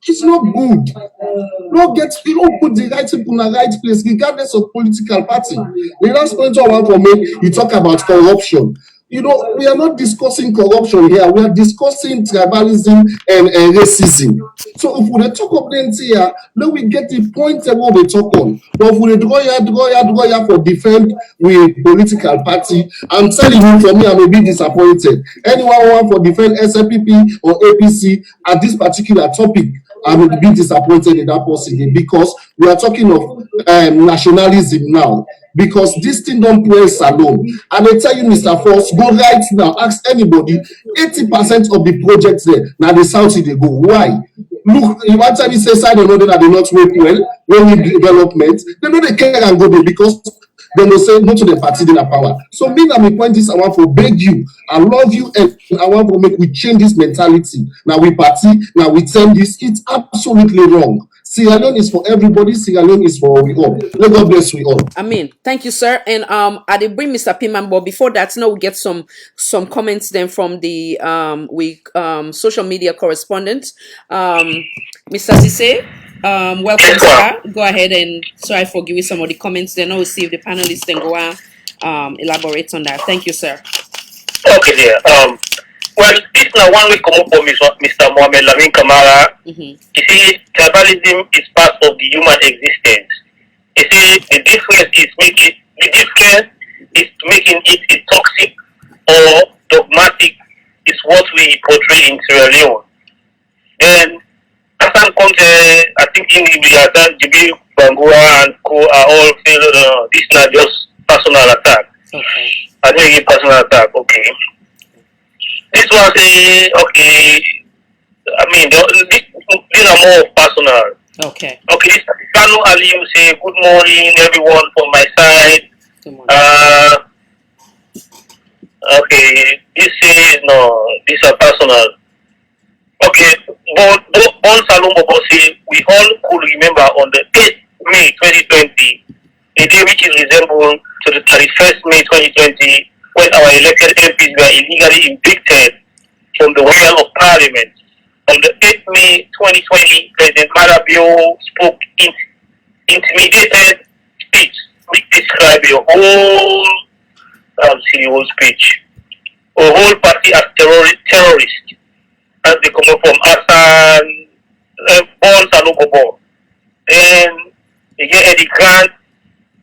It's not good. You don't put the right people in the right place, regardless of political party. The last point I want to make, you talk about corruption. We are not discussing corruption here. We are discussing tribalism and racism. So if we talk of plenty here, let we get the point of what we talk on. But if we draw here for defend with political party, I'm telling you, for me, I may be disappointed. Anyone who want for defend SLPP or APC at this particular topic, I will be disappointed in that person because we are talking of nationalism now. Because this thing don't press alone. And I tell you, Mr. Force, go right now, ask anybody, 80% of the projects there, now the South they go. Why? Look, one time he says, I don't know that they not work well, when we development, they know they care and go there because they will say no to the party in power. So me and my point is I want to beg you, I love you, and I want to make we change this mentality. Now we party, now we turn this, it's absolutely wrong. Sierra Leone is for everybody. Sierra Leone is for we all. Let God bless we all. Amen. Thank you, sir. And I did bring Mr. Piman, but before that, now we get some comments then from the social media correspondent, Mr. Sise. Welcome, sir. Go ahead and sorry for giving some of the comments. Then we'll see if the panelists then go on elaborate on that. Thank you, sir. Okay, dear. Well, this now one way come up for Mr. Mohamed Lamin Kamara. You see, tribalism is part of the human existence. You see, the difference is making it a toxic or dogmatic is what we portray in Sierra Leone. Then, Hassan Conte, I think in the Jibi Bangura and Co are all feel this not just personal attack. Okay. I think it's personal attack. Okay. This one say, okay, I mean, these are more personal. Okay. Okay, this Kanu Aliyu say, good morning, everyone from my side. Good morning. Okay, this says, no, these are personal. Okay, but on Salom Bobo say, we all could remember on the 8th May 2020, a day which is resembled to the 31st May 2020, when our elected MPs were illegally evicted from the well of Parliament. On the 8th May 2020, President Marabio spoke intimidated speech, which described a whole speech, a whole party as terrorist, as they come from Hassan, Bon Salugobo. Then again Eddie Grant,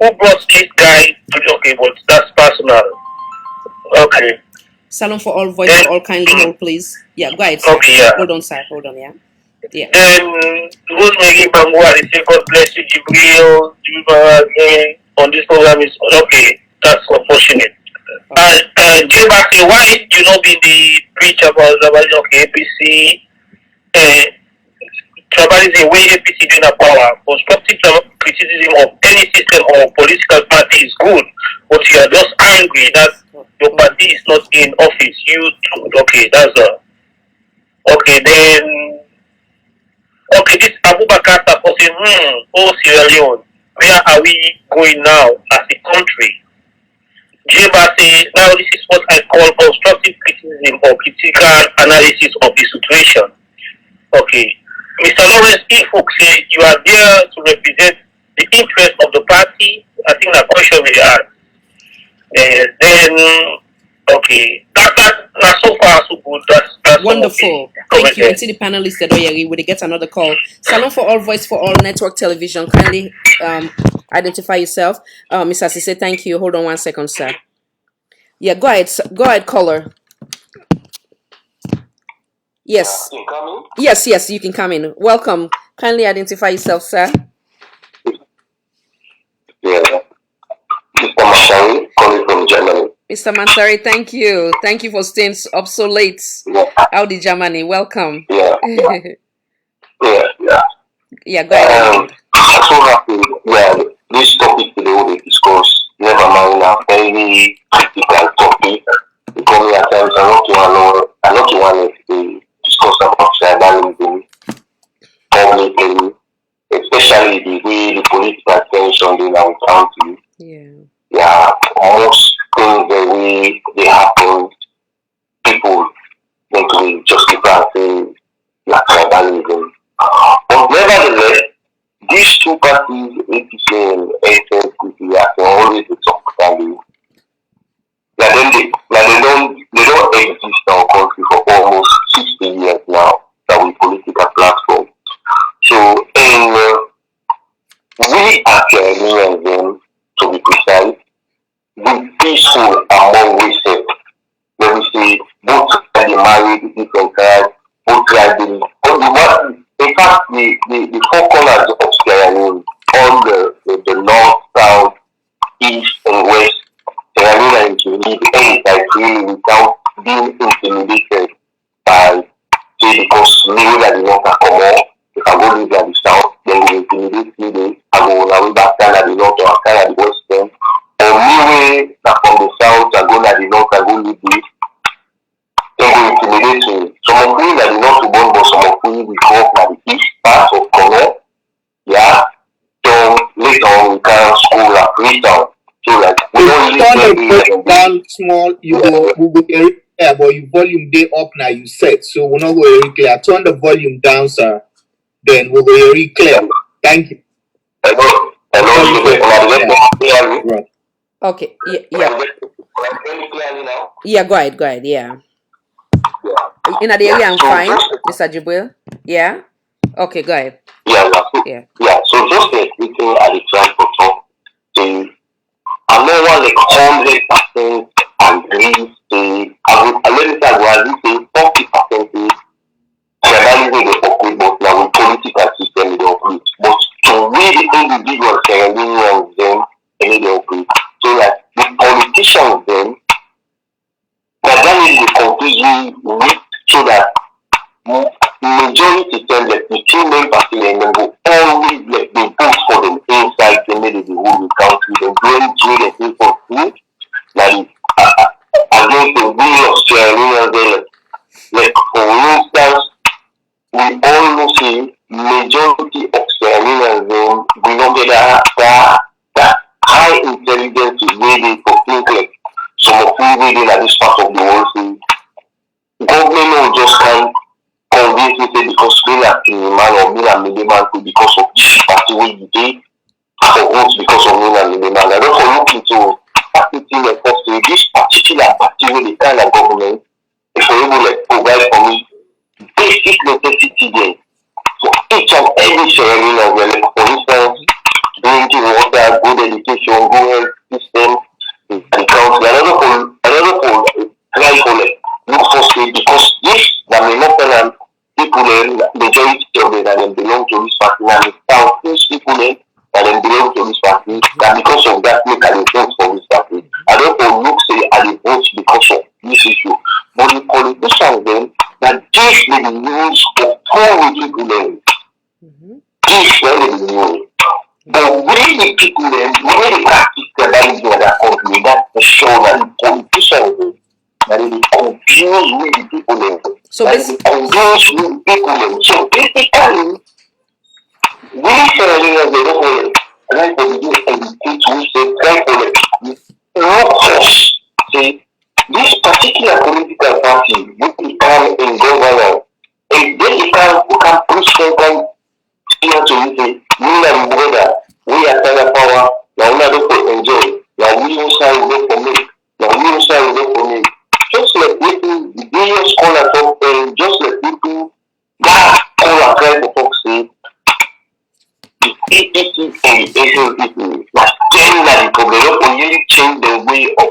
who brought this guy to okay, but that's personal. Okay. Salon for all voice for all kindly hold, please. Yeah, go ahead. Sir. Okay, yeah. Hold on, sir. Hold on, yeah. Yeah. Then Rosemary Bangua, they say God bless you, Jibril, on this program is okay. That's unfortunate. And Jay Bakri, why you not be the preach about okay, APC? Tribalism, way APC doing a power. Constructive criticism of any system or political party is good, but you are just angry that your party is not in office. Okay, that's okay. Then this Abubakar Tako say, oh Sierra Leone, where are we going now as a country? Jeba say, now this is what I call constructive criticism or critical analysis of the situation. Okay. Mr. Lawrence Ifuk say, you are there to represent the interest of the party. I think that question will be asked. Then, okay, that's so far so good. That's wonderful. Okay. Thank you. And to the panelists that will get another call. Salon for all voice for all network television. Kindly identify yourself. Mr. Sise, thank you. Hold on 1 second, sir. Yeah, go ahead, caller. Yes. Yes, you can come in. Welcome. Kindly identify yourself, sir. Yeah. Mr. Mashari, calling from Germany. Mr. Mansari, thank you. Thank you for staying up so late. Yeah. Howdy, Germany. Welcome. Yeah. Yeah, go ahead. I'm so happy. Yeah, this topic today will be discussed. Never mind, a very critical topic. Because at times I not want to discuss about tribalism publicly, especially the way the political tension in our country. Yeah, most things the way they happen, people think we justify saying tribalism. But nevertheless, these two parties, APC and SLPP, are always the top value. they don't exist in our country for almost 60 years now that we political platform. So we are Caribbean them, to be precise, be peaceful among ourselves. When we say both sides married, different tribes, both tribes, in fact, the four corners of Sierra Leone, all the north, south, east, and west, Sierra Leone to live any really without being intimidated by, say, because maybe that the north are common. If I go live at the south, then we intimidate me. I go on way back down at the north or down at the western. Or maybe that from the south, I go at the north, I go live this. Then we intimidate me. Some of you that the north to born, but some of you we go up at the east part of Congo. Yeah. So later on, we can school at Freetown. So like, we don't really down small, you go, we go very clear, but your volume day up now, you set. So we're not going very clear. Turn the volume down, sir. Then we'll go very clear. Thank you. Hello. Right. Okay. Yeah. Yeah, go ahead. Yeah. In the area, I'm fine, Mr. Jibril. Yeah. Okay, go ahead. Yeah. So just like speaking at the track for talk, I'm not like 100% agree. I let me say 40% tribalism they operate, but now with political system they operate. But to we the individual Caribbeans them and they operate. So like the politicians them, that is the conclusion with so that majority tell that the two main parties and then go always like they vote for them inside the middle of the whole country. They don't do the thing for food. Like against the will of Australians, like for instance, we all know see majority of Australians we don't get that high intelligence is waiting for things like some of you waiting at this part of the world. See, government will just can't convince me say because we are in man or me and the man because of this party way you did for votes because of me and the man. I don't look into party like this particular party with the kind of government if we're able to provide for me basic necessity there for each and every sharing of like for instance drinking water, good education, good health system, the council, another for try for like look for state because this that may not tell people majority of them that belong to this party and the town these people that belong to this party that because of that make a difference for this party. I don't look say I vote because of this issue. But the politicians then that this may be used for poor people then. This may be used. But when the people then, when they practice tribalism in that country, that's for sure that the politicians then, that they confuse with the people then. So confuse with the people then. So basically, we Australians they don't want to try to do educate we say try to no cost. See, this particular political party, we can in government, and they can push them here to say, we are brother, we are Tana power, now we are to enjoy, now we also will for me, now we also will for me. Just like people, the various scholars of and just like people that all are trying to talk say, the APC and the Asian people must change that because they don't really change the way of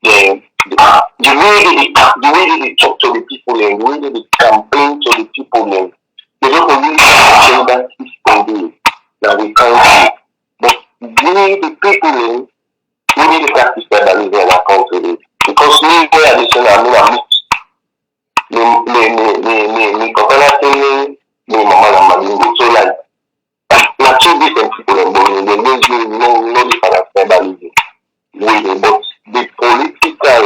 the way they talk to the people and the way they campaign to the people and they don't really change that system that we can't do. But we the people we need to practice tribalism in our country because me where I listen I mean me coconut me mama and madingo so like not two different people and they no different tribalism but the political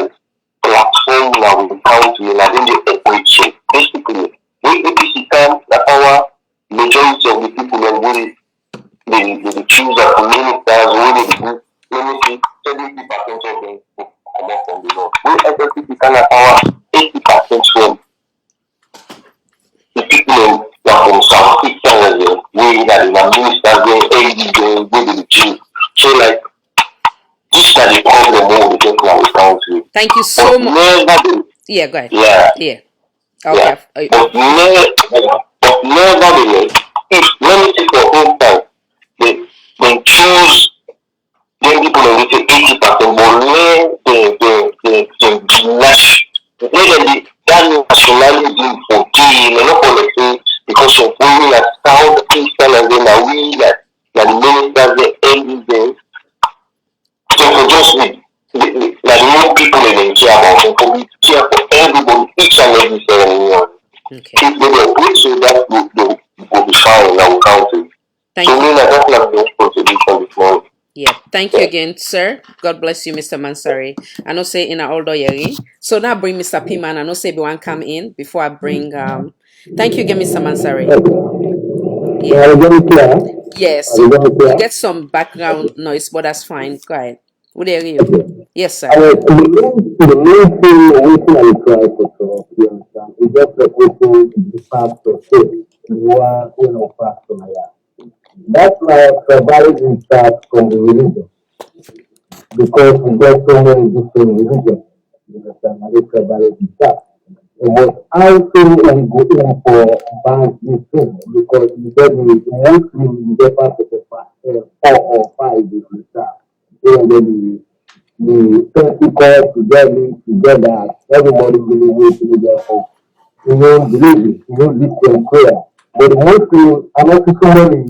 platform now we count in I think they operate so basically we APC can Thank you so much. Yeah, go ahead. Yeah. Okay. But nevertheless, if many people think that they choose young people in this 80%, but let that nationalism for key, not for because of we are Southeastern and then we that the ministers, the elders, so for just like more people in care about, and we care for everybody, each and every ceremony. If they were good, so that will be fine in our country. Thank so you. That's not the contribution this morning. Yeah, thank you again, sir. God bless you, Mr. Mansari. I know say in our older yeri. So now bring Mr. Piman. I know say everyone come in before I bring thank you again, Mr. Mansari. Yeah. Yes. You get some background noise, but that's fine. Go ahead. What are you? Yes, sir. The main thing waiting on the try for you understand, is just replacing the pastor faith. You are, pastor. That's why tribalism starts from the religion. Because we got so many different religions. You understand? And the tribalism starts. It was also we go in for bank this thing because you said the Muslim you get part of the 4 or 5 different stuff. Then the Pentecost together, everybody really wait to their hope. You don't believe it, you don't listen prayer. But the Muslim are not somebody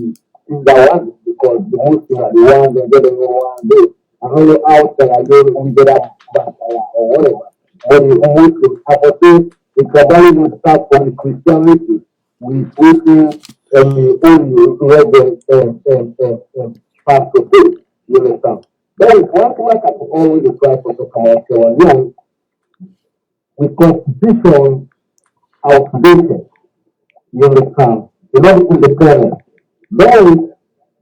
in that one because the Muslim are the ones that get one day. I don't know outside, I don't we get up back or whatever. But the Muslim, I think the tribalism starts from the Christianity with waiting and the only reverend pastor faith. You understand? There is one thing I can always try for the commercial young with constitution outdated. You understand? You're not independent. Then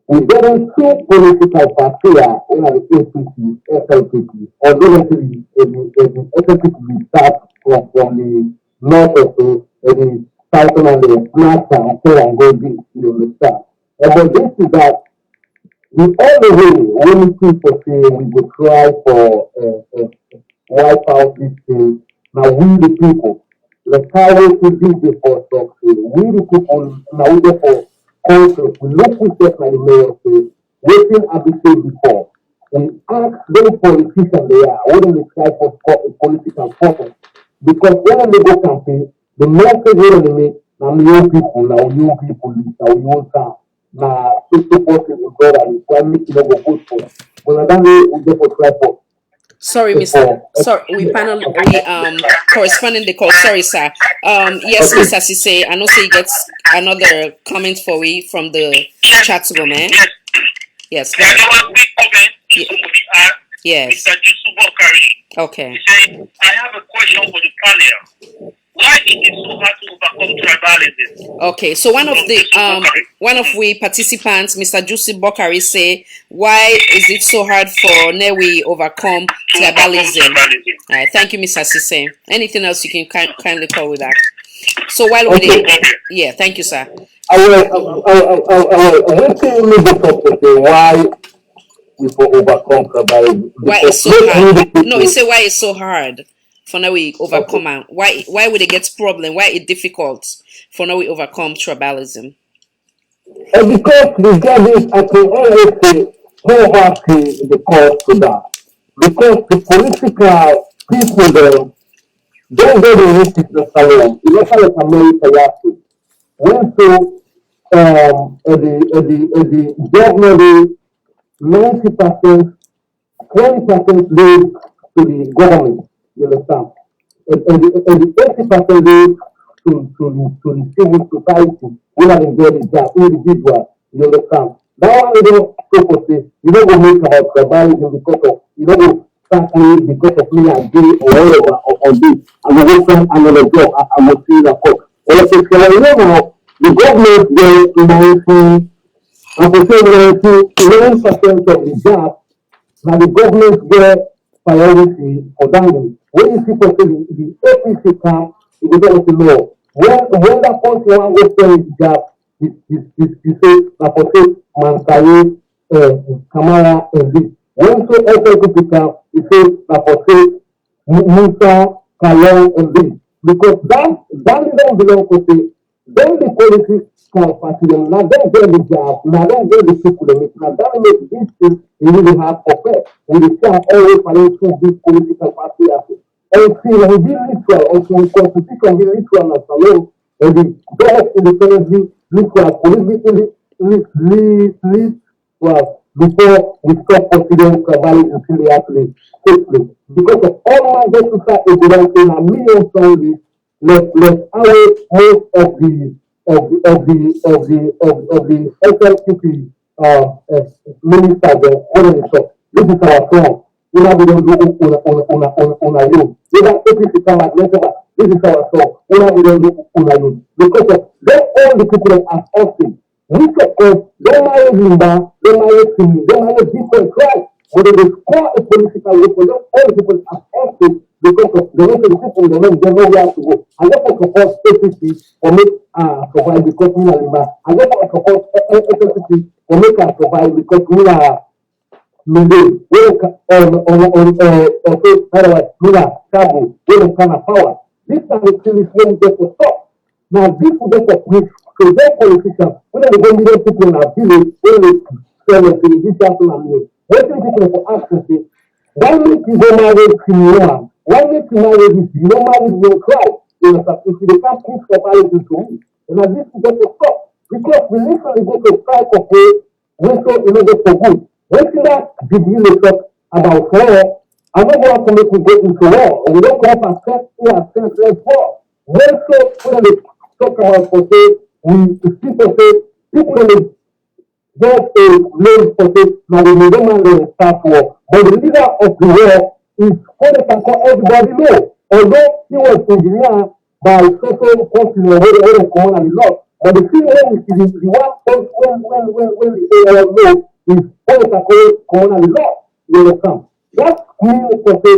we're getting 2 political parties, one of the APC, SLPP, or relatively the SLPP start from the north of the southern and the north and so on go deep, you understand? But this is that the only way when people say we go try for wipe out this thing, now we the people, the power to do this for succeed. We the people now we for conference, we look we set like the mayor say, waiting as we said before. We ask those politicians they are, when they try for political purpose. Because when they go campaign, the message when they make, now young people, now we want time. Na 50% in brother is why make you go good for. But I don't we get for try for. Sorry, Mr. Sorry, we corresponding the call. Sorry, sir. Yes, Mr. Sise, I know say you get another comment for we from the chat room, eh? Yes. I have a quick comment to somebody asked. Yes. Mr. Yusuf Bokari. Okay. He said, I have a question for the panel. Why is it so hard to overcome tribalism? Okay, so one of we participants, Mr. Juicy Bokari, say, why is it so hard for Newi overcome tribalism? Thank you, Mr. Sise. Anything else you can kindly call with that. So while we yeah, thank you, sir. I will tell you the why we for overcome tribalism. Why it's so hard? No, you say why it's so hard for now we overcome why would it get problem? Why it difficult for now we overcome tribalism? And because the judges I can always say poverty the cause to that. Because the political people don't get the risk the salon. You know how America last week. When so the government 90%, 20% leads to the government, you understand? And the 80% leads to the civil society, we have enjoyed the job, individual, you understand? That one you don't focus on, you don't go make about tribalism because of, you don't go start me because of me and gay or whatever or this. I'm going to find another job, I'm going to see that court. Well, if it's now, the government gets 11% of the job, now the government get priority for that. When you see for the APC camp, you get to know when that person want to go the job, you say that for say Mansaye, Kamara, and this. When so SLPP camp, you say that for say Musa, Kalon, and this. Because that don't belong to say, then the policies can facilitate. Now don't get the job, now don't get the people in it. Now that make this thing really have effect. And they can always follow through this political party after. Until we be literal, until the constitution be literal and alone, and the God independently literal, politically well, before we stop considering tribalism until they actually take place. Because of all my society evidence in a million families, let's away most of the SLPP ministers. This is our song. We have to do on a youth. We have to come at later. This is our song. We have to do on a youth. Because of then all the people that are asking. We suppose they might Limba, they might Simi, they might different tribes. But they score a political weapon, not all the people are active because of the rest of the people they know where to go. I never support SPC or make survive because we are Limba. I never support SPC or make us survive because we are Minde. We Shabu, we don't kind of power. This time it's really slowly just to stop. Now this will just a quick. So their politicians, when they go meet people in our village, when they sell us in this afternoon, what do people for access it? Why make you go marry criminal? Why make you marry this? You don't marry your crowd. You know, if they can't push for violence into me, and now this is just a stop. Because we literally go to strike of pay, we so you know for good. When see that did you talk about war, I'm not going to make we go into war. We don't come up and senseless war. When so when they talk about for say, people say, people don't get a name for say, now the middleman will start war. But the leader of the war is what they can call everybody know. Although he was engineered by social company where they come on and law. But the thing when we see the one point when the AR know is what they can call on and law. You understand? That means to say,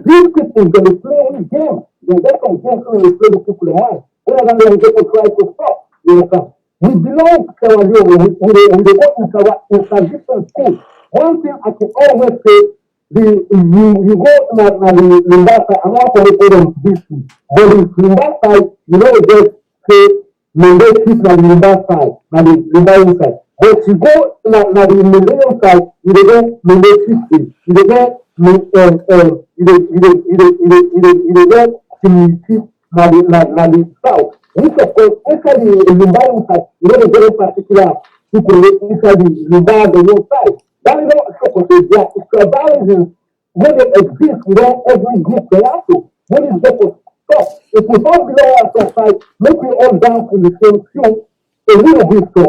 these people they play with game. They get some games when they play the people in mind. When I'm going to try to stop, you know, we belong to our we go into our different schools. One thing I can always say, you go to the Limbasa, I'm not going to put on this, but in Limbasa, you know, just say, Monday keep na the Limbasa side, na the Limbayan side. But you go na the Limbayan side, you go Monday 50, you go na the south. Which of course, inside the Limbayan side, you know the very particular people inside the Limbayan side. That is not so because there is tribalism when they exist without every group they have to. When it's just to stop. If we don't belong our side, make we all dance in the same tune, a little bit so.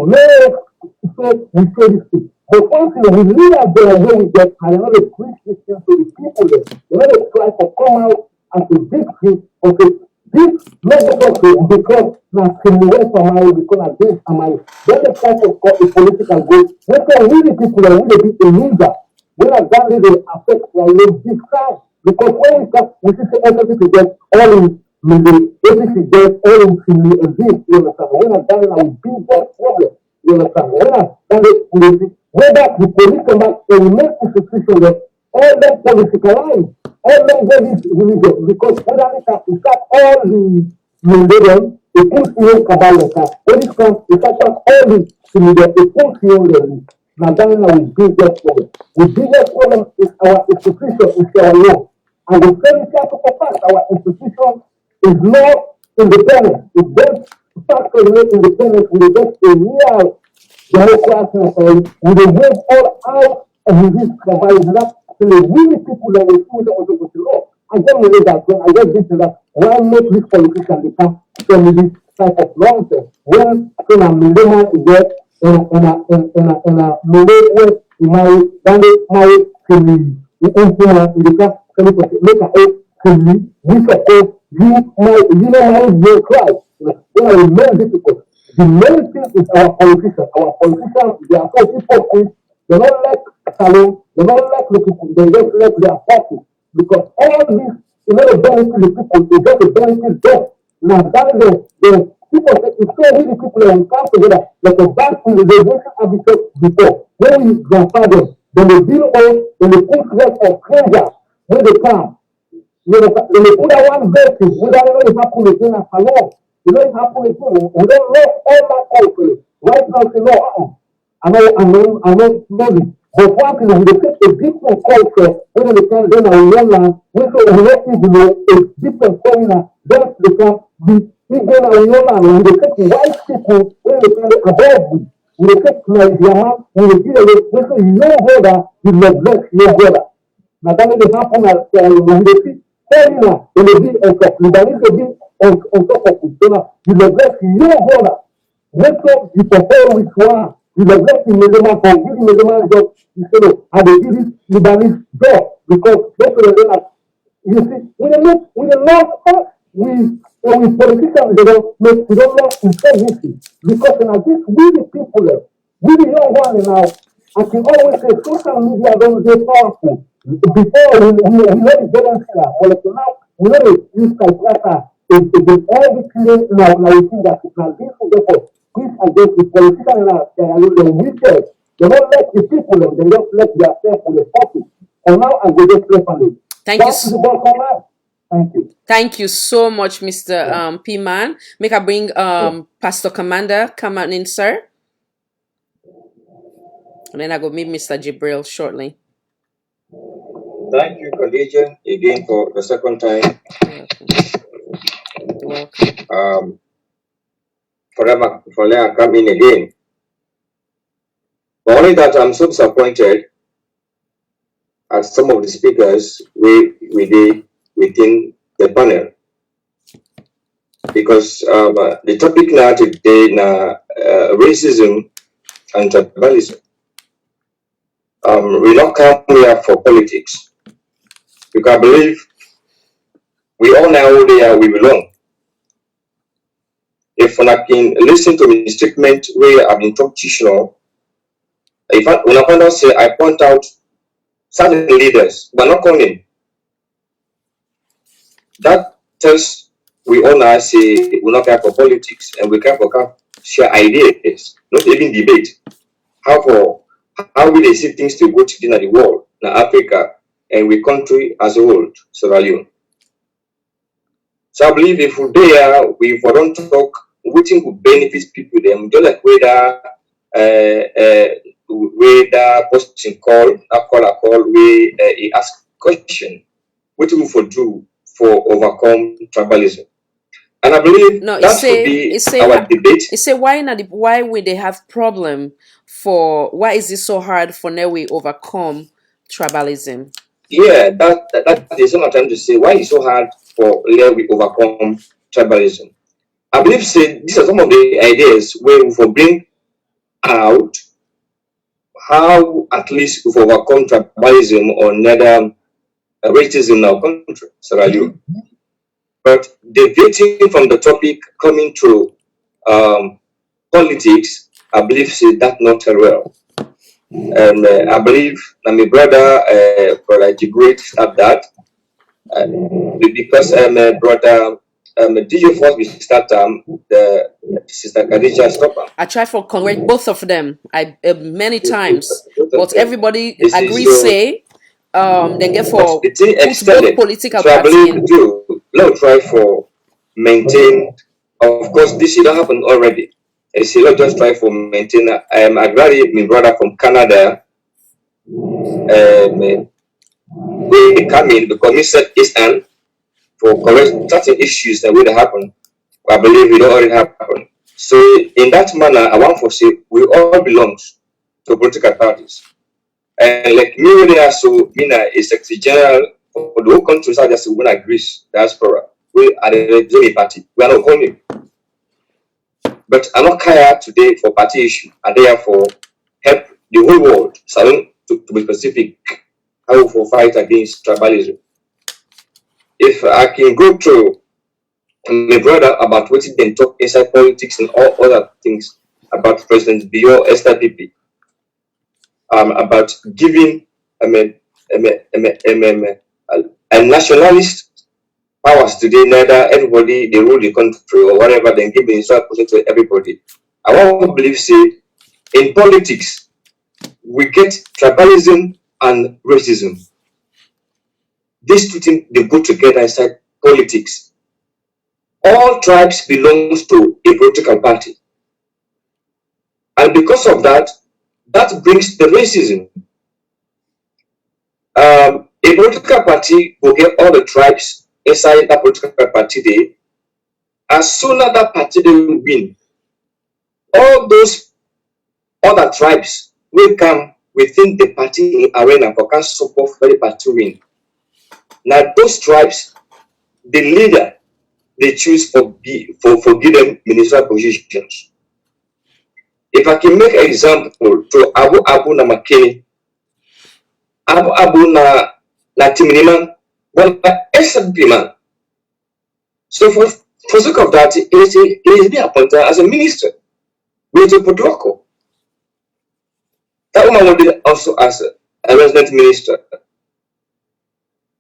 So we say this thing. But one thing we leave out there where we get and another preach this thing to the people there. Another try to come out as a victory of it. This because now away from my because of this and my better type of a political goal. When really people are really be a leader, when I done they affect their lives this time. Because when we see everything to get all in the everything get all in and this, you understand? When I done I will be that problem. You understand? When I done it, whether the police come back and we make institution that all that politicalized. All them very religious because whether they can start all the religion, they put in Kabbalah. When it comes to start all the religion, they put in the now that is biggest problem. The biggest problem is our institution, is our law. And the very careful for fact, our institution is not independent. It does factor in independence with just a real democracy. We will move all out of this Kabbalah. So really people that will see that was the law. I don't know that when I get this that why make this politician become family type of nonsense? When a millionaire is there in a millionaire in my marry family, the influence in the class make a family, we suppose you know marry your tribe. They are very difficult. The main thing is our politicians. Our politicians, they are so hypocrite. They don't like salon, they don't like the people, they just like their party. Because all this, you know, the benefit the people, they just the benefit them. Now, that is the people, it's so really people that we come together, like a bad thing, they didn't have it before. When we grandfather, then they build all, then they put rest of strangers, when they come. they put that one verse, we don't know if happen again as a law. You know it happen again. We don't know all that culture. Right now, say no, I know slowly. But one thing, they take a different culture, when they can then our young land, we say we let people know a different culture, then they can be even our young land, when they take white people, when they can above them. When they take Nigeria, when they give away, we say no brother, you neglect your brother. Now that is happen when they see foreigner, when they be on top, Libanese they be on top of it. So now, you neglect your brother. Wake up, you prepare with one. You neglect the measurement for giving measurement job. You say, no, I will give this Libanese job because those are the ones. You see, we don't know, when we politicians, we don't know integrity. Because in this, we the people, we the young one now, I can always say social media don't get powerful. Before we let it get on here, well, now we let it use calculator. It's everything now we see that it can be for therefore. This against the politicians now, they are wicked. They don't let the people, they don't let themselves for the party. And now I go just play for them. Thank you. Thank you. Thank you so much, Mr. P-Man. Make I bring Pastor Commander come on in, sir. And then I go meet Mr. Jibril shortly. Thank you, Khadija, again for the second time. You're welcome. For letting come in again. But only that I'm so disappointed at some of the speakers we did within the panel. Because the topic now today na racism and tribalism. We not come here for politics. Because I believe we all know where we belong. If I can listen to the statement where I've been talking to, when I find out, say, I point out certain leaders, but not calling. That tells we all now say we not care for politics and we care for share ideas, not even debate. How will they see things to go to in the world, in Africa, and we country as a whole, Sierra Leone. So I believe if we there, we don't talk, we think will benefit people them, just like whether person call, where he ask question, what do we for do for overcome tribalism? And I believe that should be our debate. It say why would they have problem for why is it so hard for now we overcome tribalism? Yeah, that is what I'm trying to say. Why is it so hard for now we overcome tribalism? I believe these are some of the ideas where we will bring out how at least we overcome tribalism or another racism in our country, Sierra Leone. But deviating from the topic coming to politics, I believe that not well. And I believe my brother Jibril start that because brother DJ first we start the Sister Khadija stop. I try for correct both of them many times, but everybody agrees say then get for the thing extended. Political so I party believe we'll try for maintain. Of course, this should happen already. I say let's just try for maintain. I graduate my brother from Canada. We come in because he said Eastern for correct certain issues that would happen. I believe it already happened. So in that manner, I want to say we all belong to political parties. And like me, when I so Mina is Secretary General for the whole country, so I just when I Greece diaspora, we are the Zoe party. We are not calling. But I'm not care today for party issue, and therefore help the whole world. So to be specific, how for fight against tribalism. If I can go through my brother about what he then talk inside politics and all other things about President Bio STPP. About giving a nationalist powers today, neither everybody they rule the country or whatever, then give the instruction to everybody. I want to believe in politics we get tribalism and racism. these two things, they go together inside politics. All tribes belongs to a political party. And because of that, that brings the racism. A political party will get all the tribes inside that political party there. As soon as that party will win, all those other tribes will come within the party in arena for can support for the party win. Now those tribes, the leader they choose for give them ministerial positions. If I can make an example to Abu na Makeni, Abu na Timiniman, well, SNP man. So for sake of that, he is being appointed as a minister with a protocol. That woman will be also as a resident minister.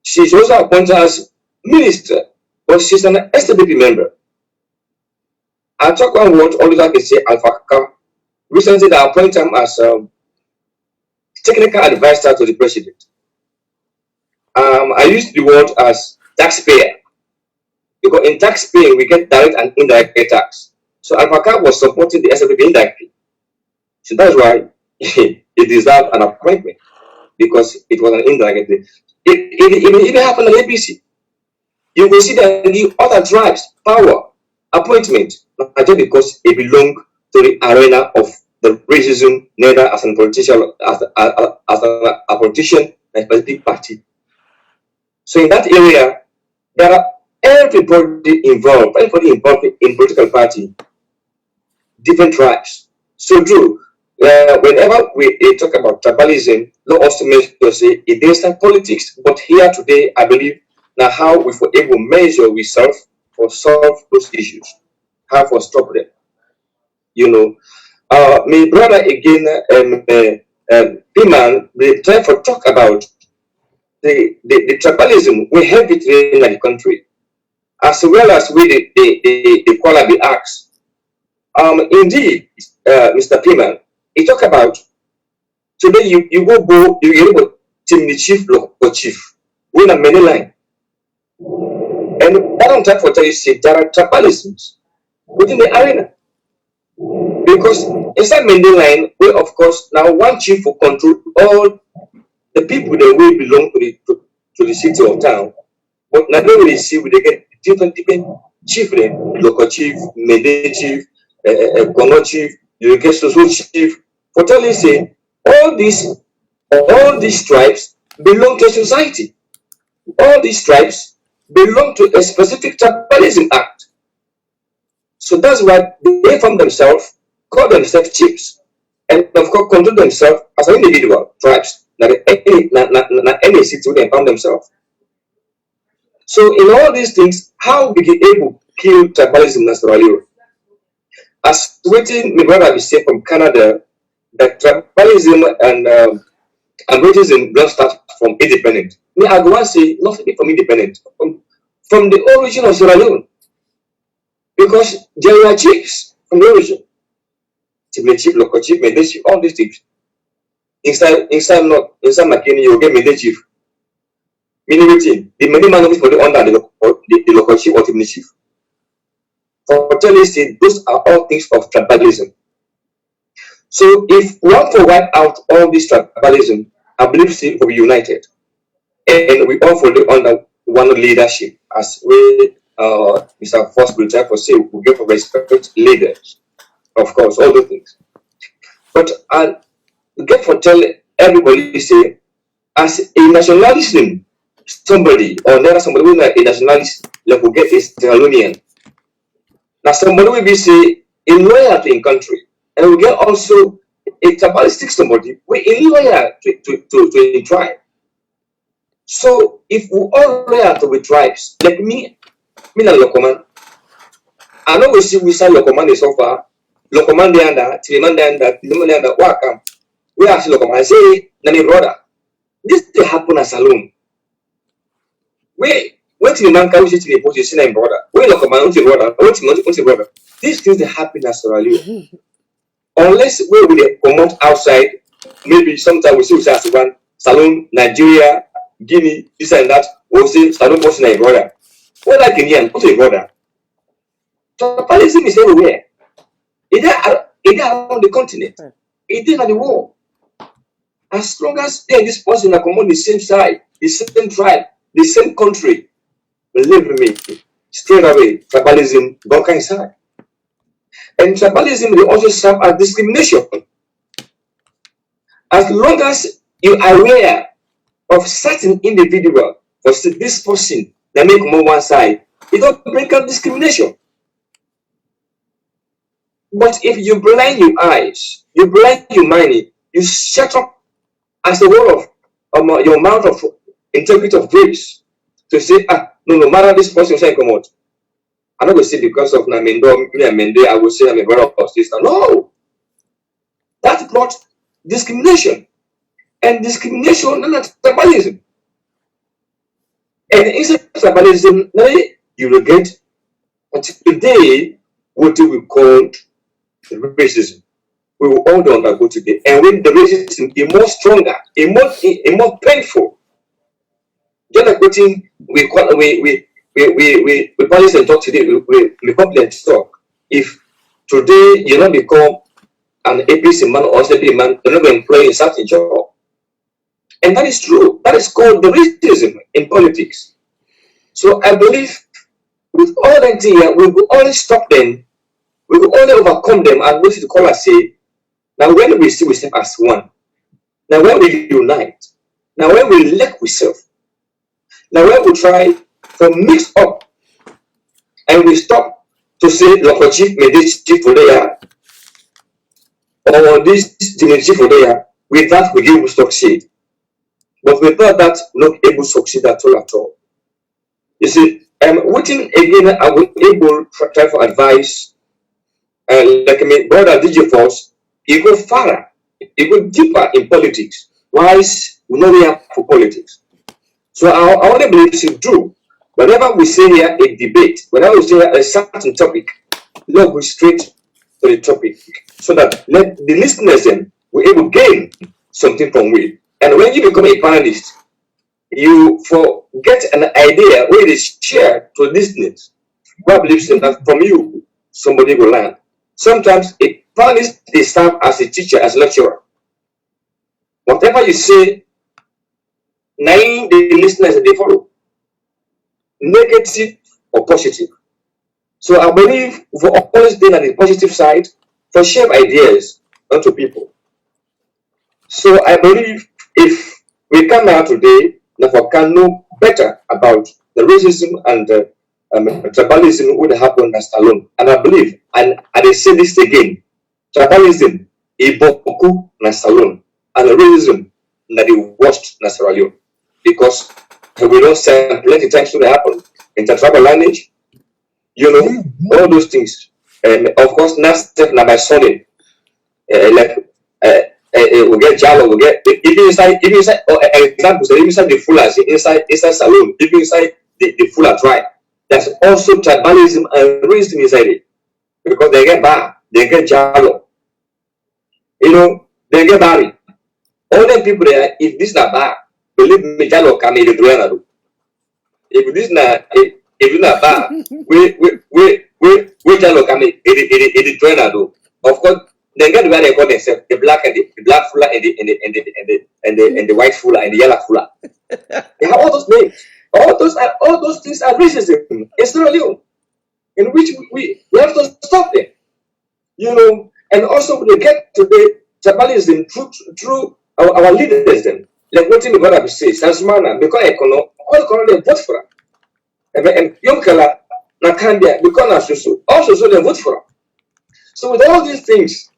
She's also appointed as minister, but she's an SDP member. I talk one word, all I can say, Alpha Kaka. Recently, they appointed him as technical advisor to the president. I used the word as taxpayer, because in taxpaying, we get direct and indirect tax. So Alpha Kaka was supporting the SDP indirectly. So that's why it deserved an appointment, because it was an indirect thing. It happened on APC. You will see that the other tribes power appointment, not just because it belongs to the arena of the racism, neither as a politician, as a politician, a specific party. So in that area, there are everybody involved in political party, different tribes. So Drew, whenever we talk about tribalism, let us to say it is not politics. But here today, I believe now how we were able to measure we solve those issues, how to stop them. You know, my brother again, Piman, they try to talk about the tribalism we have it in the country, as well as with the Qualabi Acts. Indeed, Mr. Piman, he talk about today you able team the chief local chief with a many line. And I don't try to tell you say there are tribalisms within the arena. Because inside many line, we of course now one chief will control all the people that will belong to the city or town. But now when we see we get different chief, local chief, Mede chief, Kono chief, you get social chief. For telling say all these tribes belong to society. All these tribes belong to a specific tribalism act. So that's why they form themselves, call themselves chiefs, and of course control themselves as an individual tribes. Not any city they found themselves. So in all these things, how we get able to kill tribalism naturally? As waiting, my brother will say from Canada, that tribalism and racism don't start from independent. Me, I go and say nothing from independent, from the origin of Sierra Leone, because there are chiefs from the origin. Chief, local chief, Mede chief, all these things. Inside McKinney, you get Mede chief. Meaning waiting, the many man for the under the local chief or the chief. For telling say those are all things of tribalism. So if we want to wipe out all this tribalism, I believe we will be united, and we all follow under one leadership, as we Mr. First will try to say we give respect leaders, of course, all those things. But I get for tell everybody say as a nationalism, somebody or never somebody who is a nationalist, like we get is Sierra Leonean. Now somebody will be say in loyal to in country, and we get also a tribalistic somebody we in loyal to a tribe. So if we all loyal to the tribes, like me na Lokoman, I know we see we say Lokoman is so far. Lokoman de anda, Tiliman de anda, Tiliman de anda, Wakam. We ask Lokoman, say, Nani brother, this thing happen as alone. When Tiliman can visit the position in brother, when Lokoman brother, when brother, these things they happen as Leone. Unless we will come out outside, maybe sometimes we see as one Salon, Nigeria, Guinea, this and that, we'll say, Salon was a brother. What like Indian, what's a brother? Tribalism is everywhere. It is around the continent. It is at the world. As long as they this person are come on the same side, the same tribe, the same country, believe me, straight away, tribalism don't inside. And tribalism will also serve as discrimination. As long as you are aware of certain individual for this person that make more one side, it don't bring up discrimination. But if you blind your eyes, you blind your mind, you shut up as a word of your mouth of integrity of grace to say, no matter this person say come out. I'm not going to say because of Namendo, me and Mende, I will say I'm a brother or sister. No. That's not discrimination. And discrimination is not tribalism. And inside tribalism, you will get until today what we call racism. We will all undergo today. And when the racism is more stronger, a more painful. Just like what we polish and talk today, we complain talk. If today you don't become an APC man or SLP man, you're not going to employ in certain job. And that is true. That is called the racism in politics. So I believe with all that here, we will only stop them, we will only overcome them, and what the caller say. Now when we see ourselves as one, now when we unite, now when we elect ourselves, now when we try to mix up and we stop to say local chief made this chief for there or this chief for there, with that we give succeed. But without that, not able to succeed at all. You see, waiting again, I will able to try for advice, like brother DJ Force, you go farther, you go deeper in politics. Why is we not here for politics? So I only believe to do whenever we say here a debate, whenever we say here a certain topic, let's go straight to the topic so that let the listeners then will able to gain something from it. And when you become a panelist, you get an idea where it is shared to listeners. God believes in that from you, somebody will learn. Sometimes a panelist they serve as a teacher, as a lecturer. Whatever you say, nine the listeners they follow, negative or positive. So I believe for always being on the positive side, for share ideas onto people. So I believe if we come out today, therefore can know better about the racism and tribalism would happen in Salon. And I believe, and I say this again, tribalism is boku na Salon, and racism na the worst na Sierra Leone. Because we don't say plenty times to happen intertribal lineage, you know, all those things. And of course, now step na my son, we get Jalo, we get even inside examples, even inside the Fullers, inside Salon, even inside the Fuller tribe. There's also tribalism and racism inside it. Because they get Bar, they get Jalo. You know, they get Barry. All them people there, if this not Bar, believe me, Jalo can make it do. If this not Bar, we Jalo can make it do. Of course, they get where they call themselves the black Fuller and the white Fuller and the yellow Fuller. They have all those names. All those things are racism. It's not real. In which we have to stop them. You know, and also we get to the tribalism through our leaders then. Like what the brother says, Sansmana, because all they vote for her. And Yonkala, Nakambia, because also they vote for her. So with all these things,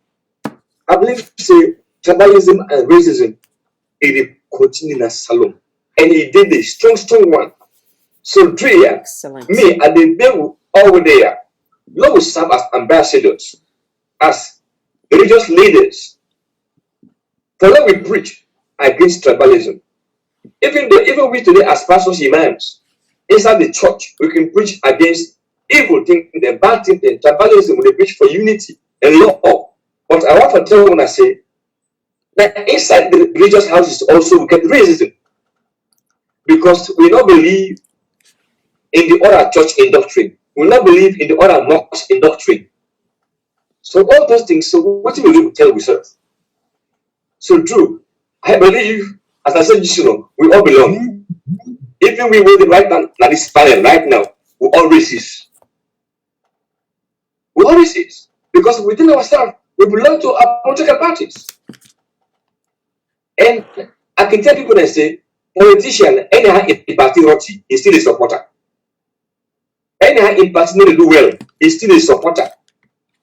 I believe say tribalism and racism it continued in Salon. And he did a strong one. So Drea, me and the people over there, Lord serve as ambassadors, as religious leaders. For that we preach against tribalism. Even we today as pastors, imams, inside the church, we can preach against evil things, the bad things, the tribalism, we preach for unity and love. But I want to tell you when I say that inside the religious houses also we get racism. because we don't believe in the other church in doctrine. We not believe in the other mosque in doctrine. So all those things, so what do we do to tell ourselves? So Drew, I believe, as I said, we all belong. Even we waiting right now, at this panel right now, we all racist. We all racist. Because within ourselves, we belong to our political parties. And I can tell people that say, politician, anyhow in party roti, is still a supporter. Anyhow in party not do well, is still a supporter.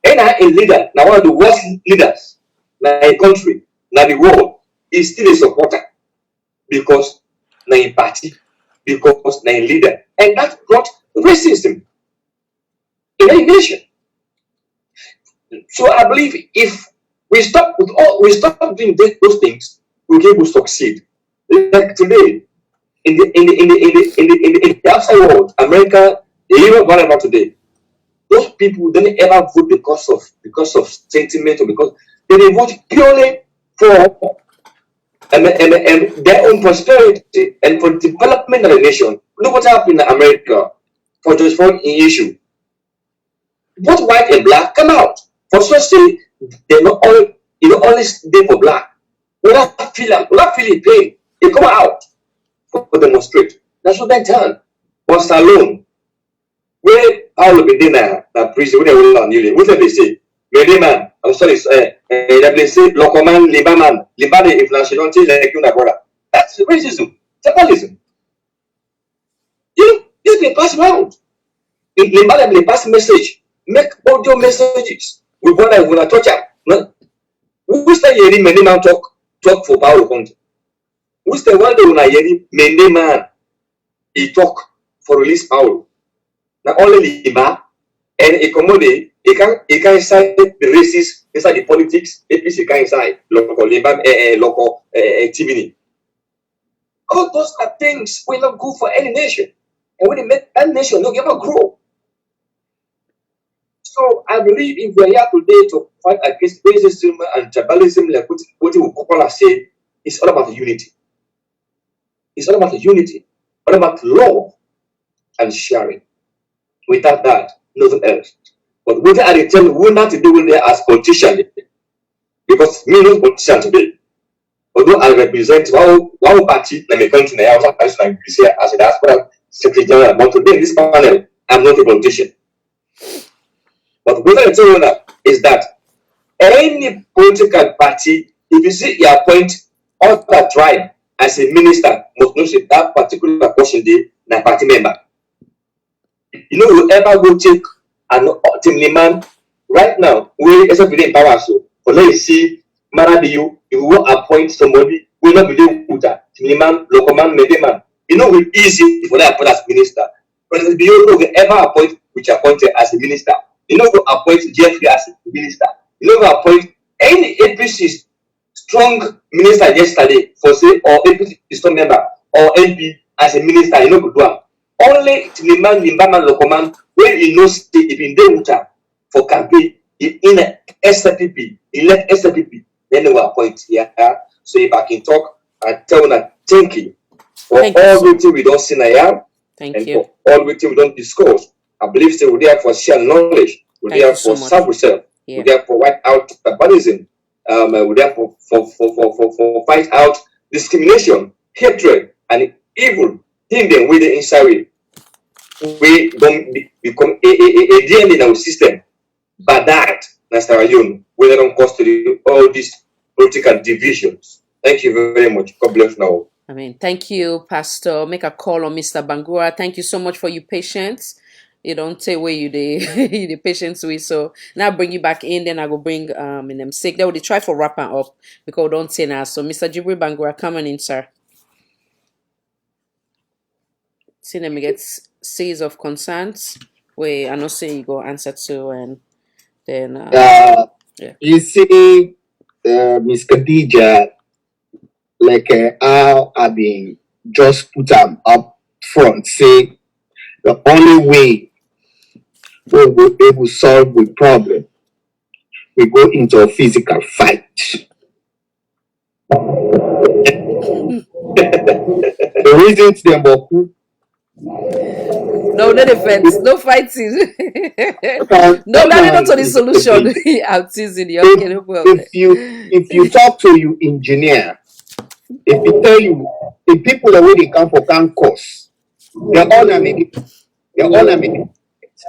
Anyhow in leader, now one of the worst leaders in a country, now the world, is still a supporter. Because now in party, because now in leader. And that brought racism in a nation. So I believe if we stop doing those things, we'll be able to succeed. Like today, in the outside world, America, even whatever today, those people didn't ever vote because of sentiment or because they vote purely for and their own prosperity and for development of the nation. Look what happened in America for just for an issue. Both white and black come out. For such say they're not all always there for black. We not feeling pain. They come out for demonstrate. That's what they done. For Salone, where Paulo Medina, the prison, where they will not kneeling. What did they say? Medina, I'm sorry, they say Locoman, Libaman, Libani, inflation, don't change like you, brother. That's racism, tribalism. You know, this they pass around. In Libanon, they pass message, make audio messages. We want to touch up. No? Who's the hearing many man talk for power country? Who's the one that when I hear many man he talk for release power? Now only Liba and a commodity, he can incite the racists inside the politics, APC can incite local Liba, local activity. All those are things will not good for any nation. And when they make that nation not ever grow. So I believe if we're here today to fight against racism and tribalism, like what Kukola said, it's all about unity. It's all about unity, all about love and sharing. Without that, nothing else. But what are they telling we not to do with there as politicians? Because me not politician today. Although I represent one party in my country, I also as a diaspora secretary general. But today in this panel, I'm not a politician. But what I tell you is that any political party, if you see you appoint other tribe as a minister, must know that particular person is a party member. You know, you ever go take an team man right now, we is in power so. But let you see, Marabiu, you will appoint somebody who will not be able to team man, local man, maybe man. You know, it's easy for that as minister. But if you will ever appoint which appointed as a minister. You know, go appoint Jeffrey as a minister. You know, go appoint any APC strong minister yesterday for say or APC strong member or MP as a minister. You know, go do am. Only Tiliman, Limbaman, Locoman, when you know state if in the for campaign in a SPP, elect SPP, then they will appoint here. So if I can talk, I tell you thank you for all the things we don't see now. Thank and you. For all the things we don't discuss. I believe we're there for share knowledge, we're there for serve yourself, we're there for wipe out tribalism, we're there for fight out discrimination, hatred, and evil. Think them with the inside. We don't become a DNA in our system. But that's our own. We don't cause to all these political divisions. Thank you very much. God bless now. I mean, thank you, Pastor. Make a call on Mr. Bangura. Thank you so much for your patience. You don't take away you the patience with. So now bring you back in, then I go bring in them sick. They will try for wrapping up because we don't say now. So Mr. Jibril Bangura, come on in, sir. See them get series of concerns where I know say you go answer to and then yeah. You see Miss Khadija, like how I been just put them up front, say the only way we will be able to solve the problem, we go into a physical fight. The reasons them boku. No defense, no fighting. No, that is not the solution. I'm teasing you. Okay, no problem. If you talk to you engineer, if he tell you the people the way they come for can course, they're all a minute.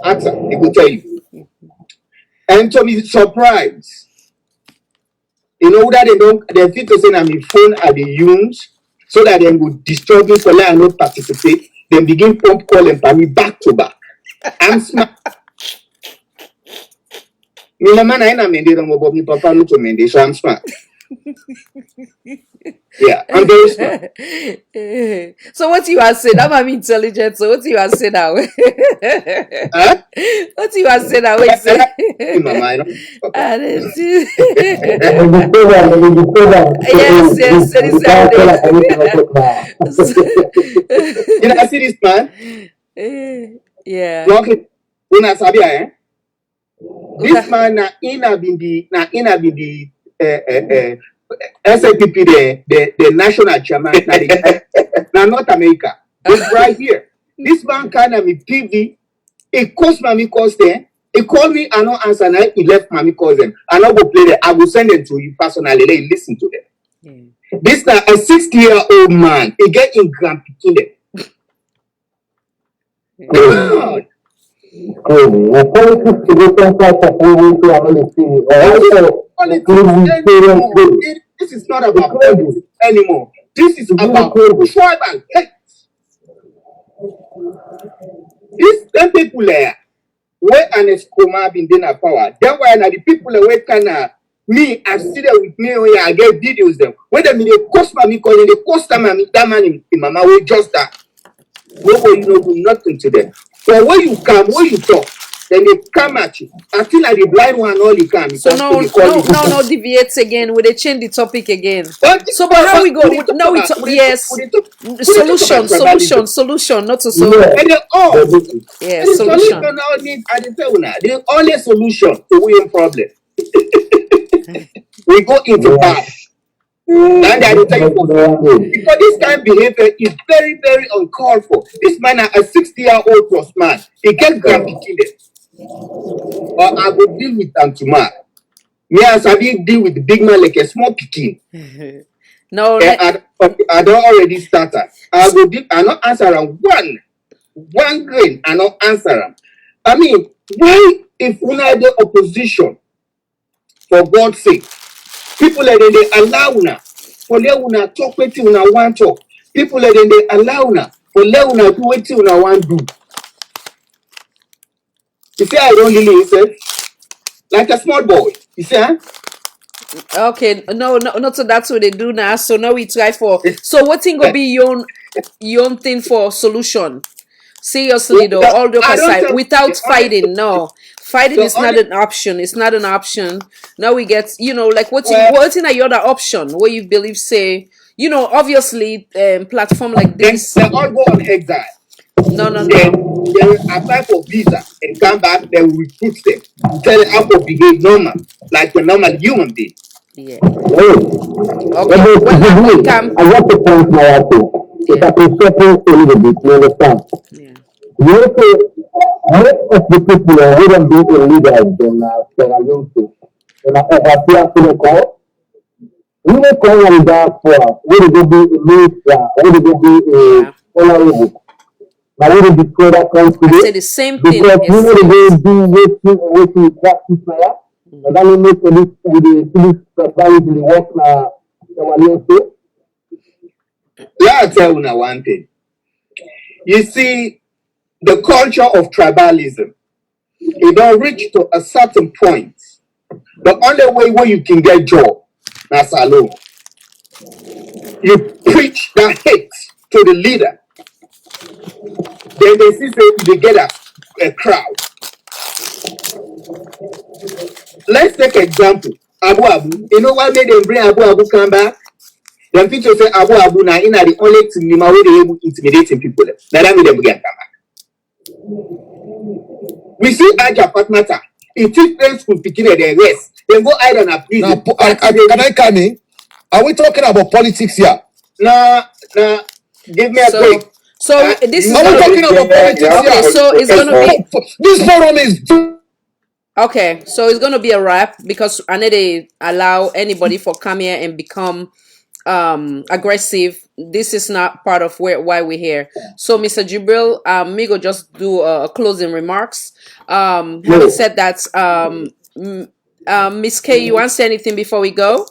Answer, they will tell you. And to be surprised, you know that they fit to say I'm in phone at the use so that they will disturb me for let I not participate. Then begin pump call and me back to back. I'm smart. Me mama na ina mende but me papa no to mende, so I'm smart. Yeah, I'm very smart. So what you are saying? I'm intelligent. So what you are saying now? Huh? What you are saying now? Wait, say. Mama, I don't. Yes, You know, I see this man. Yeah. When I sabi this man na ina bindi SLPP the national chairman na North America. It's right here. This man kind of me PV. It cost me cost there. He called me, I don't answer, and he left mommy calls them. I not go play them. I will send them to you personally. Let you listen to them. This now a 60-year-old man. He get in Grand Pekin. God. This is not about politics anymore. This is about tribal hate. These them people there, where an escoma been in power. Then why are the people away can me I see them with me where I get videos them. When they mean they cost me calling they cost that man in mama way just that. Nobody do nothing to them. So when you come, when you talk, then they come at you. Until like the blind one all you come. So no deviates again. Will they change the topic again? So but how we go? Now we talk. Yes, solution, not to solve. Yeah, solution. The only solution to win problem. We go into that. And I will tell you because this kind of behavior is very, very uncalled for. This man is a 60-year-old plus man. He get grandkids. Or I will deal with them tomorrow. Me as I deal with the big man like a small pikin. No, I don't already started. I will deal. I not answer them one grain. I not answer them. I mean, why if we are the opposition, for God's sake, people like they allow now for let una talk wetin una want talk. People like they allow now for let una do wetin una want do. You see, I don't really listen like a small boy. You see, huh? Okay, no, not so that's what they do now. So now we try for. So what thing will be your own thing for solution? Seriously though, all the aside, without fighting, no. Fighting is not an option. It's not an option. Now we get, like what's in your other option where you believe, say, obviously, platform like this. They all go on exile. No. They will apply for visa and come back. They will recruit them. Tell them how to behave normal, like a normal human being. Yeah. Okay. I want to point my out. If I can separate a little bit, you understand? Yeah. You know, most of the people who don't be a leader in Sierra Leone, and I overseer to the call. We may call them down for whether they be a minister, whether they be a honorable. Now, whether the product comes to I say the same thing. Because we know they do what we practice there, and then we make the police society work now. Let me tell you one thing. You see, the culture of tribalism, it don't reach to a certain point. The only way where you can get job, that's alone. You preach that hate to the leader. Then they see they get a crowd. Let's take example. Abu. You know why made them bring Abu come back? Them people say Abu now in the only thing they were able to intimidating people. Now that made them get come back. We see Aja Fatmata. It is friends who begin at the rest. Then go hide on a prison. Can I come in? Are we talking about politics here? No. Give me a break. So this is Are we talking about politics okay, here? so it's gonna be This forum is. okay. So it's gonna be a wrap because I need to allow anybody for come here and become aggressive. This is not part of why we're here. So Mr. Jibril, Migo just do closing remarks. Having said that, Miss K, you want to say anything before we go?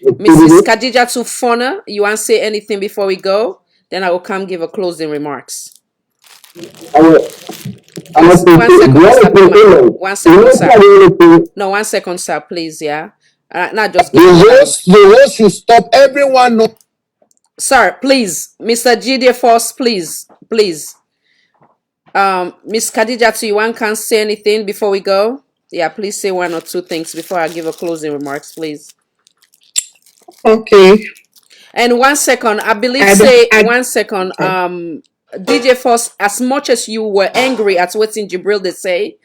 Mrs. Khadija Tufona, you want to say anything before we go? Then I will come give a closing remarks. One second, Mr. Pima. 1 second, sir. No, 1 second, sir, please, yeah. Not just give The host should stop everyone. Sir, please. Mr. GD Force, please. Please. Miss Khadija, you want can say anything before we go? Yeah, please say 1 or 2 things before I give a closing remarks, please. Okay. And 1 second, I believe 1 second, DJ Force, as much as you were angry at what in Jibril they say,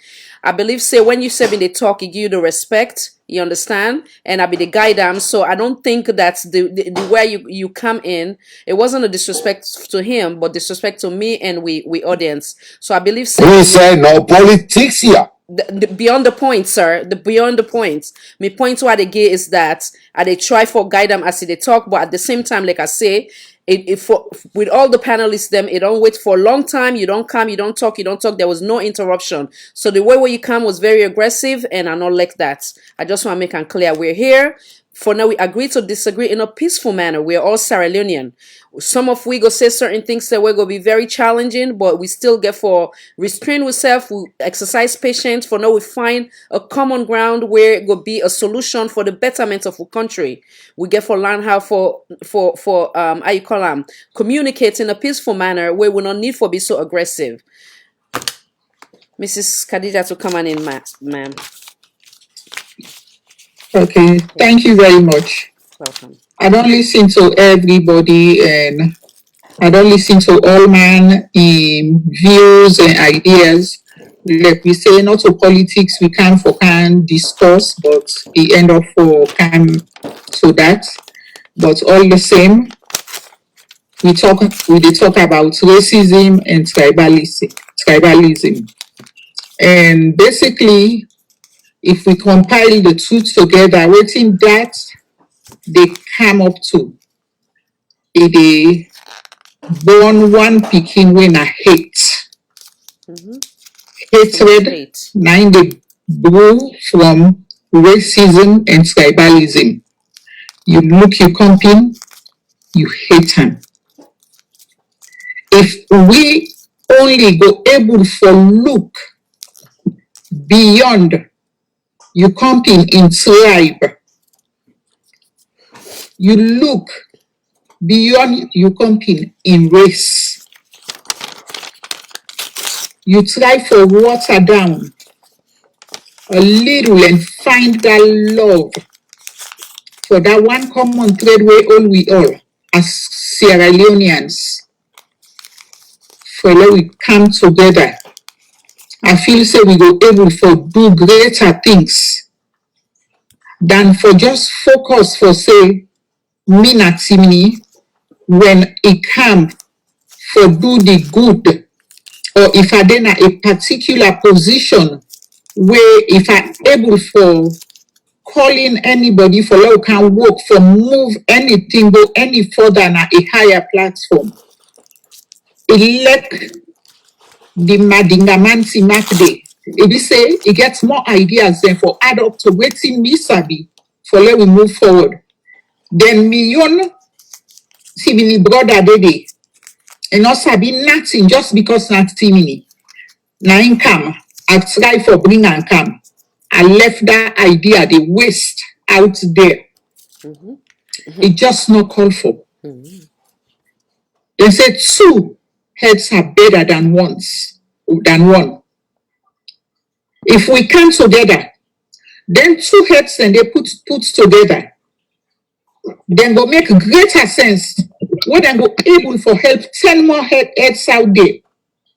I believe say when you say in the talk, you give you the respect, you understand, and I be the guidance. So I don't think that's the way you come in. It wasn't a disrespect to him, but disrespect to me and we audience. So I believe We say no politics here. Beyond the point, sir. Beyond the point. My point what they get is that they try for guide them as they talk, but at the same time, like I say, with all the panelists, them it don't wait for a long time. You don't come, you don't talk. There was no interruption. So the way where you come was very aggressive, and I not like that. I just want to make it clear we're here. For now, we agree to disagree in a peaceful manner. We're all Sierra Leonean. Some of we go say certain things that we're going to be very challenging, but we still get for restrain ourselves, we exercise patience. For now, we find a common ground where it will be a solution for the betterment of our country. We get for learn how for how you call them, communicate in a peaceful manner where we don't need for be so aggressive. Mrs. Khadija to come on in, ma'am. Okay, thank you very much. Welcome. I don't listen to everybody and I don't listen to all man in views and ideas. Like we say, not to politics, we can discuss, but we end up for come to that. But all the same, we talk about racism and tribalism. And basically, if we compile the two together, waiting that they come up to, they born one picking when I hate. Hatred, nine they grew from racism and tribalism. You look your company, you hate him. If we only go able to look beyond you company in tribe, you look beyond you company in race, you try for water down a little and find that love for that one common thread where we all as Sierra Leoneans for let we come together. I feel say we go able to do greater things than for just focus for say me na timini when it come for do the good, or if I then a particular position where if I able for calling anybody for how can work for move anything go any further na a higher platform. Elect the Madingamansi Mark Day. If you say it gets more ideas than for add up to waiting me sabi for let we move forward. Then million Simini brother Dede and not sabi nothing just because not Simini. Na income I try for bring and come. I left that idea the waste out there. It just not called for. They said 2 heads are better than one. If we come together, then 2 heads and they put together, then go make greater sense. When they go able for help 10 more heads out there.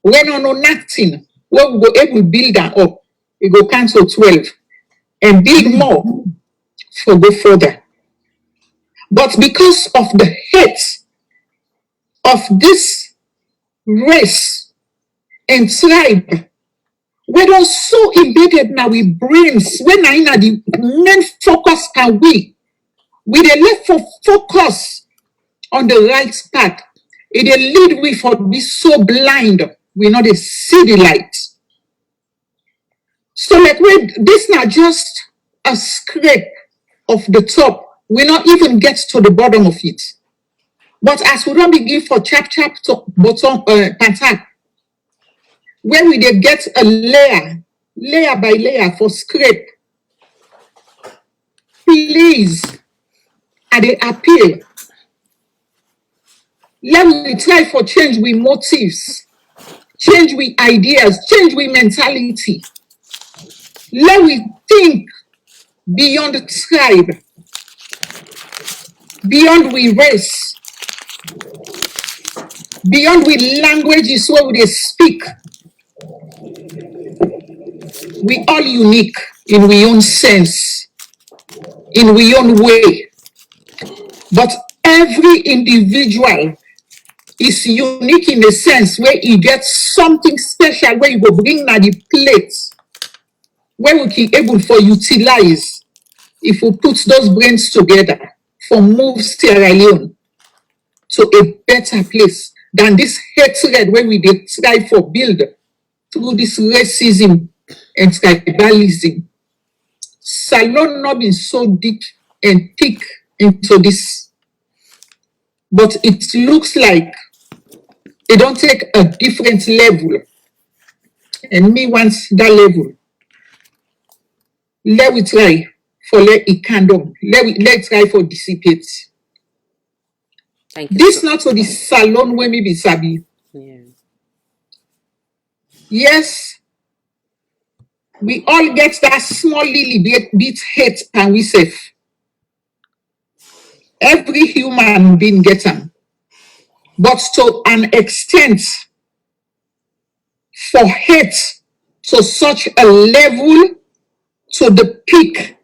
When on no nothing, when we go able to build that up, we go cancel 12 and build more for go further. But because of the hate of this race and tribe, we don't so embedded now with brains. When I know the main focus can we dey left for focus on the right path. It dey lead we for be so blind, we not dey see the light. So like this not just a scrape of the top. We not even get to the bottom of it. But as we don't begin for chap to bottom pattern, when we dey get a layer by layer for scrape, please, I dey appeal. Let me try for change with motives, change with ideas, change with mentality. Let me think beyond the tribe, beyond we race, beyond we languages where we speak. We all unique in we own sense, in we own way. But every individual is unique in the sense where he gets something special where you go bring na the plate, where we can able for utilize if we put those brains together for move Sierra Leone to a better place than this hatred where we dey try for build through this racism and tribalism. Salon not been so deep and thick into this, but it looks like they don't take a different level. And me wants that level. Let we try for let it condom. Let's try for dissipate. Thank you. This not to the salon where me be sabi. Yeah. Yes, we all get that small little bit hate and we safe. Every human being get them. But to an extent, for hate to such a level, to the peak,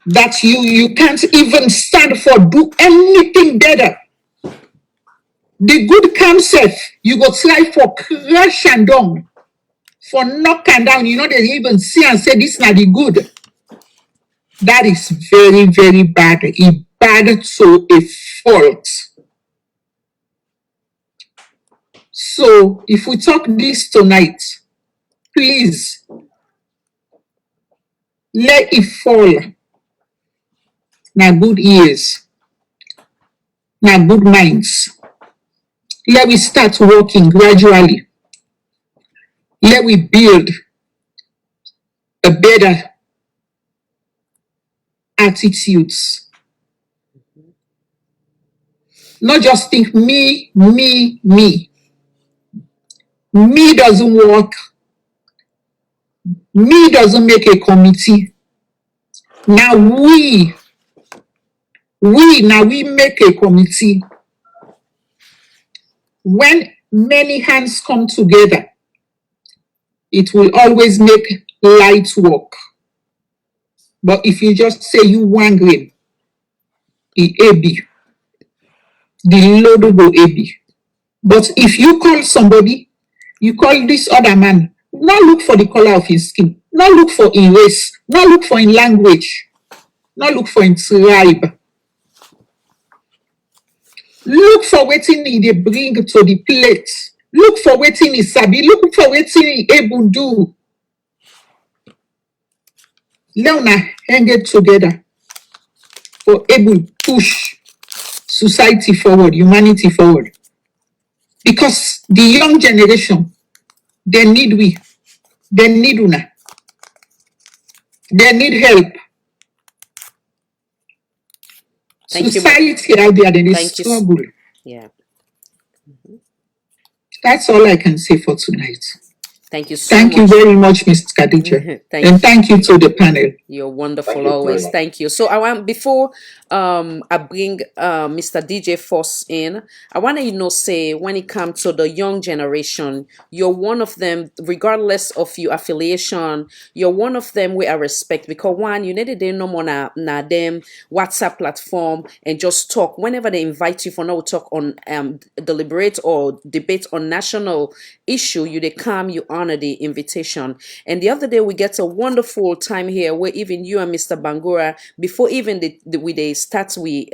that you can't even stand for do anything better. The good concept, you go try for crush and down, for knock and down, you know, they even see and say this not the good. That is very, very bad. It bad to a fault. So if we talk this tonight, please let it fall. Now good ears, now good minds. Let we start working gradually. Let we build a better attitudes. Not just think me. Me doesn't work. Me doesn't make a committee. Now we make a committee. When many hands come together, it will always make light work. But if you just say you one grain, it AB, the load will go AB. But if you call somebody, you call this other man, not look for the color of his skin, not look for in race, not look for in language, not look for in tribe. Look for waiting they bring to the plate. Look for waiting he sabi. Look for waiting he able do. Let us hang it together for able push society forward, humanity forward. Because the young generation, they need we. They need una. They need help. Thank Society out there, they struggle. Yeah. That's all I can say for tonight. Thank you so Thank you much. very much, Ms. Khadija. And thank you to the panel. You're wonderful always. Thank you. So I want, before I bring Mr. DJ Force in, I want to say, when it comes to the young generation, you're one of them, regardless of your affiliation. You're one of them we I respect, because one, you need to do no more na them WhatsApp platform and just talk whenever they invite you for no talk on deliberate or debate on national issue. You they come, you honor the invitation. And the other day we get a wonderful time here where even you and Mr. Bangura, before even they start we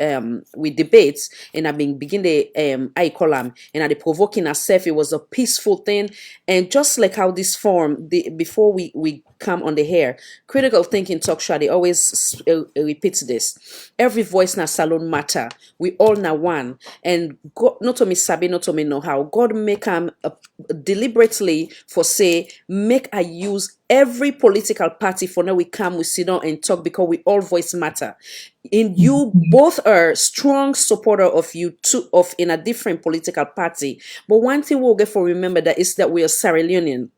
debates, and I been begin the I column and at the provoking ourselves, it was a peaceful thing. And just like how this form before we come on the hair, critical thinking talk show, they always repeat this: every voice na salon matter, we all na one. And God, not to me sabi, not to me know how God make them deliberately for say make I use every political party for now we come, we sit down and talk, because we all voice matter. In you both are strong supporter of you two of in a different political party, but one thing we'll get for remember that is that we are Sierra Leonean.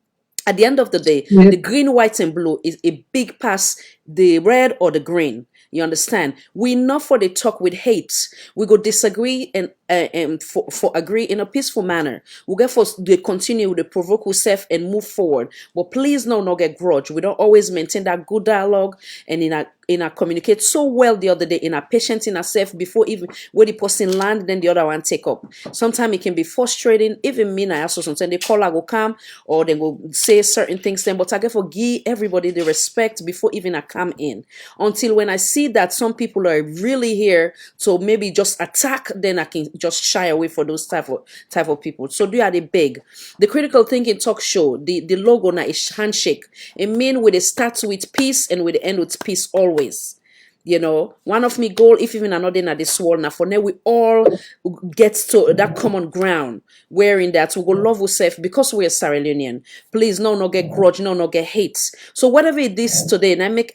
At the end of the day, the green, white, and blue is a big pass the red or the green. You understand? We not for the talk with hate. We go disagree and for agree in a peaceful manner. We get for the continue to provoke ourselves and move forward. But please no get grudge. We don't always maintain that good dialogue and in our communicate so well the other day, in our patience in ourselves before even where the person land, then the other one take up. Sometimes it can be frustrating. Even me, I also sometimes they call, I go come or they go say certain things then, but I get for give everybody the respect before even I come in. Until when I see that some people are really here to maybe just attack, then I can just shy away for those type of people. So do are they big? The critical thinking talk show, the logo now is handshake. It mean with it starts with peace and with the end with peace always. You know, one of me goal, if even another na this world now, for now we all get to that common ground, wherein that we go love ourselves because we are Sierra Leonean. Please, no get grudge, no get hate. So whatever it is today, and I make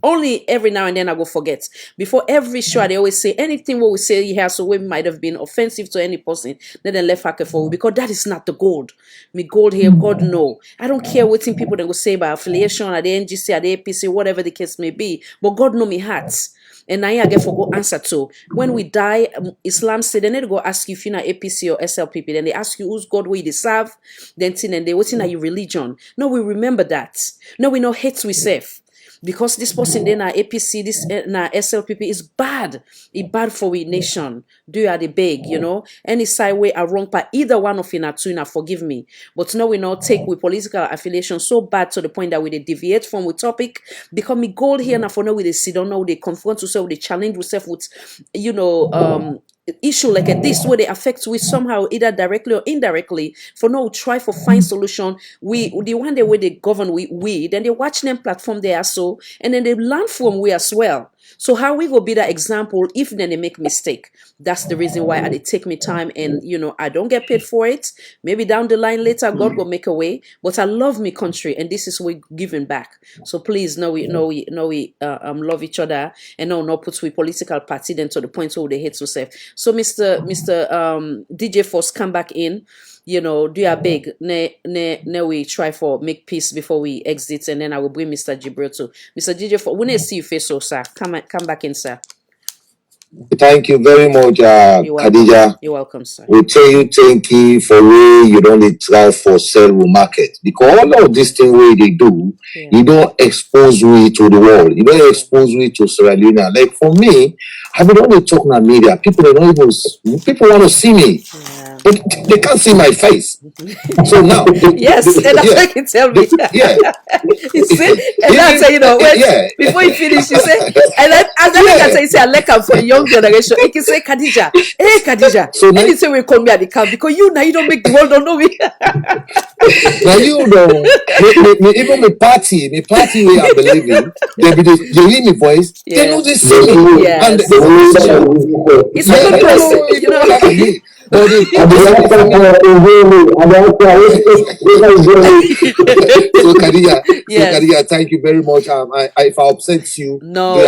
only every now and then I go forget. Before every show, they always say anything what we say here, so we might have been offensive to any person, then they left hack for, because that is not the gold. Me gold here, God no. I don't care what thing people then go say about affiliation, at the NGC, at the APC, whatever the case may be, but God know me hearts. And now I get for go answer to. When we die, Islam said they need to go ask you if you're not APC or SLPP. Then they ask you who's God we they serve. Then they what's in your religion. No, we remember that. No, we know hate we serve. Because this person then na APC, this na SLPP is bad. It's bad for we nation. Do you are the big, you know? Any side way are wrong, but either one of you na two na forgive me. But now we now take with political affiliation so bad to the point that we they deviate from the topic. Because me goal here now for now we they sit down now they confront yourself, they challenge yourself with, you know, issue like this where they affect we somehow either directly or indirectly. For now, try for find solution. We the one day where they govern we then they watch them platform there so, and then they learn from we as well. So how we go be that example if then they make mistake? That's the reason why they take me time, and you know I don't get paid for it. Maybe down the line later God will make a way. But I love me country, and this is we giving back. So please we love each other, and no put we political party then to the point where they hate yourself. So Mr. DJ Force come back in. You know, do your big. We try for make peace before we exit, and then I will bring Mr. Jibril too. Mr. DJ Force, when I see you face so sir, come back in, sir. Thank you very much, Khadija. You're welcome, sir. We tell you thank you for way you don't need try for sell market, because all of this thing way they do, you don't expose we to the world. You don't expose we to Sierra Leone. Like for me, I mean only talk on media. People don't even people want to see me. But they can't see my face. So now, yes, and that's what you tell me. You see, and that's you know, before you finish, you say, and then as I can say, I like for the young generation. You can say, Khadija, hey Khadija. So now, anything will call me at the camp because you now you don't make the world don't know me. Now you know, even my party where I believe in, they hear me voice, they know they see me, and it's a good place, you know. But so Khadija, thank you very much. If I upset you, No,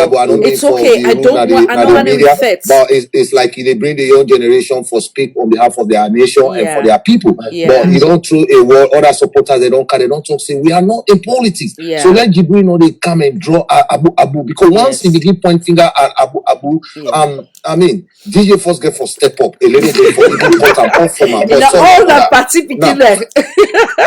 it's okay. I don't want to media, reflect. but it's like they bring the young generation for speak on behalf of their nation and for their people. But you don't throw a word. Other supporters they don't talk. Say we are not in politics. So let Jibril know they come and draw Abu because once he begin point finger at Abu, I mean DJ first get for step up a little bit for even put am off from am. All that party picking there.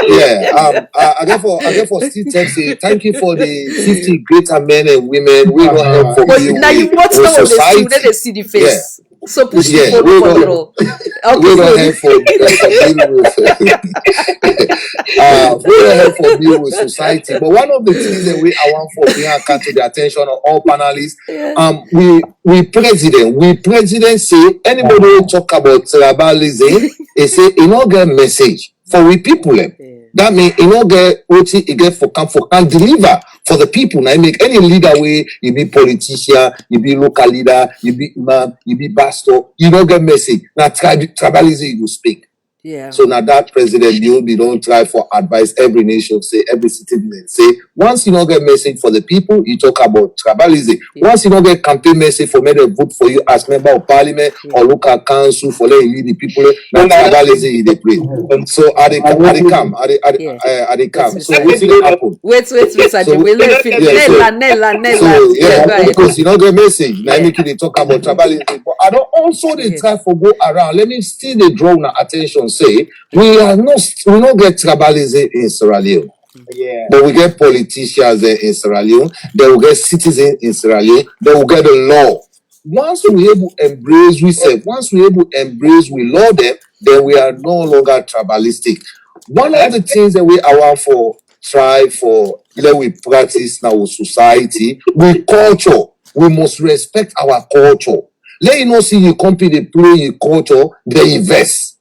Yeah, I get for still text say thank you for the 50 greater men and women we don't help for you. Now you watch some of the they see the face. So push the phone for the roll. We don't help for we don't help for deal with society. But one of the things that I want for bring account to the attention of all panelists, we president say anybody who talk about tribalism, they say you not get message for we people. That means you not get what you get for can deliver for the people. Now make any leader way, you be politician, you be local leader, you be imam, you be pastor, you don't get message. Now tribalism you speak. Yeah. So now that president we don't try for advice every nation say every citizen say once you don't get message for the people you talk about tribalism. Once you don't get campaign message for me to vote for you as member of parliament or local council for let you lead the people now tribalism they play. So are they come. So what's going to happen? Wait, Mr. Because you don't get message now make you talk about tribalism. But I don't also they try for go around. Let me still they draw na attention. Say we don't get tribalism in Sierra Leone, but we get politicians in Sierra Leone. Then we get citizens in Sierra Leone. Then we get the law. Once we able embrace we law them, then we are no longer tribalistic. One of the things that I want for try for let we practice now with society, with culture. We must respect our culture. Let you know see you company they play your culture, they invest.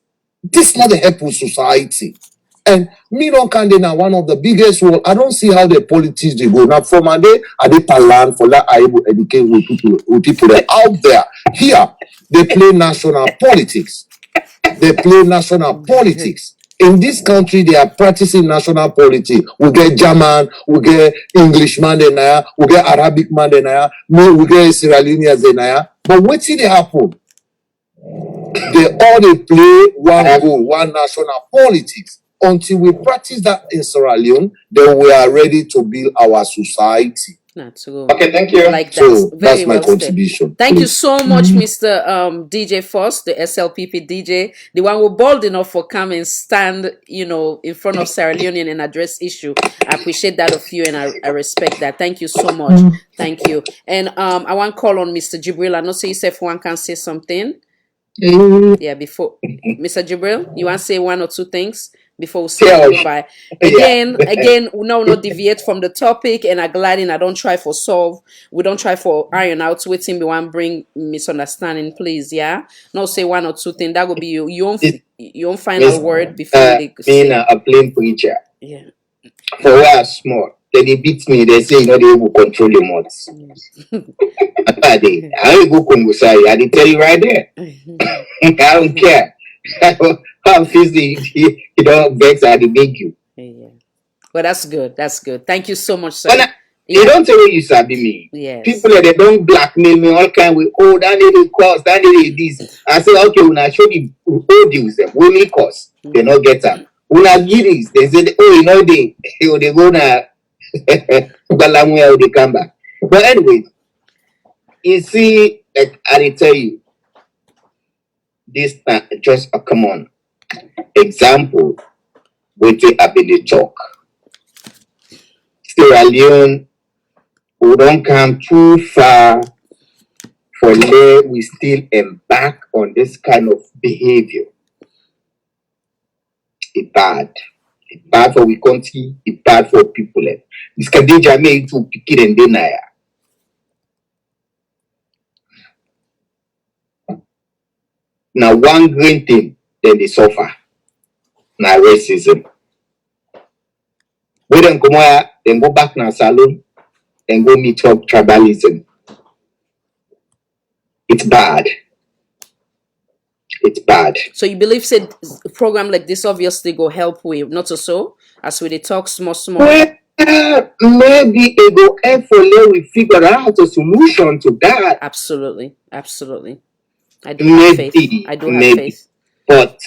This not the help with society. And me don't can now one of the biggest role. I don't see how the politics they go. Now from a day, I did learn for that I able educate with people that out there. Here, they play national politics. In this country, they are practicing national politics. We get German, we get Englishman in there, we get Arabic man in there, we get Sierra Leoneans in there. But what did they happen? They play one goal, one national politics. Until we practice that in Sierra Leone, then we are ready to build our society. Okay, thank you. So that's my contribution. Thank you so much, Mr. DJ First, the SLPP DJ, the one who bold enough for come and stand, in front of Sierra Leonean and address issue. I appreciate that of you and I respect that. Thank you so much. Thank you. And I want to call on Mr. Jibril. I know say if one can say something. Yeah, before Mr. Jibril, you want to say one or two things before we say goodbye? Again, now not deviate from the topic, and I'm glad I don't try for solve. We don't try for iron out with him. We want bring misunderstanding, please. Yeah, no say one or two things. That will be your own final word before they being a plain preacher. Yeah. For where small, they beat me. They say they will control your mouths. I go Kongusai. I tell you right there. I don't care. How physically you don't vex. I make you. Yeah. Well, that's good. That's good. Thank you so much, sir. They don't tell you sabi me. Yes. People they don't blackmail me all kind with that need a cost, that need this. I say okay, when I show the audios them, we need cost. They not get up. When I give this, they say they go na Balamwea they come back. But anyway, you see, like I tell you, this just a common example with it up in the talk. Sierra Leone, we don't come too far for let we still embark on this kind of behavior. It's bad. It's bad for we country, it's bad for people. This Khadija made to pick it and deny. Now one green thing, then they suffer. Now racism. We don't come here, then go back now salon and go meet up tribalism. It's bad. It's bad. So you believe said a program like this obviously go help with not so as we dey talk small. Well, maybe it go help for let we figure out a solution to that. Absolutely. I do have faith. I do have faith. But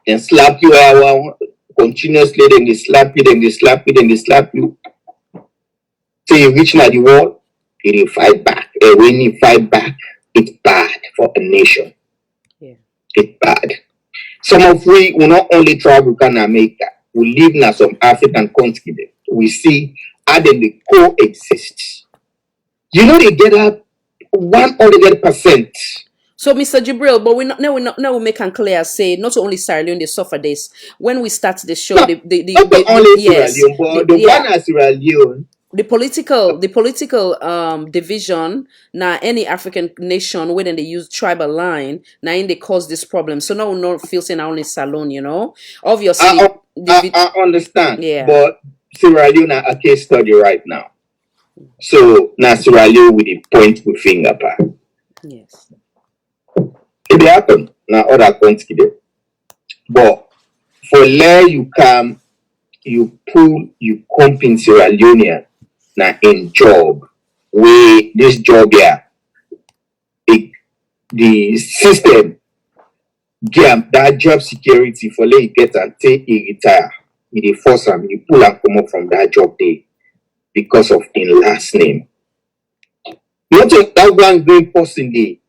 then slap you out continuously, then they slap you, then they slap you, then they slap you. So you reach now the wall, you fight back. And when you fight back, it's bad for a nation. Yeah. It's bad. Some of we will not only travel to America, we live in some African continent. We see how they coexist. You know, they get up 100%. So, Mr. Jibril, but we make it clear. Say not only Sierra Leone they suffer this. When we start the show, not only Sierra Leone, but the one as Sierra Leone. The political division now any African nation when they use tribal line now in they cause this problem. So now we not feel saying only Salone, you know. Obviously, I understand. Yeah. But Sierra Leone are a case study right now. So now Sierra Leone with the point with finger back. Yes. It happen now other countries. But for where you come, you pull, you comp in Sierra Leone now in job where this job here the system give that job security for let you get and take you retire. You force them, you pull and come up from that job day because of in last name. Not just that one great person day,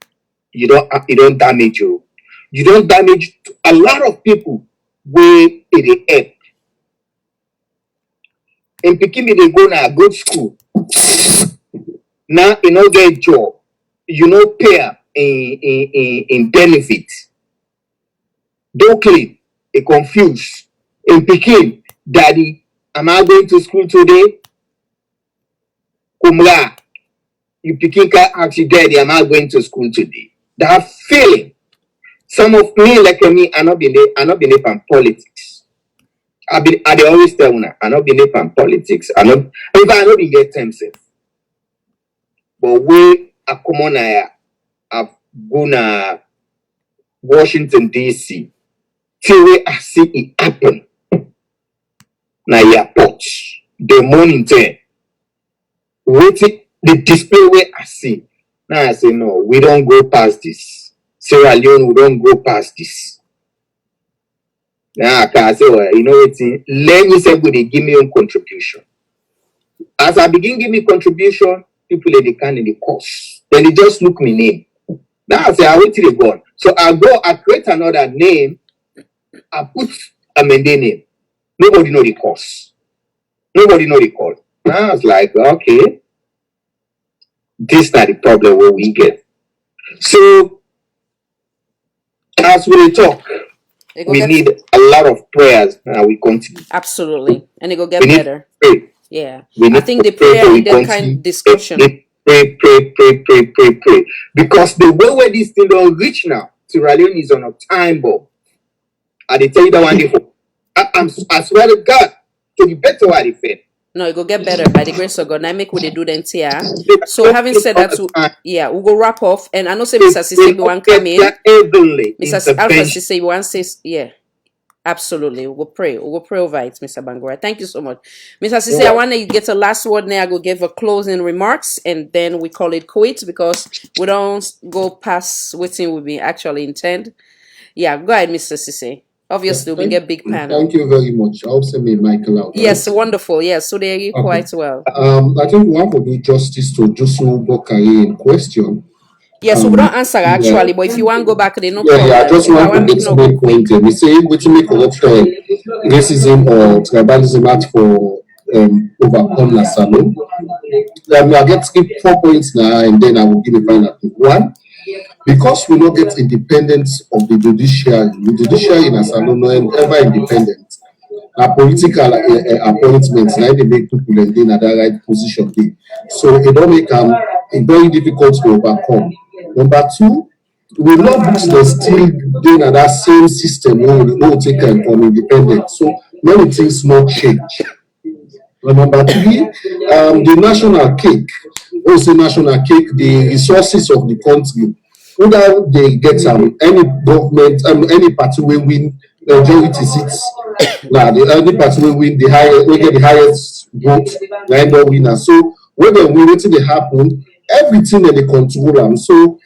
you don't damage you. You don't damage a lot of people where it help. In Pekin, they go now good school. Now you know get job, you know pay in benefits. Don't clean, a confused. In Pekin, daddy, am I going to school today? Kumra, you Pekin can ask you, daddy, am I going to school today? That feeling. Some of me like me, I not believe in politics. I always tell you, I not believe in politics. I not be get time safe. But we are common I've gone to Washington DC. Till we I see it happen. Now airport, the morning time, waiting the display where I see. Now I say no, we don't go past this. Sierra Leone, we don't go past this. Now I can say, well, you know what? Let me say, will they give me a contribution? As I begin give me contribution, people they can in the course. Then they just look me name. Now I say, I wait till they gone. So I create another name. I put a Mende name. Nobody know the course. Nobody know the call. Now I was like, okay, this is not the problem where we get. So as we talk, we need a lot of prayers and we continue. Absolutely. And it will get better. Pray. Yeah. I think the prayer in that kind of discussion. Pray. Because the way where this thing don't reach now, Sierra Leone is on a time bomb. I tell you that one day. I swear to God, to be better what it fed. No, it will get better by the grace of God. Now make what they do then here. So having said that, we'll go wrap off. And I know say Mr. Sisse one come in. Mr. Alpha Sisse one says, yeah. Absolutely. We'll pray. We'll pray over it, Mr. Bangura. Thank you so much. Mr. Sisse, I want to get a last word now. I go give a closing remarks and then we call it quits because we don't go past what we be actually intend. Yeah, go ahead, Mr. Sisse. Obviously, we get big pan. Thank you very much. I hope send me Michael out. Yes, wonderful. Yes, so there you quite well. I think we have to do justice to Josu Bokari in question. Yes, so we don't answer actually, but if you want to go back, they no problem. I just want to make some point. We say we make corruption, racism or tribalism act for overcome la salon. I get 4 points now, and then I will give a final thing. One, because we don't get independence of the judiciary in a salon no ever independent. Our political appointments, like they make people and in that right position. So it don't make them very difficult to overcome. Number two, we love books that still doing that same system where we take from independence. So many things not change. And number three, the national cake, also national cake, the resources of the country whether they get any government, any party will win majority seats. Now, the only party will win the highest, will get the highest vote, na end up winner. So when they win, wetin dey happen, everything that they control them. So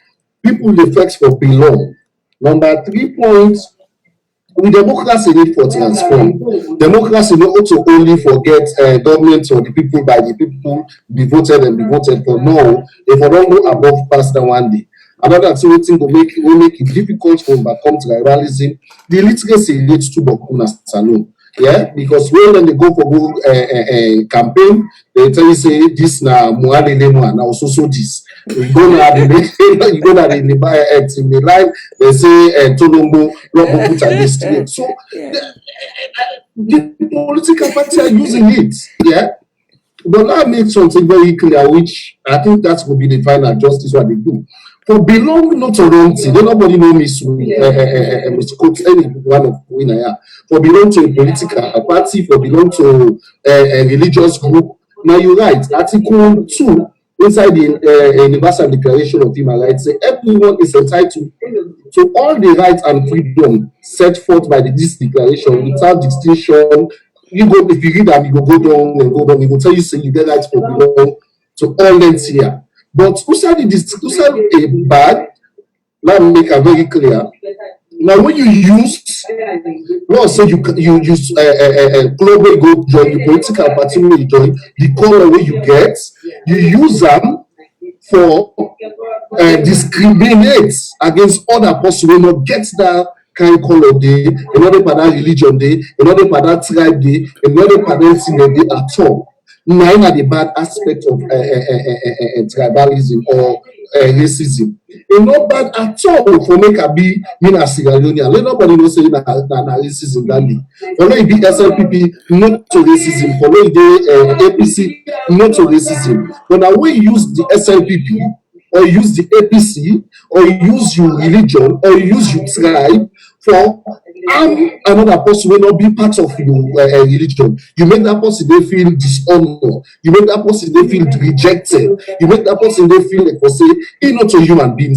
people dey flex for belong. Number 3 point, with democracy need for transform. Democracy no to only forget government or the people by the people be voted and be voted for. No, if I don't go above past that one day. Another thing will make it difficult to overcome tribalism. The illiteracy leads to Bokuna Salon. Yeah, because when they go for campaign, they tell you say this na Muale Lemwa now so this. You go na the line, they say Tolombo not put against it. So the political party are using it. Yeah. But now make something very clear, which I think that will be the final justice what they do. For belong not to wrongty, nobody know me misquote any one of winner. For belong to a political party, for belong to a religious group. Now you're right. Article 2 inside the Universal Declaration of Human Rights say everyone is entitled to all the rights and freedom set forth by this declaration without distinction. You go if you read them, you go down and go down. It will tell you say you get rights for belong to all lengths here. But who said a bad? Let me make it very clear. Now, when you use, let's say you use global go join the political party where you join, the color where you get, you use them for discriminate against other person who not get that kind color day, another part that religion day, another part that tribe day, another part that thing day at all. Nine are the bad aspect of tribalism or racism. It's not bad at all for make a be mean as Sierra Leonean. Let nobody know say na racism that day. Follow it be SLPP, not to racism. Follow it the APC, not to racism. But now when you use the SLPP or you use the APC or you use your religion or you use your tribe for another person will not be part of your religion. You make that person they feel dishonored. You make that person they feel rejected. You make that person they feel like say he not a human being.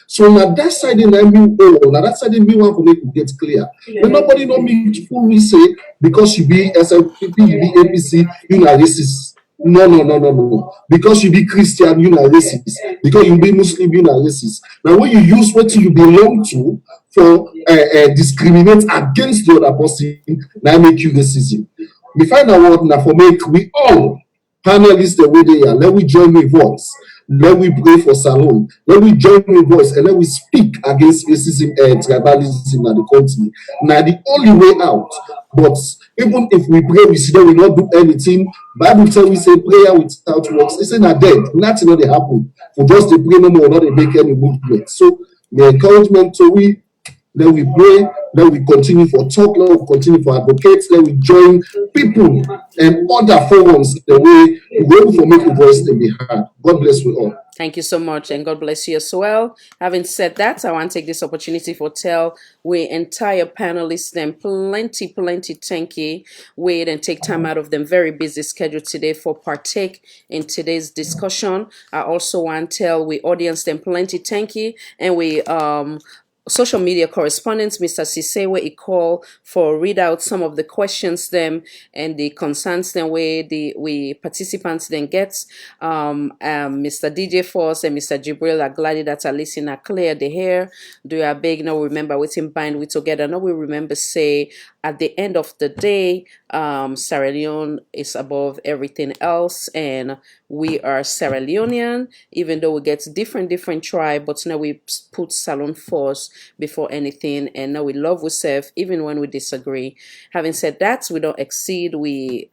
So now that side in mean now that side in me want to make it get clear. But nobody know me fully say because you be SLPP, you be APC, you are racist. No. Because you be Christian, you are racist. Because you be Muslim, you are racist. Now when you use what you belong to for discriminate against the other person, now make you racism. We find out what now for make we all panelists the way they are. Let we join with voice. Let we pray for Salon. Let we join with voice and let we speak against racism and tribalism in the country. Now the only way out. But even if we pray, we see that we not do anything. Bible tell we say prayer without works. It's not dead. Nothing not they happen. For just the pray no more, not they make any movement. So the encouragement to we. Then we pray, then we continue for talk, then we continue for advocate, then we join people and other forums the way we go for make a voice to be heard. God bless you all. Thank you so much, and God bless you as well. Having said that, I want to take this opportunity for tell we entire panelists them plenty thank you. Wait and take time out of them very busy schedule today for partake in today's discussion. I also want to tell we audience them plenty thank you, and we social media correspondent, Mr. Sisewe, he call for read out some of the questions them and the concerns them where we participants then gets. Mr. DJ Force and Mr. Jibril are glad that are listening are clear the hair. Do you beg now remember with him bind we together. Now we remember say at the end of the day, Sierra Leone is above everything else, and we are Sierra Leonean, even though we get different tribe, but now we put Salon first before anything, and now we love ourselves even when we disagree. Having said that, we don't exceed. We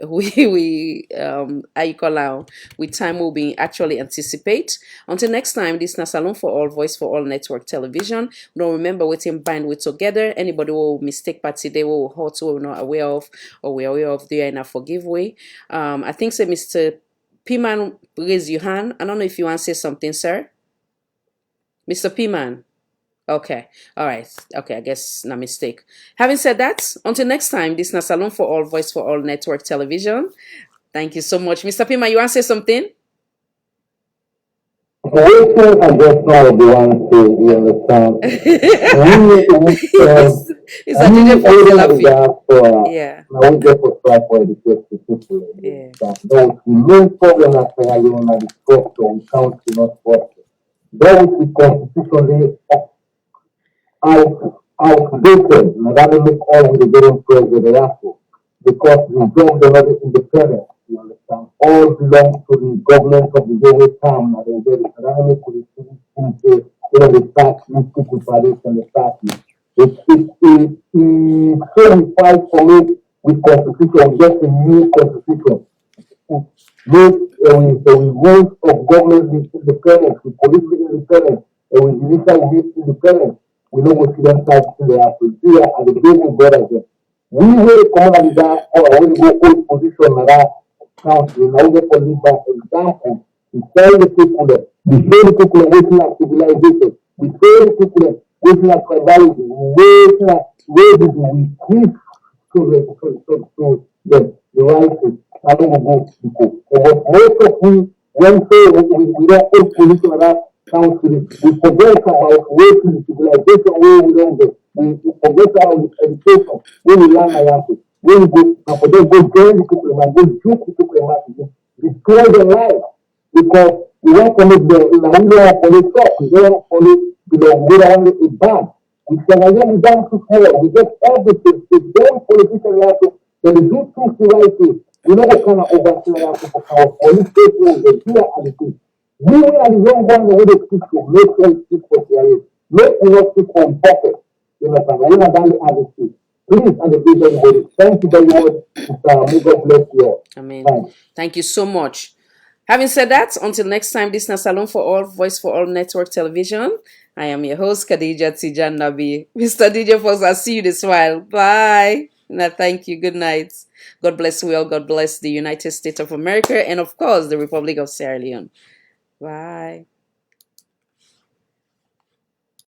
with time will be actually anticipate. Until next time, this is Salon for All, Voice for All Network Television. Don't remember with him bind with together. Anybody will mistake party they will hurt we're not aware of or we're aware of, they are in a forgive way. I think say Mr. P-Man raise your hand. I don't know if you want to say something, sir. Mr. P-Man. Okay. All right. Okay. I guess no mistake. Having said that, until next time, this is Salon for All, Voice for All Network Television. Thank you so much. Mr. P-Man, you want to say something? situations are just not the one to, you understand? It's a DJ for diaspora, Yeah. now we just for try for educate the people. You understand? The main problem is Sierra Leone is the structure, we can't see not structure. That is the constitutionally outdated, and that make all of the getting president after. Because the jobs are not independent, you understand? All belong to the government of the very time, and they get it. And that make the things they start with people police and the start with. It so we fight for it with constitution, just a new constitution. Make a rules of government independence, with police independence, and with judicial independence. We know what students like to the Africa and the game of God again. We will come at that or when we go hold position in that country. Now we for live example. We tell the people that we show the people that waiting at civilization. We show the people that waiting at tribalism. Waiting at we teach to the right thing. I don't go people. But most of when we don't hold position in that country, we forget about waiting civilization where we don't go. We forget about education where we learn around it. When we go and for them go join the people and go joke the people and destroy their life because we want to make the we don't want to talk, we don't want to we don't want to bad. We say we don't to fail, we get everything. It's very politician like to when they do things the right way. We know what kind of overseeing for our police station, the here and the thing. We are the young ones who will speak to make them speak for their make we not speak on purpose. You know, we're not done the other thing. Please and the people everybody. Thank you very much. May God bless you all. Amen. Thank you so much. Having said that, until next time, this is Salon for All, Voice for All Network Television. I am your host, Khadija Tijan Nabi. Mr. DJ Fox, I'll see you this while. Bye. Now, thank you. Good night. God bless you all. God bless the United States of America and, of course, the Republic of Sierra Leone. Bye.